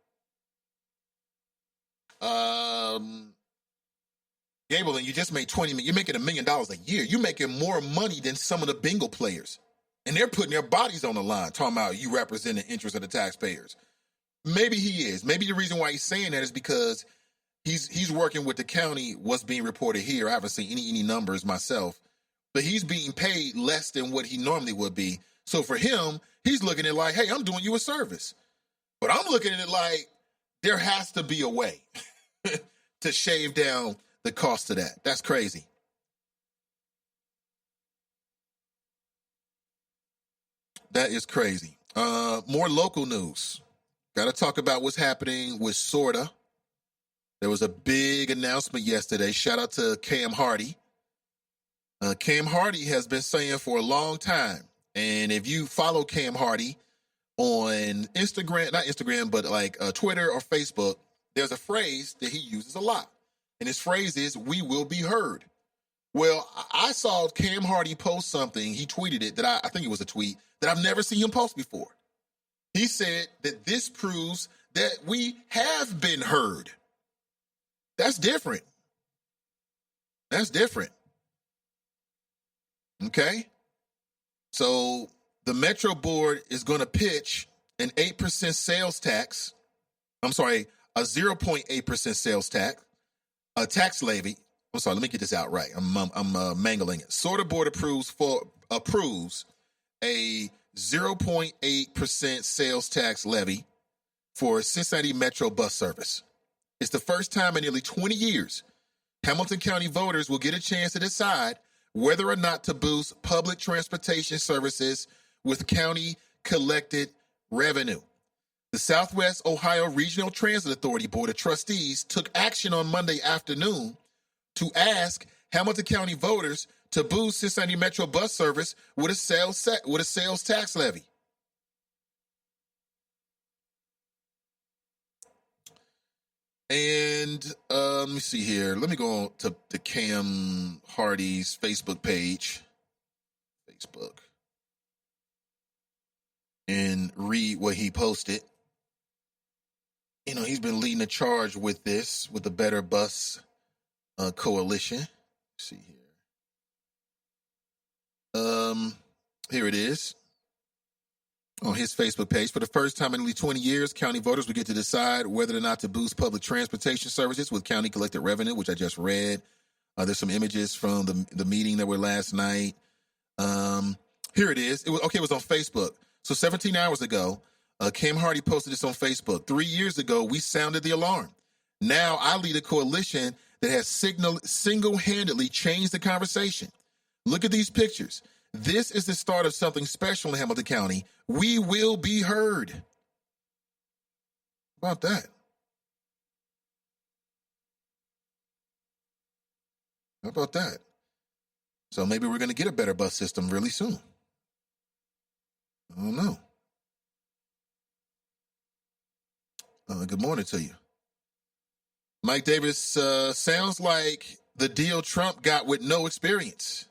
Gableman, you just made $20 million. You're making $1 million a year. You're making more money than some of the bingo players. And they're putting their bodies on the line, talking about you represent the interests of the taxpayers. Maybe he is. Maybe the reason why he's saying that is because he's working with the county, what's being reported here. I haven't seen any numbers myself. But he's being paid less than what he normally would be. So for him, he's looking at it like, hey, I'm doing you a service. But I'm looking at it like there has to be a way to shave down the cost of that. That's crazy. That is crazy. More local news. Got to talk about what's happening with SORTA. There was a big announcement yesterday. Shout out to Cam Hardy. Cam Hardy has been saying for a long time, and if you follow Cam Hardy on Instagram, not Instagram, but like Twitter or Facebook, there's a phrase that he uses a lot. And his phrase is, "We will be heard." Well, I saw Cam Hardy post something. He tweeted it that I think it was a tweet that I've never seen him post before. He said that this proves that we have been heard. That's different. That's different. Okay? So the Metro Board is going to pitch an 8% sales tax. I'm sorry, a 0.8% sales tax, a tax levy. I'm sorry, let me get this out right. I'm mangling it. SORTA Board approves a 0.8% sales tax levy for Cincinnati Metro bus service. It's the first time in nearly 20 years Hamilton County voters will get a chance to decide whether or not to boost public transportation services with county collected revenue. The Southwest Ohio Regional Transit Authority Board of Trustees took action on Monday afternoon to ask Hamilton County voters to boost Cincinnati Metro bus service with a sales tax levy. And let me see here. Let me go on to Cam Hardy's Facebook page. Facebook. And read what he posted. You know, he's been leading a charge with this, with the Better Bus Coalition. Let's see here. Here it is. On his Facebook page, for the first time in nearly 20 years, county voters will get to decide whether or not to boost public transportation services with county collected revenue, which I just read. There's some images from the meeting that were last night. Here it is. It was on Facebook. So 17 hours ago, Cam Hardy posted this on Facebook. 3 years ago, we sounded the alarm. Now I lead a coalition that has single-handedly changed the conversation. Look at these pictures. This is the start of something special in Hamilton County. We will be heard. How about that? How about that? So maybe we're going to get a better bus system really soon. I don't know. Good morning to you. Mike Davis, sounds like the deal Trump got with no experience.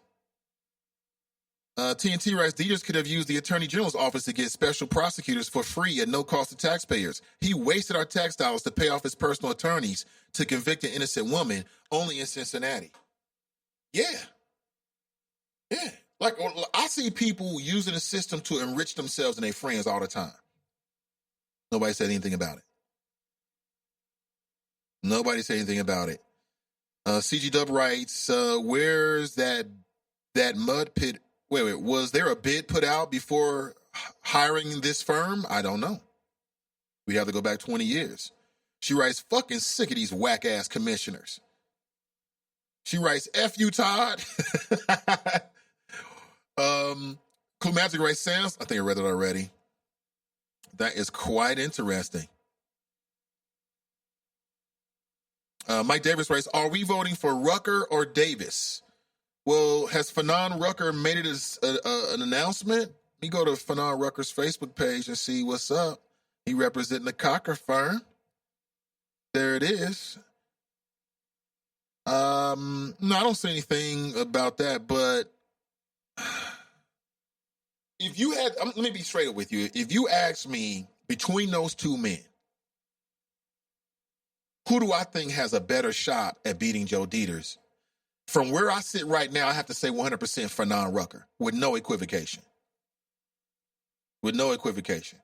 TNT writes, Dieters could have used the Attorney General's office to get special prosecutors for free at no cost to taxpayers. He wasted our tax dollars to pay off his personal attorneys to convict an innocent woman only in Cincinnati. Yeah. Like, I see people using the system to enrich themselves and their friends all the time. Nobody said anything about it. Nobody said anything about it. CG Dub writes, where's that mud pit? Wait, was there a bid put out before hiring this firm? I don't know. We have to go back 20 years. She writes, fucking sick of these whack-ass commissioners. She writes, F you, Todd. Cool Magic writes, sounds, I think I read it already. That is quite interesting. Mike Davis writes, are we voting for Rucker or Davis? Well, has Fanon Rucker made it as an announcement? Let me go to Fanon Rucker's Facebook page and see what's up. He representing the Cocker firm. There it is. No, I don't see anything about that, but if you had, let me be straight up with you. If you ask me between those two men, who do I think has a better shot at beating Joe Dieters? From where I sit right now, I have to say 100% Fanon Rucker, with no equivocation. With no equivocation.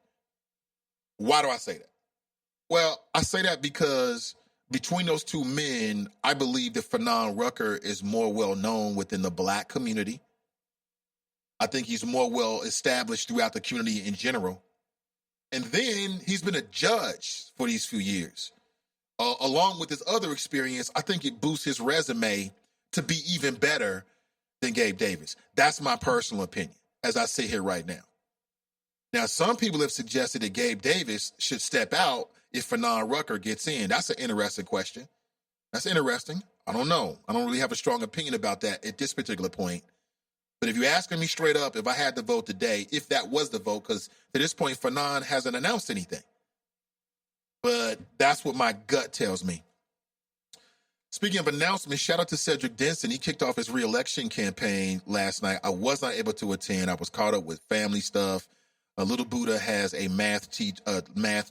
Why do I say that? Well, I say that because between those two men, I believe that Fanon Rucker is more well-known within the black community. I think he's more well-established throughout the community in general. And then he's been a judge for these few years. Along with his other experience, I think it boosts his resume to be even better than Gabe Davis. That's my personal opinion as I sit here right now. Now, some people have suggested that Gabe Davis should step out if Fanon Rucker gets in. That's an interesting question. That's interesting. I don't know. I don't really have a strong opinion about that at this particular point. But if you're asking me straight up, if I had to vote today, if that was the vote, because to this point, Fanon hasn't announced anything. But that's what my gut tells me. Speaking of announcements, shout out to Cedric Denson. He kicked off his re-election campaign last night. I was not able to attend. I was caught up with family stuff. Little Buddha has a math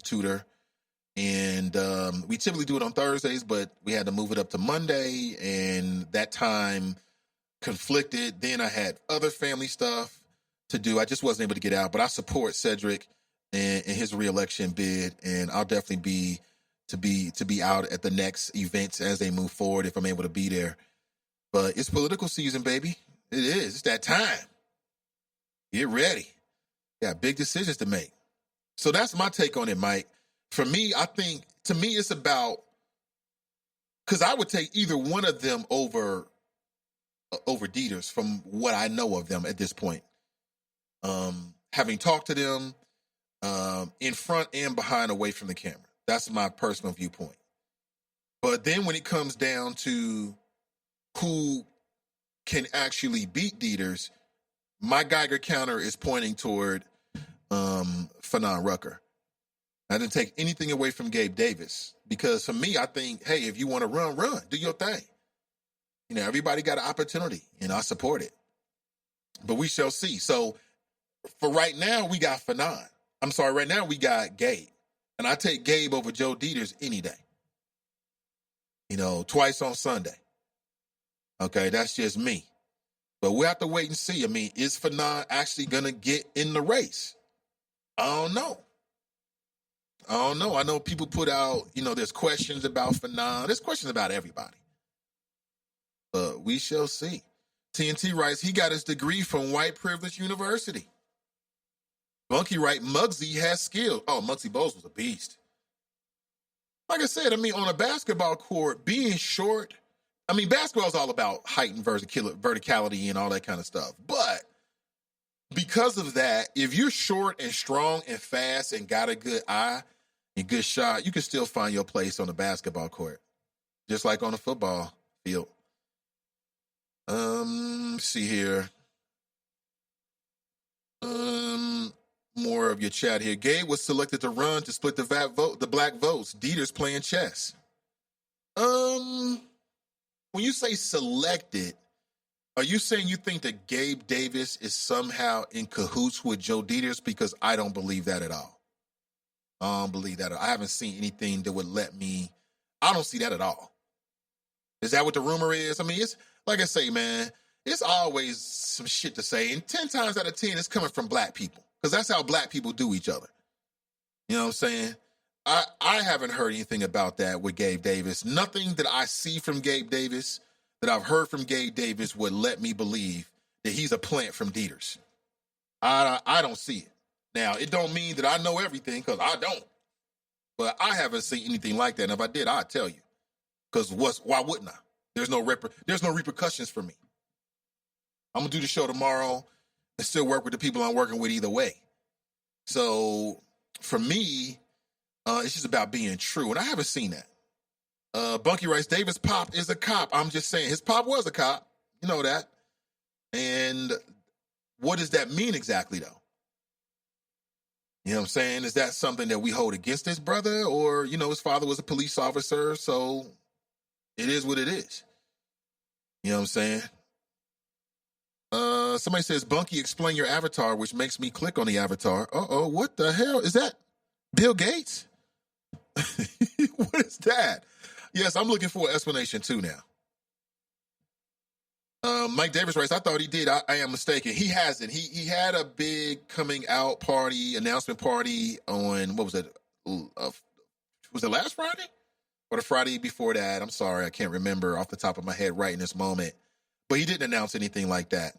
tutor, and we typically do it on Thursdays, but we had to move it up to Monday, and that time conflicted. Then I had other family stuff to do. I just wasn't able to get out, but I support Cedric and his re-election bid, and I'll definitely be out at the next events as they move forward if I'm able to be there. But it's political season, baby. It is. It's that time. Get ready. Got big decisions to make. So that's my take on it, Mike. For me, I think, to me, it's about, because I would take either one of them over Dieters from what I know of them at this point. Having talked to them in front and behind, away from the camera. That's my personal viewpoint. But then when it comes down to who can actually beat Dieters, my Geiger counter is pointing toward Fanon Rucker. I didn't take anything away from Gabe Davis, because for me, I think, hey, if you want to run, do your thing. You know, everybody got an opportunity, and I support it. But we shall see. So for right now, we got Fanon. Right now we got Gabe. And I take Gabe over Joe Dieters any day. You know, twice on Sunday. Okay, that's just me. But we'll have to wait and see. I mean, is Fanon actually going to get in the race? I don't know. I know people put out, there's questions about Fanon. There's questions about everybody. But we shall see. TNT writes, he got his degree from White Privilege University. Monkey writes, Muggsy has skill. Oh, Muggsy Bogues was a beast. Like I said, on a basketball court, being short, basketball is all about height and verticality and all that kind of stuff. But because of that, if you're short and strong and fast and got a good eye and good shot, you can still find your place on the basketball court, just like on a football field. See here. more of your chat here. Gabe was selected to run to split the black votes. Dieter's playing chess. When you say selected, are you saying you think that Gabe Davis is somehow in cahoots with Joe Dieters? Because I don't believe that at all. I don't believe that. I haven't seen anything that would let me. I don't see that at all. Is that what the rumor is? I mean, it's like I say, man, it's always some shit to say. And 10 times out of 10, it's coming from black people. Because that's how black people do each other. You know what I'm saying? I haven't heard anything about that with Gabe Davis. Nothing that I see from Gabe Davis, that I've heard from Gabe Davis, would let me believe that he's a plant from Dieters. I don't see it. Now, it don't mean that I know everything, because I don't. But I haven't seen anything like that. And if I did, I'd tell you. Because why wouldn't I? There's no repercussions for me. I'm going to do the show tomorrow and still work with the people I'm working with either way. So, for me, it's just about being true. And I haven't seen that. Bunky writes, Davis' pop is a cop. I'm just saying, his pop was a cop. You know that. And what does that mean exactly, though? You know what I'm saying? Is that something that we hold against his brother? Or, his father was a police officer, so it is what it is. You know what I'm saying? Somebody says, Bunky, explain your avatar, which makes me click on the avatar. Uh-oh, what the hell? Is that Bill Gates? What is that? Yes, I'm looking for an explanation too now. Mike Davis writes, I thought he did. I am mistaken. He hasn't. He had a big coming out party, announcement party on, what was it? Was it last Friday? Or the Friday before that? I'm sorry, I can't remember off the top of my head right in this moment. But he didn't announce anything like that.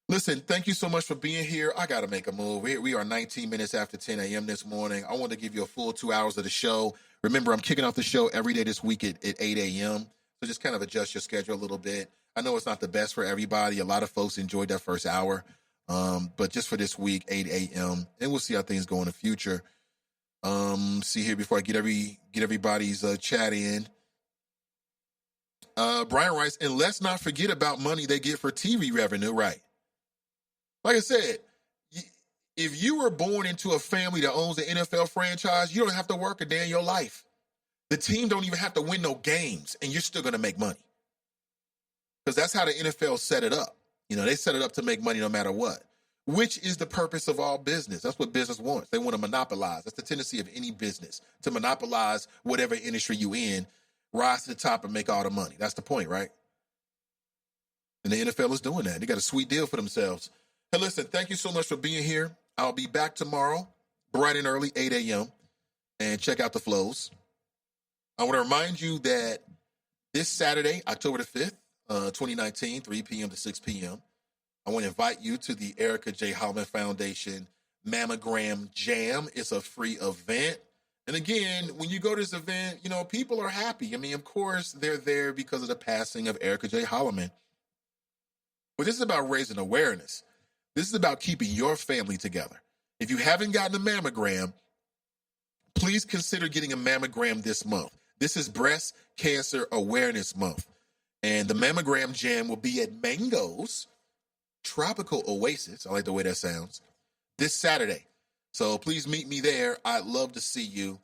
Listen, thank you so much for being here. I got to make a move. We are 19 minutes after 10 a.m. this morning. I want to give you a full 2 hours of the show. Remember, I'm kicking off the show every day this week at 8 a.m. So just kind of adjust your schedule a little bit. I know it's not the best for everybody. A lot of folks enjoyed that first hour. But just for this week, 8 a.m. And we'll see how things go in the future. See here before I get everybody's chat in. Brian writes, and let's not forget about money they get for TV revenue, right? Like I said, if you were born into a family that owns an NFL franchise, you don't have to work a day in your life. The team don't even have to win no games, and you're still going to make money. Because that's how the NFL set it up. They set it up to make money no matter what, which is the purpose of all business. That's what business wants. They want to monopolize. That's the tendency of any business, to monopolize whatever industry you in, rise to the top and make all the money. That's the point, right? And the NFL is doing that. They got a sweet deal for themselves. Hey, listen, thank you so much for being here. I'll be back tomorrow, bright and early, 8 a.m., and check out the flows. I want to remind you that this Saturday, October the 5th, 2019, 3 p.m. to 6 p.m., I want to invite you to the Erica J. Holman Foundation Mammogram Jam. It's a free event. And again, when you go to this event, people are happy. I mean, of course, they're there because of the passing of Erica J. Holloman. But this is about raising awareness. This is about keeping your family together. If you haven't gotten a mammogram, please consider getting a mammogram this month. This is Breast Cancer Awareness Month. And the Mammogram Jam will be at Mango's Tropical Oasis. I like the way that sounds. This Saturday. So please meet me there. I'd love to see you.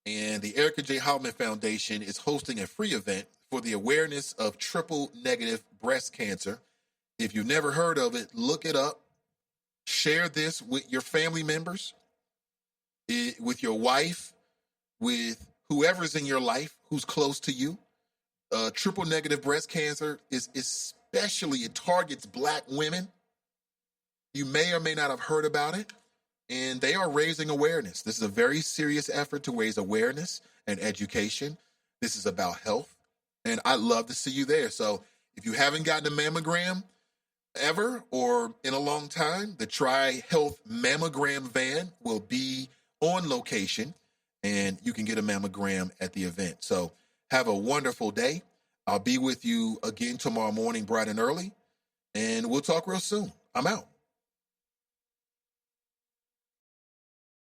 And the Erica J. Holman Foundation is hosting a free event for the awareness of triple-negative breast cancer. If you've never heard of it, look it up. Share this with your family members, with your wife, with whoever's in your life who's close to you. Triple-negative breast cancer is especially, it targets Black women. You may or may not have heard about it. And they are raising awareness. This is a very serious effort to raise awareness and education. This is about health. And I'd love to see you there. So if you haven't gotten a mammogram ever or in a long time, the Tri Health Mammogram van will be on location and you can get a mammogram at the event. So have a wonderful day. I'll be with you again tomorrow morning, bright and early. And we'll talk real soon. I'm out.